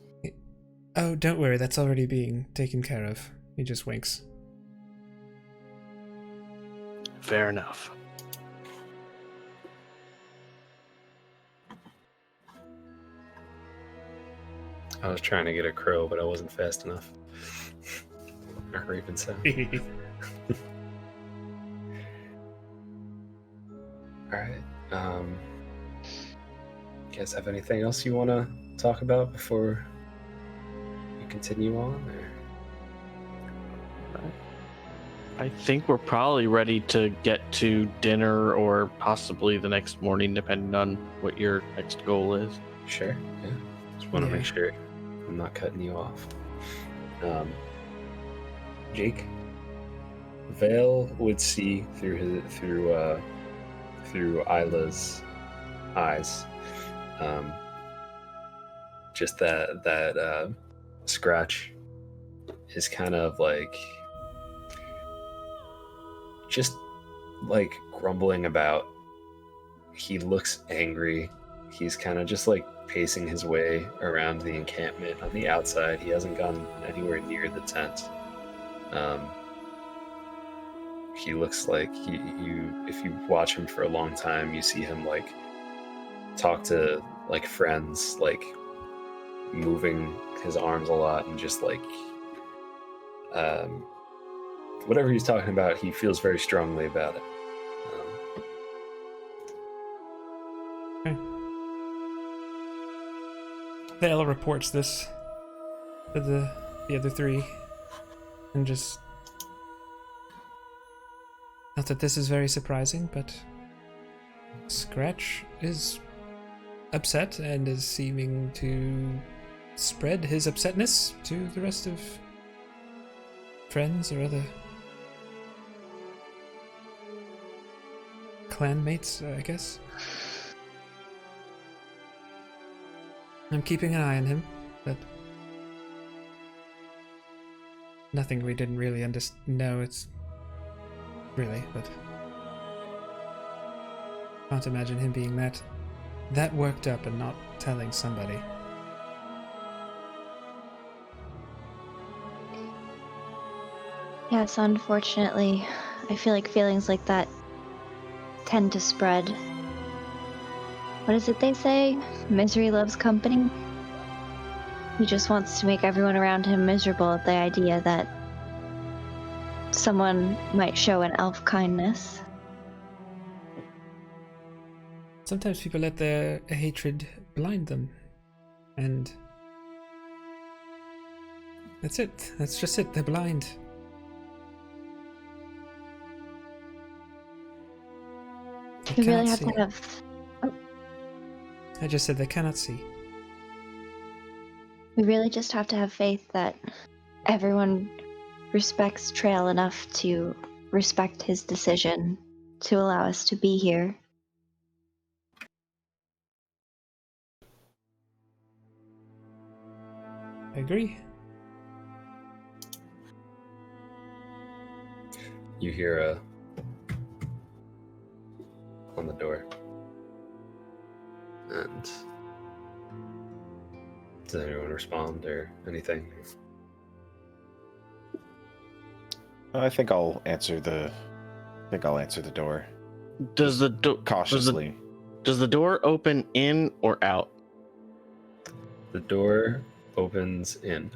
Oh, don't worry, that's already being taken care of. He just winks. Fair enough. I was trying to get a crow, but I wasn't fast enough. Or raven sound. Alright. You guys have anything else you want to talk about before we continue on? Or? I think we're probably ready to get to dinner or possibly the next morning, depending on what your next goal is. Sure, yeah. Just want to make sure I'm not cutting you off. Jake, Vale would see through Isla's eyes. Just that scratch is kind of like just like grumbling about. He looks angry. He's kind of just like pacing his way around the encampment on the outside. He hasn't gone anywhere near the tent. He looks like if you watch him for a long time, you see him like talk to like friends, like moving his arms a lot and just like whatever he's talking about, he feels very strongly about it. Okay. Vale reports this to the other three, and just, not that this is very surprising, but Scratch is upset and is seeming to spread his upsetness to the rest of friends or other clanmates, I guess. I'm keeping an eye on him, but nothing we didn't really know. It's really, but can't imagine him being that worked up and not telling somebody. Yes, unfortunately, I feel like feelings like that tend to spread. What is it they say? Misery loves company? He just wants to make everyone around him miserable at the idea that someone might show an elf kindness. Sometimes people let their hatred blind them, and that's it. That's just it. They're blind. You really have to have... I just said they cannot see. We really just have to have faith that everyone respects Trail enough to respect his decision to allow us to be here. I agree. You hear on the door. And does anyone respond or anything? I think I'll answer the door Does the cautiously. Does the door open in or out? The door opens in.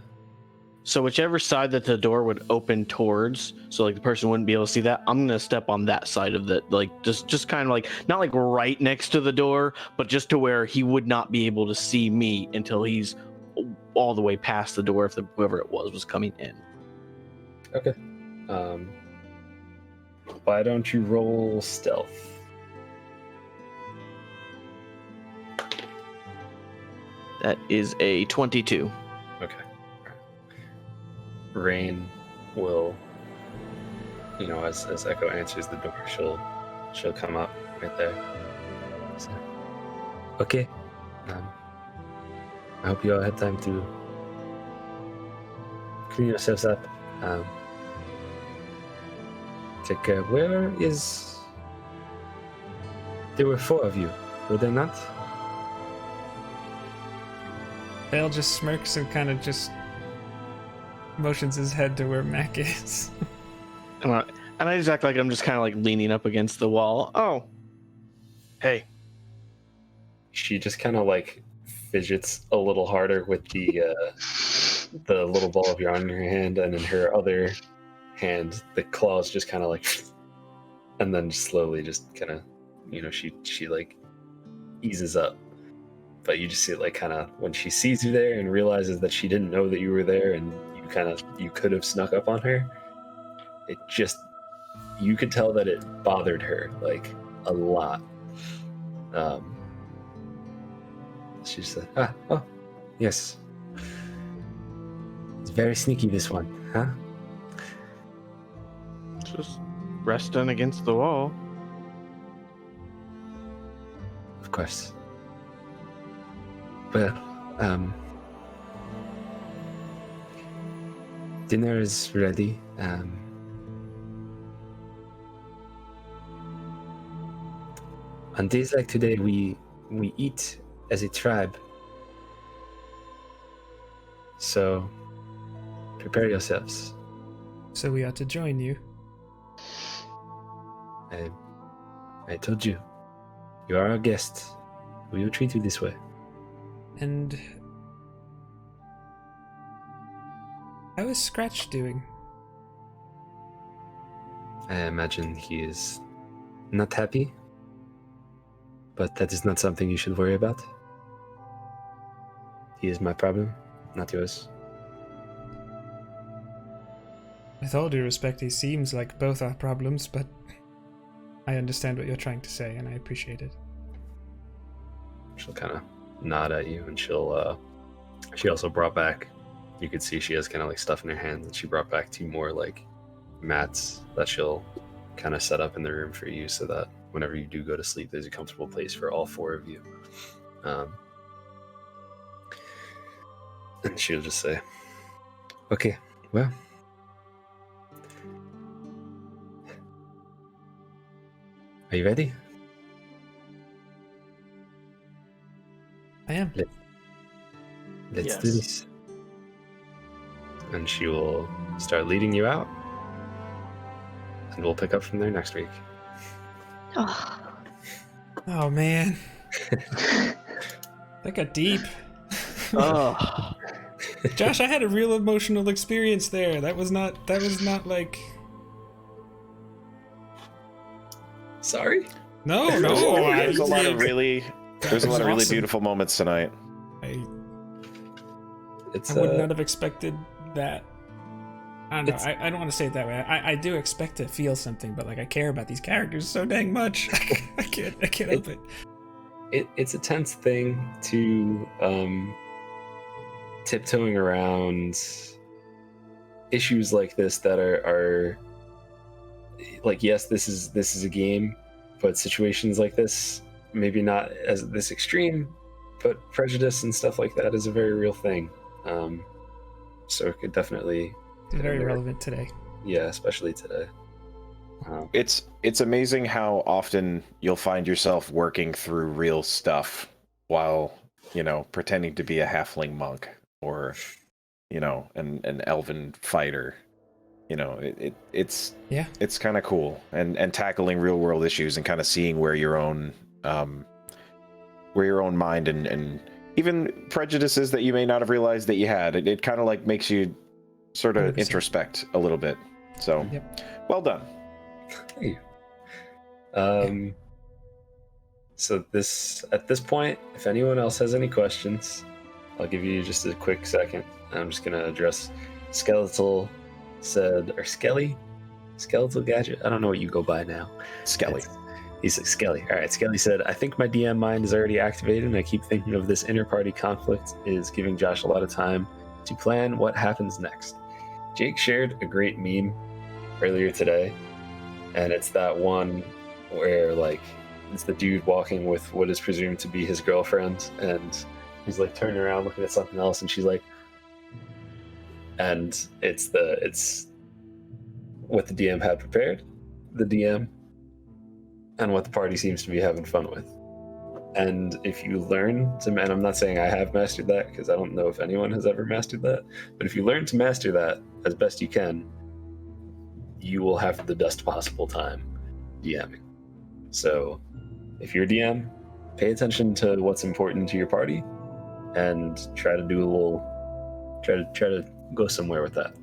So whichever side that the door would open towards, so like the person wouldn't be able to see that, I'm gonna step on that side of it, like just kind of like not like right next to the door, but just to where he would not be able to see me until he's all the way past the door if whoever it was coming in. Okay. Why don't you roll stealth? That is a 22. Okay. Rain will, as Echo answers the door, she'll come up right there. So, okay. I hope you all had time to clean yourselves up. Take care. Where is... There were 4 of you, were there not? Vale just smirks and kind of just motions his head to where Mac is. And I just act like I'm just kind of like leaning up against the wall. Oh, hey. She just kind of like fidgets a little harder with the little ball of yarn in her hand, and in her other hand, the claws just kind of like, and then slowly just kind of, she like eases up. But you just see it like kind of when she sees you there and realizes that she didn't know that you were there and you could have snuck up on her. It just, you could tell that it bothered her like a lot. She said, oh, yes. It's very sneaky, this one, huh? Just resting against the wall. Of course. Well, dinner is ready. On days like today, we eat as a tribe. So, prepare yourselves. So we ought to join you. I told you. You are our guest. We will treat you this way. And how is Scratch doing? I imagine he is not happy, but that is not something you should worry about. He is my problem, not yours. With all due respect, he seems like both our problems, but I understand what you're trying to say, and I appreciate it. She'll kind of nod at you, and she'll she also brought back, you could see she has kind of like stuff in her hands, and she brought back 2 more like mats that she'll kind of set up in the room for you, so that whenever you do go to sleep, there's a comfortable place for all 4 of you. And she'll just say, okay, well, are you ready? I am. Let's do this. And she will start leading you out, and we'll pick up from there next week. Oh man. That got deep. Oh. Josh, I had a real emotional experience there. That was not like... Sorry? No. There's a lot of really awesome. beautiful moments tonight. I It's would not have expected that. I don't know. I don't want to say it that way. I do expect to feel something, but like I care about these characters so dang much. I can't help it. It's a tense thing to tiptoeing around issues like this that are like, yes, this is a game, but situations like this, maybe not as this extreme, but prejudice and stuff like that is a very real thing. So it could definitely... It's very relevant today. Yeah, especially today. It's amazing how often you'll find yourself working through real stuff while, pretending to be a halfling monk or, an elven fighter. It's kind of cool, and tackling real world issues and kind of seeing where your own mind and even prejudices that you may not have realized that you had. It kind of like makes you sort of 100%. introspect a little bit. So, well done. Hey. So at this point, if anyone else has any questions, I'll give you just a quick second. I'm just gonna address Skeletal Skeletal Gadget. I don't know what you go by now. Skelly. He's like Skelly. All right, Skelly said, I think my DM mind is already activated, and I keep thinking of this inter-party conflict is giving Josh a lot of time to plan what happens next. Jake shared a great meme earlier today, and it's that one where, like, it's the dude walking with what is presumed to be his girlfriend, and he's, like, turning around looking at something else, and she's like, and it's what the DM had prepared, the DM, and what the party seems to be having fun with. And if you learn to, and I'm not saying I have mastered that, because I don't know if anyone has ever mastered that, but if you learn to master that as best you can, you will have the best possible time DMing. So if you're a DM, pay attention to what's important to your party and try to do a little, try to go somewhere with that.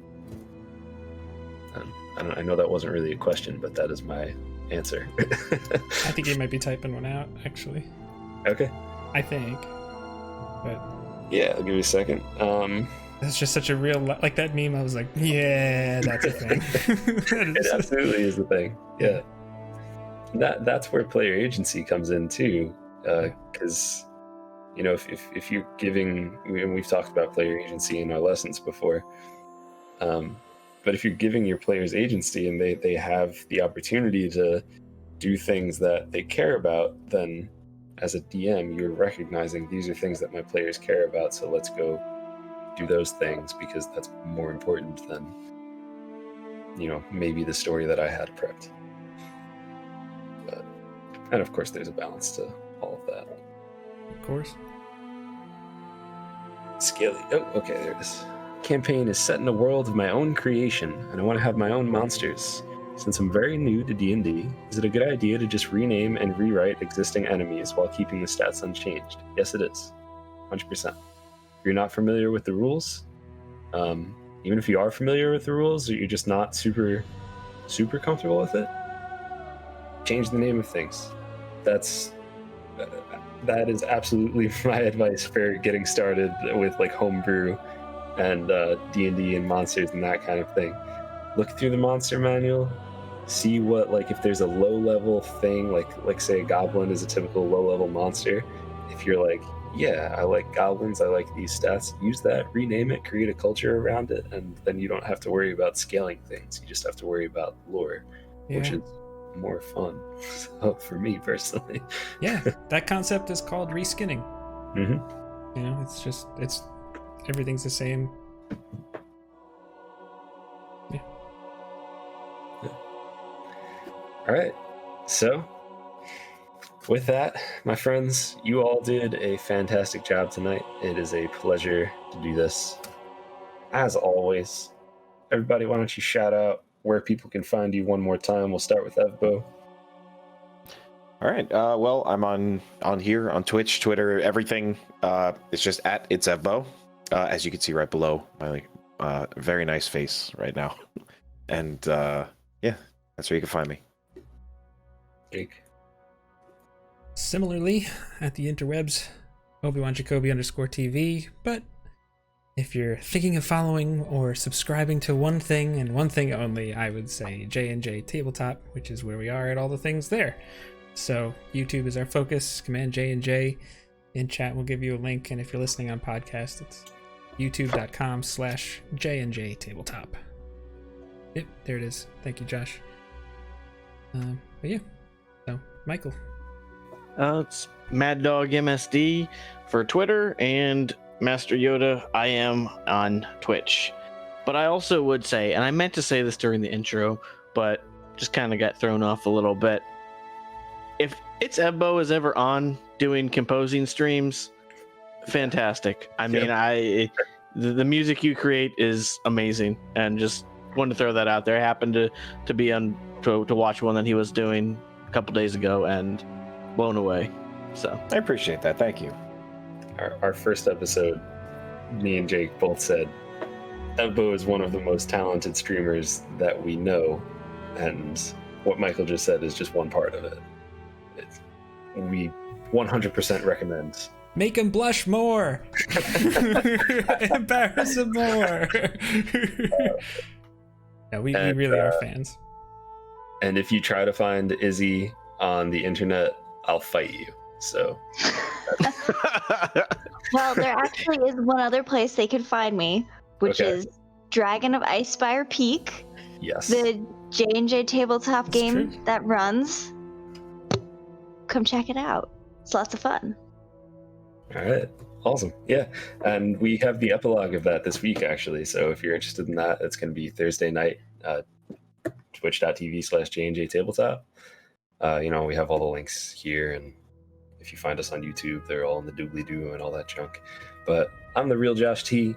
I know that wasn't really a question, but that is my answer. I think he might be typing one out, actually. Okay. I think. But yeah, I'll give you a second. that's just such a real, like that meme. I was like, yeah, that's a thing. It absolutely is a thing. Yeah. That's where player agency comes in too, because you know, if you're giving, and we've talked about player agency in our lessons before, but if you're giving your players agency and they have the opportunity to do things that they care about, then as a DM, you're recognizing these are things that my players care about, so let's go do those things because that's more important than, you know, maybe the story that I had prepped. But, and of course, there's a balance to all of that. Of course. Scaly. Oh, okay, there it is. Campaign is set in a world of my own creation, and I want to have my own monsters. Since I'm very new to D&D, is it a good idea to just rename and rewrite existing enemies while keeping the stats unchanged? Yes, it is. 100%. If you're not familiar with the rules, even if you are familiar with the rules, or you're just not super comfortable with it, change the name of things. That is absolutely my advice for getting started with like homebrew and D&D and monsters and that kind of thing. Look through the monster manual, see what, like, if there's a low level thing, like say a goblin is a typical low level monster. If you're like, yeah, I like goblins, I like these stats, use that, rename it, create a culture around it, and then you don't have to worry about scaling things. You just have to worry about lore, which is more fun. So for me personally. Yeah, that concept is called reskinning. Mm-hmm. You know, it's everything's the same. Yeah. All right. So, with that, my friends, you all did a fantastic job tonight. It is a pleasure to do this. As always, everybody, why don't you shout out where people can find you one more time? We'll start with Evbo. All right. Well, I'm on here on Twitch, Twitter, everything. It's just at itsevbo. As you can see right below my very nice face right now. And yeah, that's where you can find me. Jake. Similarly, at the interwebs, ObiWanJacoby_TV. But if you're thinking of following or subscribing to one thing and one thing only, I would say JnJtabletop, which is where we are at all the things there. So YouTube is our focus. Command JnJ. In chat, we'll give you a link. And if you're listening on podcast, it's youtube.com/JnJtabletop. Yep, there it is. Thank you, Josh. But yeah, so Michael. It's Maddogmsd for Twitter, and Master Yoda I am on Twitch. But I also would say, and I meant to say this during the intro, but just kind of got thrown off a little bit. If itsevbo is ever on doing composing streams, fantastic. I mean, the music you create is amazing, and just wanted to throw that out there. I happened to be on to watch one that he was doing a couple days ago, and blown away. So I appreciate that. Thank you. Our first episode, me and Jake both said, Evbo is one of the most talented streamers that we know, and what Michael just said is just one part of it. We 100% recommend. Make him blush more. Embarrass him more. Yeah, we really are fans. And if you try to find Izzy on the internet, I'll fight you. So. Well, there actually is one other place they could find me, which is Dragon of Icespire Peak. Yes. The JnJtabletop That's game true. that runs. Come check it out. It's lots of fun. All right. Awesome. Yeah. And we have the epilogue of that this week, actually. So if you're interested in that, it's going to be Thursday night, twitch.tv/JnJtabletop. We have all the links here, and if you find us on YouTube, they're all in the doobly-doo and all that junk. But I'm the real Josh T.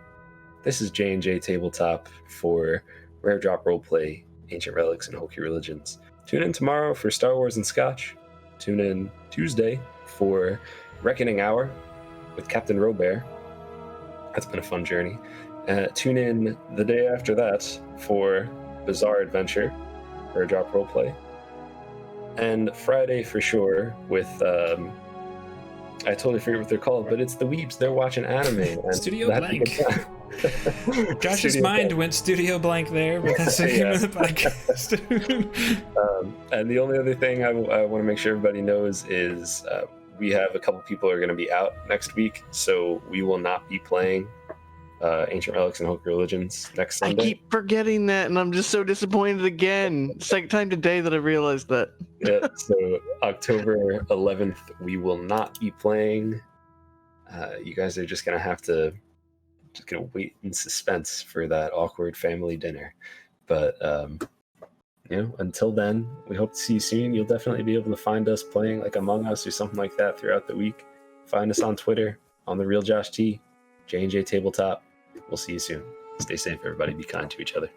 This is JnJtabletop for Rare Drop Roleplay, Ancient Relics, and Hokey Religions. Tune in tomorrow for Star Wars and Scotch. Tune in Tuesday for Reckoning Hour with Captain Robert. That's been a fun journey. Tune in the day after that for Bizarre Adventure, Rare Drop Roleplay. And Friday for sure with I totally forget what they're called, but it's the weebs. They're watching anime. And Studio Blank. Josh's mind went Studio Blank there, but that's the name of the podcast. And the only other thing I want to make sure everybody knows is we have a couple people who are going to be out next week, so we will not be playing Ancient Relics and Hokey Religions next Sunday. I keep forgetting that, and I'm just so disappointed again. Second time today that I realized that. Yeah, so October 11th, we will not be playing. You guys are just gonna have to wait in suspense for that awkward family dinner. But until then, we hope to see you soon. You'll definitely be able to find us playing like Among Us or something like that throughout the week. Find us on Twitter, on the Real Josh T, JnJtabletop. We'll see you soon. Stay safe, everybody. Be kind to each other.